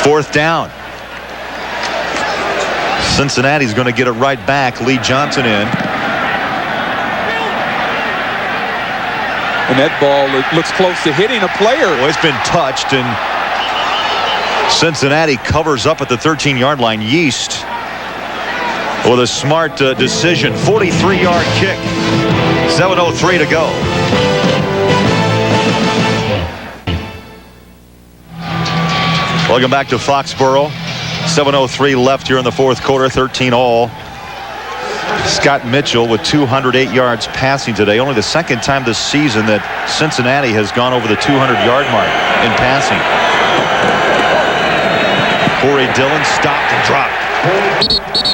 A: Fourth down. Cincinnati's going to get it right back. Lee Johnson in.
B: And that ball looks close to hitting a player.
A: Well, it's been touched, and Cincinnati covers up at the 13-yard line. Yeast with a smart decision. 43-yard kick. 7:03 to go. Welcome back to Foxborough. 7:03 left here in the fourth quarter. 13-all. Scott Mitchell with 208 yards passing today. Only the second time this season that Cincinnati has gone over the 200-yard mark in passing. Corey Dillon stopped and dropped.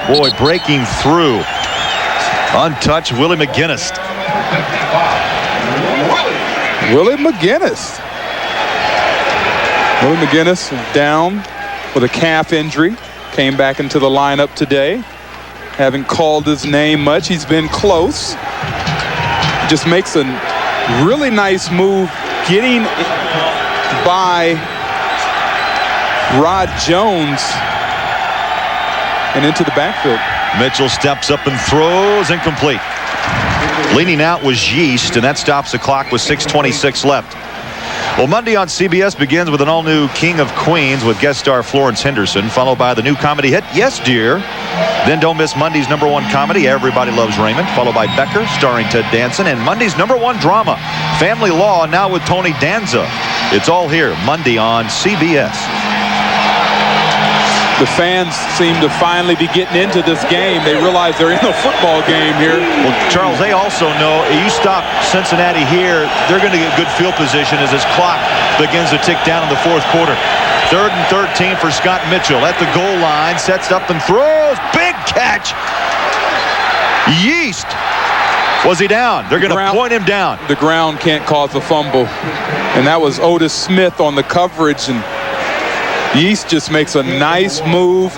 A: Boy, breaking through. Untouched, Willie McGinnis.
B: Willie McGinnis down with a calf injury. Came back into the lineup today. Haven't called his name much. He's been close. Just makes a really nice move getting by Rod Jones and into the backfield.
A: Mitchell steps up and throws, incomplete. Leaning out was Yeast, and that stops the clock with 6:26 left. Well, Monday on CBS begins with an all-new King of Queens with guest star Florence Henderson, followed by the new comedy hit Yes Dear. Then don't miss Monday's #1 comedy Everybody Loves Raymond, followed by Becker starring Ted Danson, and Monday's #1 drama Family Law, now with Tony Danza. It's all here Monday on CBS.
B: The fans seem to finally be getting into this game. They realize they're in a football game here.
A: Well, Charles, they also know if you stop Cincinnati here, they're going to get good field position as this clock begins to tick down in the fourth quarter. 3rd and 13 for Scott Mitchell at the goal line. Sets up and throws. Big catch. Yeast. Was he down? They're going to point him down.
B: The ground can't cause a fumble. And that was Otis Smith on the coverage. And Yeast just makes a nice move,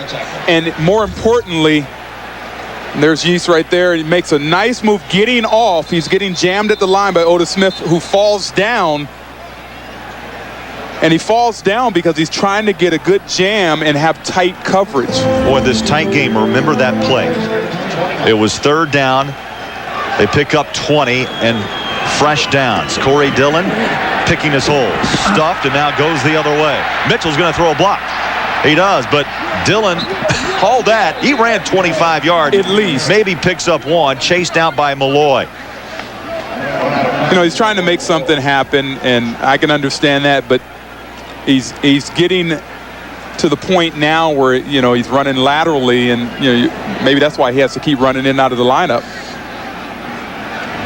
B: and more importantly, there's Yeast right there. He makes a nice move getting off. He's getting jammed at the line by Otis Smith, who falls down. And he falls down because he's trying to get a good jam and have tight coverage.
A: Boy, this tight game, remember that play. It was 3rd down. They pick up 20 and fresh downs. Corey Dillon picking his holes. Stuffed and now goes the other way. Mitchell's going to throw a block. He does, but Dillon, all that, he ran 25 yards.
B: At least.
A: Maybe picks up 1, chased out by Malloy.
B: You know, he's trying to make something happen, and I can understand that, but he's getting to the point now where, you know, he's running laterally, and, you know, maybe that's why he has to keep running in and out of the lineup.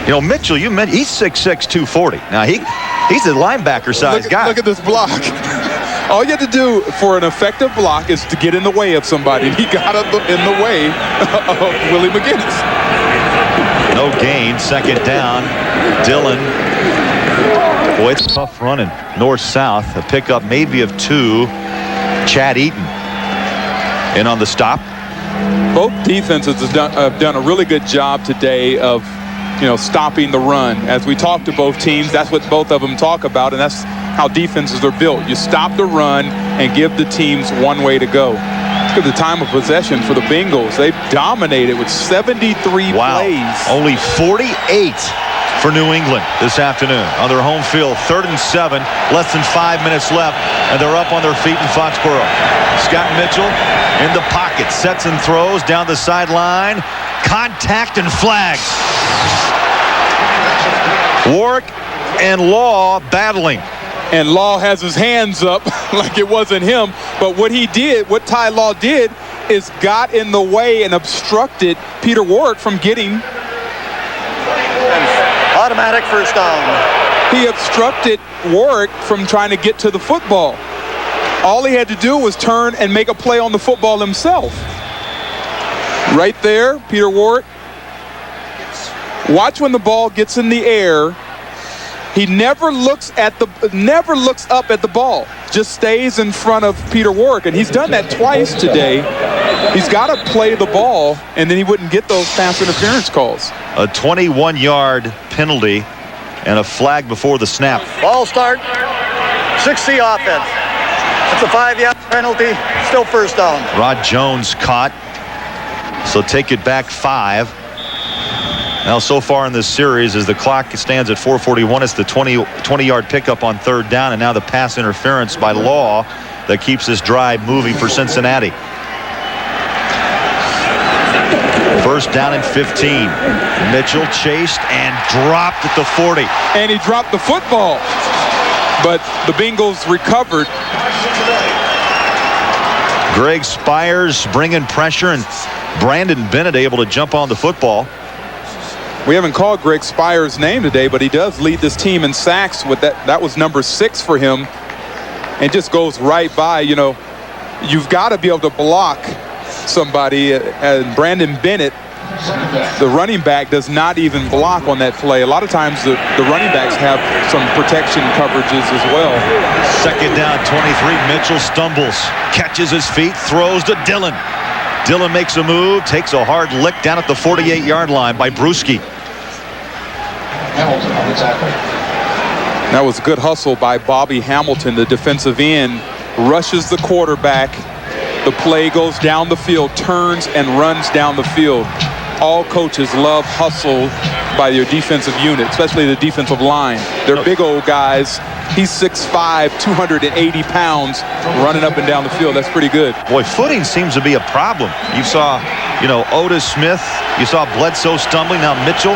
A: You know, Mitchell, you mentioned he's 6'6", 240. Now, he's a linebacker-sized guy.
B: Look at this block. All you have to do for an effective block is to get in the way of somebody. He got up in the way of Willie McGinnis.
A: No gain. 2nd down. Dillon. Boy, it's tough running north-south. A pickup maybe of 2. Chad Eaton in on the stop.
B: Both defenses have done a really good job today of, you know, stopping the run. As we talk to both teams, that's what both of them talk about, and that's how defenses are built. You stop the run and give the teams one way to go. Look at the time of possession for the Bengals. They've dominated with 73 plays.
A: Only 48 for New England this afternoon on their home field. 3rd and 7, less than 5 minutes left, and they're up on their feet in Foxborough. Scott Mitchell in the pocket, sets and throws down the sideline. Contact and flags. Warwick and Law battling.
B: And Law has his hands up like it wasn't him. But what he did, what Ty Law did, is got in the way and obstructed Peter Warwick from getting.
D: Automatic first down.
B: He obstructed Warwick from trying to get to the football. All he had to do was turn and make a play on the football himself. Right there, Peter Warwick. Watch when the ball gets in the air. He never looks up at the ball. Just stays in front of Peter Warwick, and he's done that twice today. He's got to play the ball, and then he wouldn't get those pass interference calls.
A: A 21-yard penalty and a flag before the snap.
D: Ball start. 60 offense. It's a 5-yard penalty. Still first down.
A: Rod Jones caught. So take it back 5. Now, so far in this series, as the clock stands at 4:41, it's the 20-yard pickup on 3rd down, and now the pass interference by Law that keeps this drive moving for Cincinnati. 1st down and 15. Mitchell chased and dropped at the 40.
B: And he dropped the football, but the Bengals recovered.
A: Greg Spires bringing pressure, and Brandon Bennett able to jump on the football.
B: We haven't called Greg Spires' name today, but he does lead this team in sacks with that. That was number 6 for him, and just goes right by. You know, you've got to be able to block somebody, and Brandon Bennett, the running back, does not even block on that play. A lot of times the running backs have some protection coverages as well.
A: 2nd down, 23. Mitchell stumbles, catches his feet, throws to Dillon. Dillon makes a move, takes a hard lick down at the 48-yard line by Brewski.
B: That was a good hustle by Bobby Hamilton, the defensive end. Rushes the quarterback. The play goes down the field, turns and runs down the field. All coaches love hustle by your defensive unit, especially the defensive line. They're big old guys, He's 6'5", 280 pounds, running up and down the field. That's pretty good.
A: Boy, footing seems to be a problem. You saw, Otis Smith. You saw Bledsoe stumbling. Now Mitchell.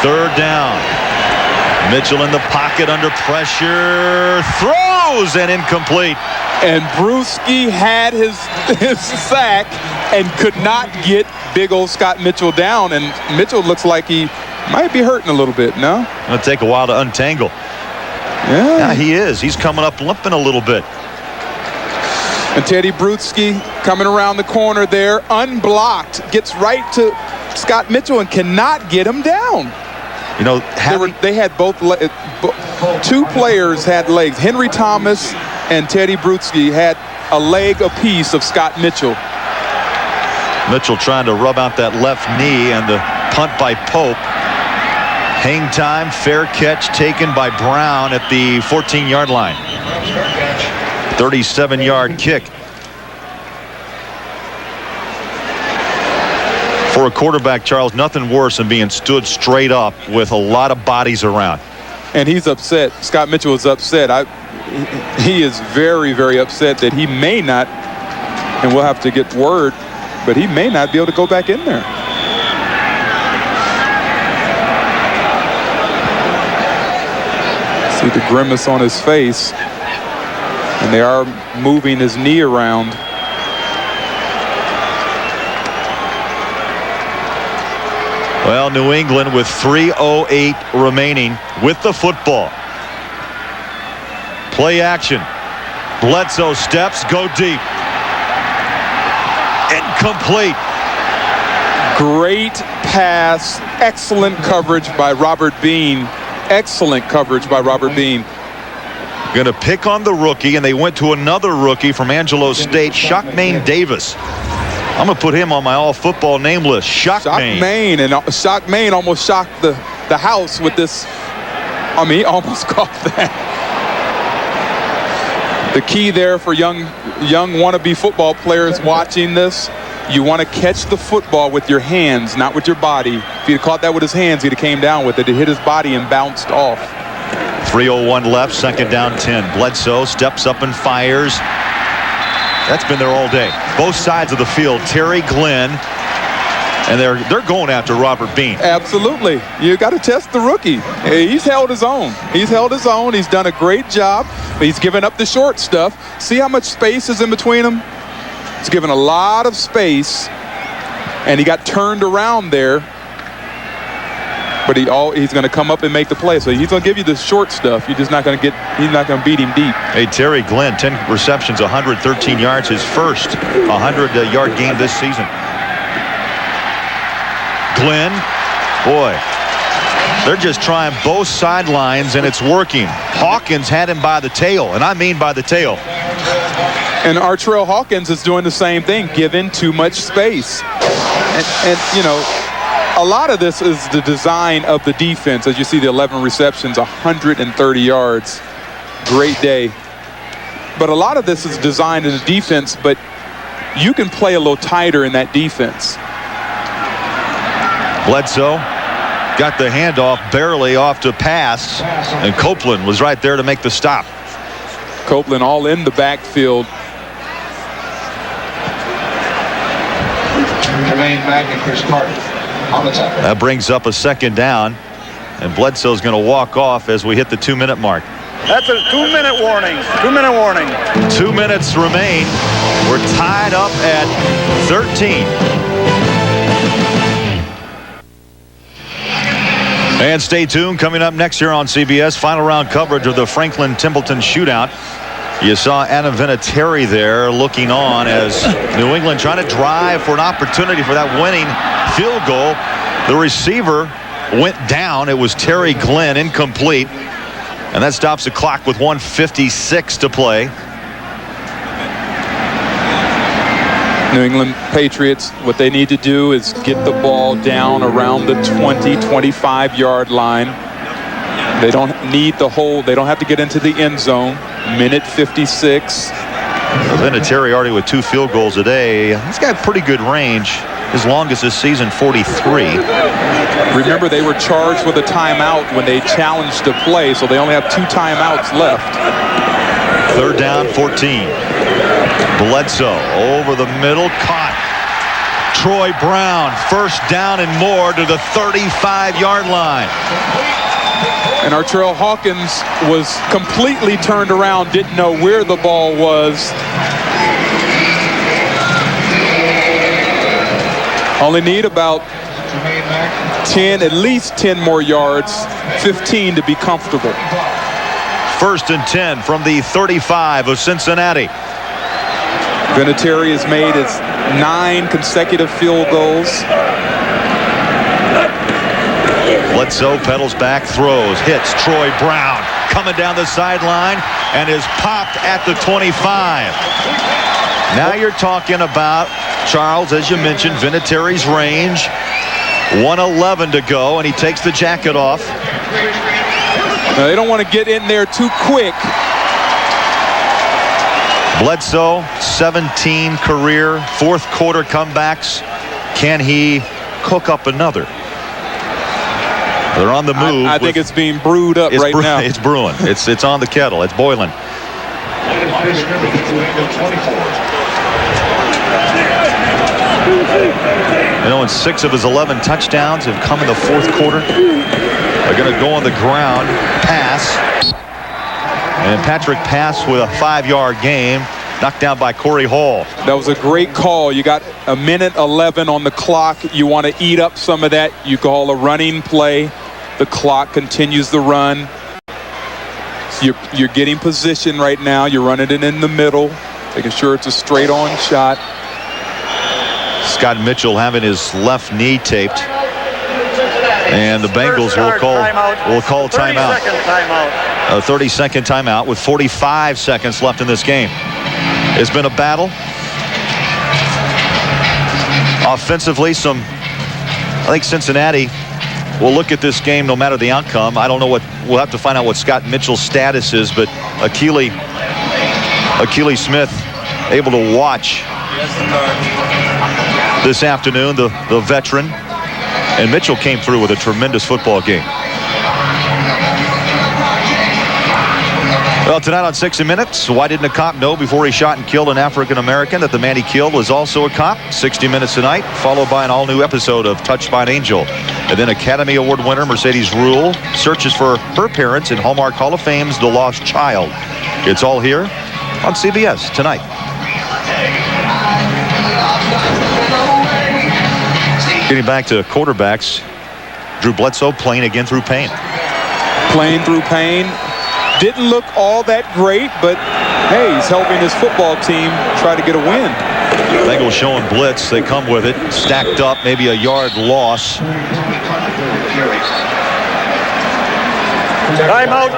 A: Third down. Mitchell in the pocket under pressure. Throws and incomplete.
B: And Brewski had his sack and could not get big old Scott Mitchell down. And Mitchell looks like he might be hurting a little bit, no?
A: It'll take a while to untangle. Yeah, he is. He's coming up limping a little bit.
B: And Teddy Brewski coming around the corner there, unblocked, gets right to Scott Mitchell and cannot get him down. They had both. Two players had legs. Henry Thomas and Teddy Brewski had a leg apiece of Scott Mitchell.
A: Mitchell trying to rub out that left knee, and the punt by Pope. Hang time, fair catch taken by Brown at the 14-yard line. 37-yard kick. For a quarterback, Charles, nothing worse than being stood straight up with a lot of bodies around.
B: And he's upset. Scott Mitchell is upset. He is very, very upset that he may not, and we'll have to get word, but he may not be able to go back in there. See the grimace on his face. And they are moving his knee around.
A: Well, New England with 3:08 remaining with the football. Play action. Bledsoe steps, go deep. Incomplete.
B: Great pass. Excellent coverage by Robert Bean. Excellent coverage by Robert Bean.
A: Going to pick on the rookie, and they went to another rookie from Angelo State, Shockmain Davis. I'm going to put him on my all-football name list. Shockmain.
B: And Shockmain almost shocked the house with this. He almost caught that. The key there for young wannabe football players watching this, you want to catch the football with your hands, not with your body. If he'd caught that with his hands, he'd have came down with it. It hit his body and bounced off.
A: 3:01 left, second down 10. Bledsoe steps up and fires. That's been there all day. Both sides of the field, Terry Glenn, and they're going after Robert Bean.
B: Absolutely. You got to test the rookie. He's held his own. He's held his own. He's done a great job. He's given up the short stuff. See how much space is in between them? He's given a lot of space, and he got turned around there. But he's going to come up and make the play. So he's going to give you the short stuff. You're just not going to he's not going to beat him deep.
A: Hey, Terry Glenn, 10 receptions, 113 yards, his first 100-yard game this season. Glenn, boy, they're just trying both sidelines, and it's working. Hawkins had him by the tail, and I mean by the tail.
B: And Artrell Hawkins is doing the same thing, giving too much space. And a lot of this is the design of the defense. As you see, the 11 receptions, 130 yards. Great day. But a lot of this is designed in the defense, but you can play a little tighter in that defense.
A: Bledsoe got the handoff barely off to pass, and Copeland was right there to make the stop.
B: Copeland all in the backfield.
K: Jermaine Mack and Chris Carter.
A: That brings up a second down, and Bledsoe's going to walk off as we hit the 2-minute mark.
D: That's a 2-minute warning. 2-minute warning.
A: 2 minutes remain. We're tied up at 13. And stay tuned. Coming up next here on CBS, final round coverage of the Franklin-Templeton shootout. You saw Adam Vinatieri there looking on as New England trying to drive for an opportunity for that winning field goal. The receiver went down. It was Terry Glenn, incomplete. And that stops the clock with 1:56 to play.
B: New England Patriots, what they need to do is get the ball down around the 20-25-yard line. They don't need the hole. They don't have to get into the end zone. Minute 56.
A: Vinatieri already with 2 field goals a day. He's got pretty good range. His longest this season, 43.
B: Remember, they were charged with a timeout when they challenged the play, so they only have 2 timeouts left.
A: 3rd down, 14. Bledsoe over the middle, caught. Troy Brown, 1st down and more to the 35-yard line.
B: And Artrell Hawkins was completely turned around, didn't know where the ball was. Only need about 10, at least 10 more yards, 15 to be comfortable.
A: 1st and 10 from the 35 of Cincinnati.
B: Vinatieri has made his 9 consecutive field goals.
A: Bledsoe pedals back, throws, hits Troy Brown, coming down the sideline, and is popped at the 25. Now you're talking about, Charles, as you mentioned, Vinatieri's range. 1:11 to go, and he takes the jacket off.
B: Now, they don't want to get in there too quick.
A: Bledsoe, 17 career 4th quarter comebacks. Can he cook up another? They're on the move.
B: I think it's being brewed up right now.
A: It's brewing. It's on the kettle. It's boiling. You know, and 6 of his 11 touchdowns have come in the 4th quarter. They're going to go on the ground, pass. And Patrick Pass with a 5-yard gain, knocked down by Corey Hall.
B: That was a great call. You got 1:11 on the clock. You want to eat up some of that. You call a running play. The clock continues to run. You're getting position right now. You're running it in the middle, making sure it's a straight-on shot.
A: Scott Mitchell having his left knee taped. And the Bengals will call timeout.
D: 30-second timeout.
A: A 30-second timeout with 45 seconds left in this game. It's been a battle. Offensively, I think Cincinnati will look at this game no matter the outcome. I don't know we'll have to find out what Scott Mitchell's status is, but Akili Smith able to watch this afternoon, the veteran. And Mitchell came through with a tremendous football game. Well, tonight on 60 Minutes, why didn't a cop know before he shot and killed an African-American that the man he killed was also a cop? 60 Minutes tonight, followed by an all-new episode of Touched by an Angel. And then Academy Award winner Mercedes Ruehl searches for her parents in Hallmark Hall of Fame's The Lost Child. It's all here on CBS tonight. Getting back to quarterbacks, Drew Bledsoe playing again through pain.
B: Playing through pain. Didn't look all that great, but hey, he's helping his football team try to get a win.
A: Bengals showing blitz. They come with it. Stacked up, maybe a yard loss.
D: Timeout,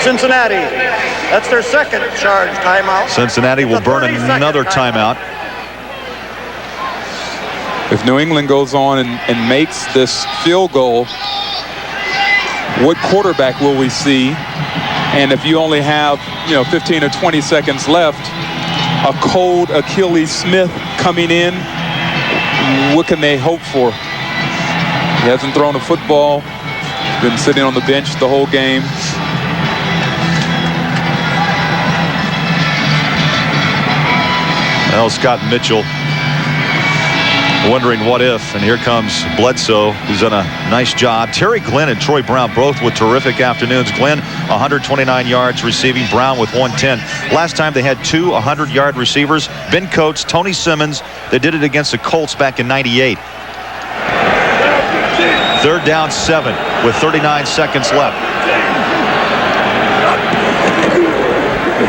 D: Cincinnati. That's their 2nd charge timeout.
A: Cincinnati will burn another timeout.
B: If New England goes on and makes this field goal, what quarterback will we see? And if you only have, 15 or 20 seconds left, a cold Akili Smith coming in, what can they hope for? He hasn't thrown a football, been sitting on the bench the whole game.
A: Well, Scott Mitchell wondering what if, and here comes Bledsoe, who's done a nice job. Terry Glenn and Troy Brown both with terrific afternoons. Glenn 129 yards receiving, Brown with 110. Last time they had 2 100-yard receivers, Ben Coates, Tony Simmons. They did it against the Colts back in '98. 3rd down 7 with 39 seconds left.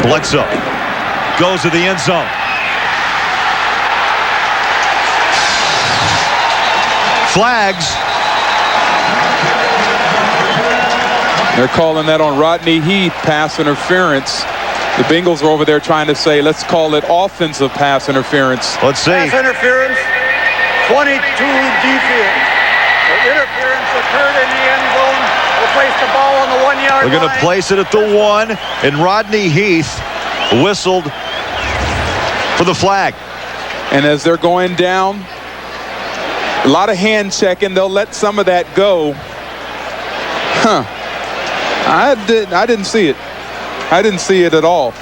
A: Bledsoe goes to the end zone. Flags.
B: They're calling that on Rodney Heath, pass interference. The Bengals are over there trying to say, let's call it offensive pass interference.
A: Let's see.
D: Pass interference, 22 defense. The interference occurred in the end zone. We'll place the ball on the 1-yard line.
A: We're going to place it at the 1, and Rodney Heath whistled for the flag.
B: And as they're going down, A lot of hand checking. They'll let some of that go. I didn't see it. I didn't see it at all.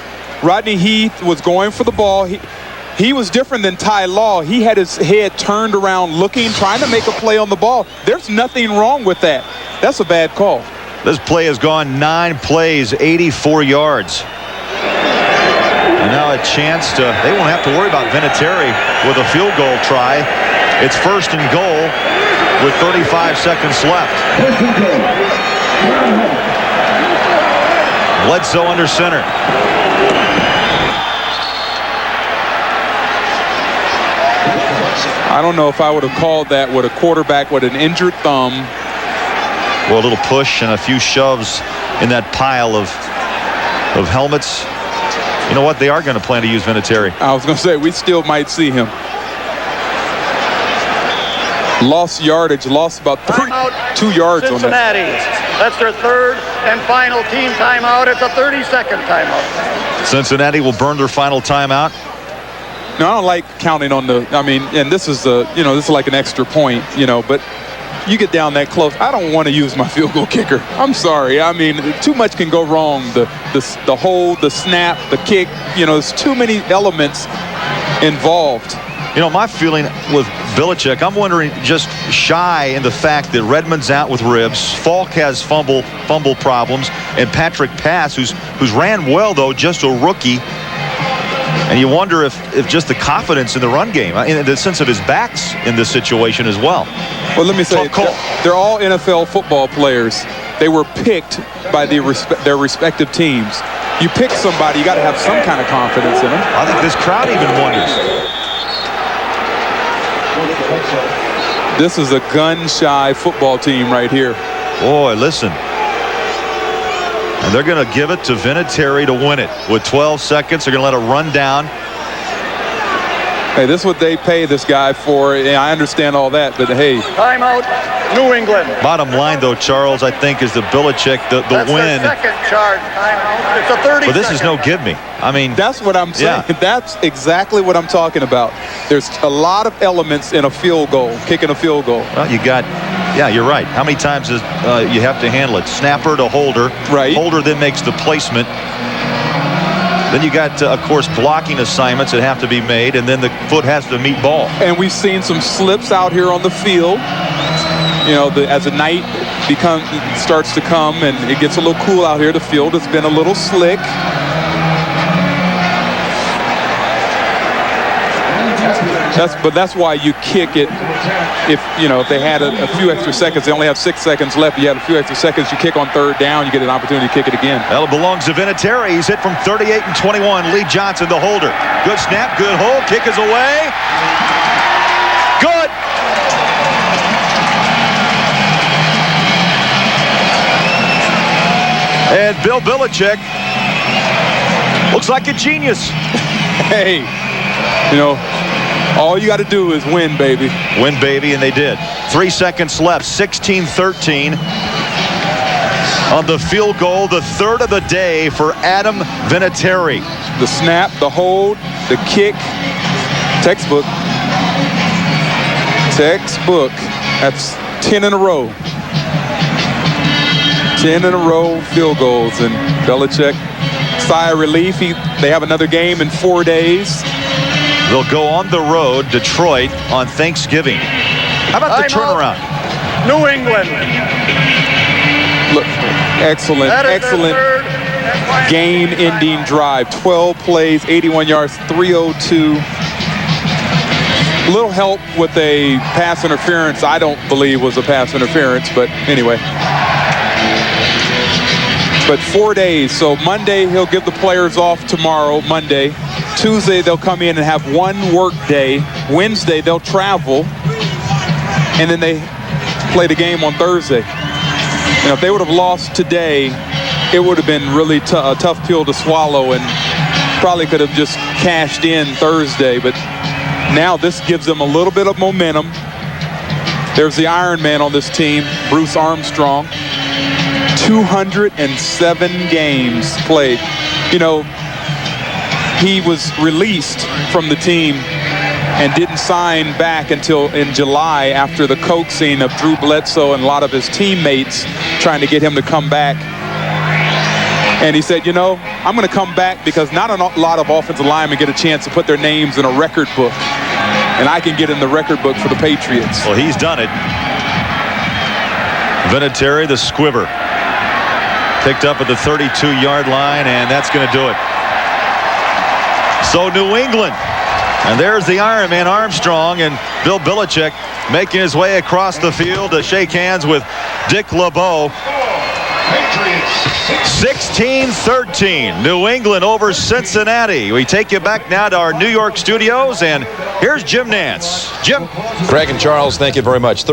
B: Rodney Heath was going for the ball. He was different than Ty Law. He had his head turned around looking, trying to make a play on the ball. There's nothing wrong with that. That's a bad call.
A: This play has gone 9 plays, 84 yards. And now a chance to, they won't have to worry about Vinatieri with a field goal try. It's 1st and goal with 35 seconds left. Bledsoe under center.
B: I don't know if I would have called that with a quarterback with an injured thumb.
A: Well, a little push and a few shoves in that pile of helmets. You know what? They are going to plan to use Vinatieri.
B: I was going to say, we still might see him. Lost yardage, lost about 2 yards on that.
D: Cincinnati. That's their 3rd and final team timeout. It's a 30-second timeout.
A: Cincinnati will burn their final timeout.
B: No, I don't like counting on the, and this is this is like an extra point, but you get down that close. I don't want to use my field goal kicker. I'm sorry. Too much can go wrong. The hold, the snap, the kick, there's too many elements involved.
A: My feeling with Belichick, I'm wondering, just shy in the fact that Redmond's out with ribs, Falk has fumble problems, and Patrick Pass, who's ran well though, just a rookie. And you wonder if just the confidence in the run game, in the sense of his backs in this situation as well.
B: Well, let me say, they're all NFL football players. They were picked by their respective teams. You pick somebody, you got to have some kind of confidence in them.
A: I think this crowd even wonders.
B: This is a gun-shy football team right here.
A: Boy, listen. And they're going to give it to Vinatieri to win it. With 12 seconds, they're going to let it run down.
B: Hey, this is what they pay this guy for. Yeah, I understand all that, but hey.
D: Timeout, New England.
A: Bottom line, though, Charles, I think, is the Belichick, the win.
D: That's their 2nd charge timeout. It's a 30-second.
A: But this is no give me.
B: That's what I'm saying. Yeah. That's exactly what I'm talking about. There's a lot of elements in a field goal, kicking a field goal.
A: Well, yeah, you're right. How many times you have to handle it? Snapper to holder.
B: Right.
A: Holder then makes the placement. Then you got, of course, blocking assignments that have to be made, and then the foot has to meet ball.
B: And we've seen some slips out here on the field. As the night starts to come and it gets a little cool out here, the field has been a little slick. That's why you kick it. If they had a few extra seconds, they only have 6 seconds left. You have a few extra seconds, you kick on 3rd down, you get an opportunity to kick it again.
A: Well, it belongs to Vinatieri. He's hit from 38 and 21. Lee Johnson, the holder. Good snap, good hold. Kick is away. Good. And Bill Belichick looks like a genius.
B: Hey, all you got to do is win, baby.
A: Win, baby, and they did. 3 seconds left, 16-13 on the field goal, the 3rd of the day for Adam Vinatieri.
B: The snap, the hold, the kick, textbook. That's 10 in a row. 10 in a row field goals, and Belichick, sigh of relief. They have another game in 4 days.
A: They'll go on the road, Detroit, on Thanksgiving. How about the turnaround?
D: New England.
B: Look, excellent game-ending drive. 12 plays, 81 yards, 302. A little help with a pass interference. I don't believe was a pass interference, but anyway. But 4 days. So Monday, he'll give the players off tomorrow, Monday. Tuesday, they'll come in and have 1 work day. Wednesday, they'll travel. And then they play the game on Thursday. If they would have lost today, it would have been really a tough pill to swallow and probably could have just cashed in Thursday. But now this gives them a little bit of momentum. There's the Iron Man on this team, Bruce Armstrong. 207 games played. He was released from the team, and didn't sign back until in July after the coaxing of Drew Bledsoe and a lot of his teammates trying to get him to come back. And he said, you know, I'm going to come back because not a lot of offensive linemen get a chance to put their names in a record book. And I can get in the record book for the Patriots.
A: Well, he's done it. Vinatieri, the squibber, picked up at the 32-yard line, and that's going to do it. So New England, and there's the Iron Man Armstrong and Bill Belichick making his way across the field to shake hands with Dick LeBeau. 16-13, New England over Cincinnati. We take you back now to our New York studios, and here's Jim Nantz. Jim.
E: Greg and Charles, thank you very much.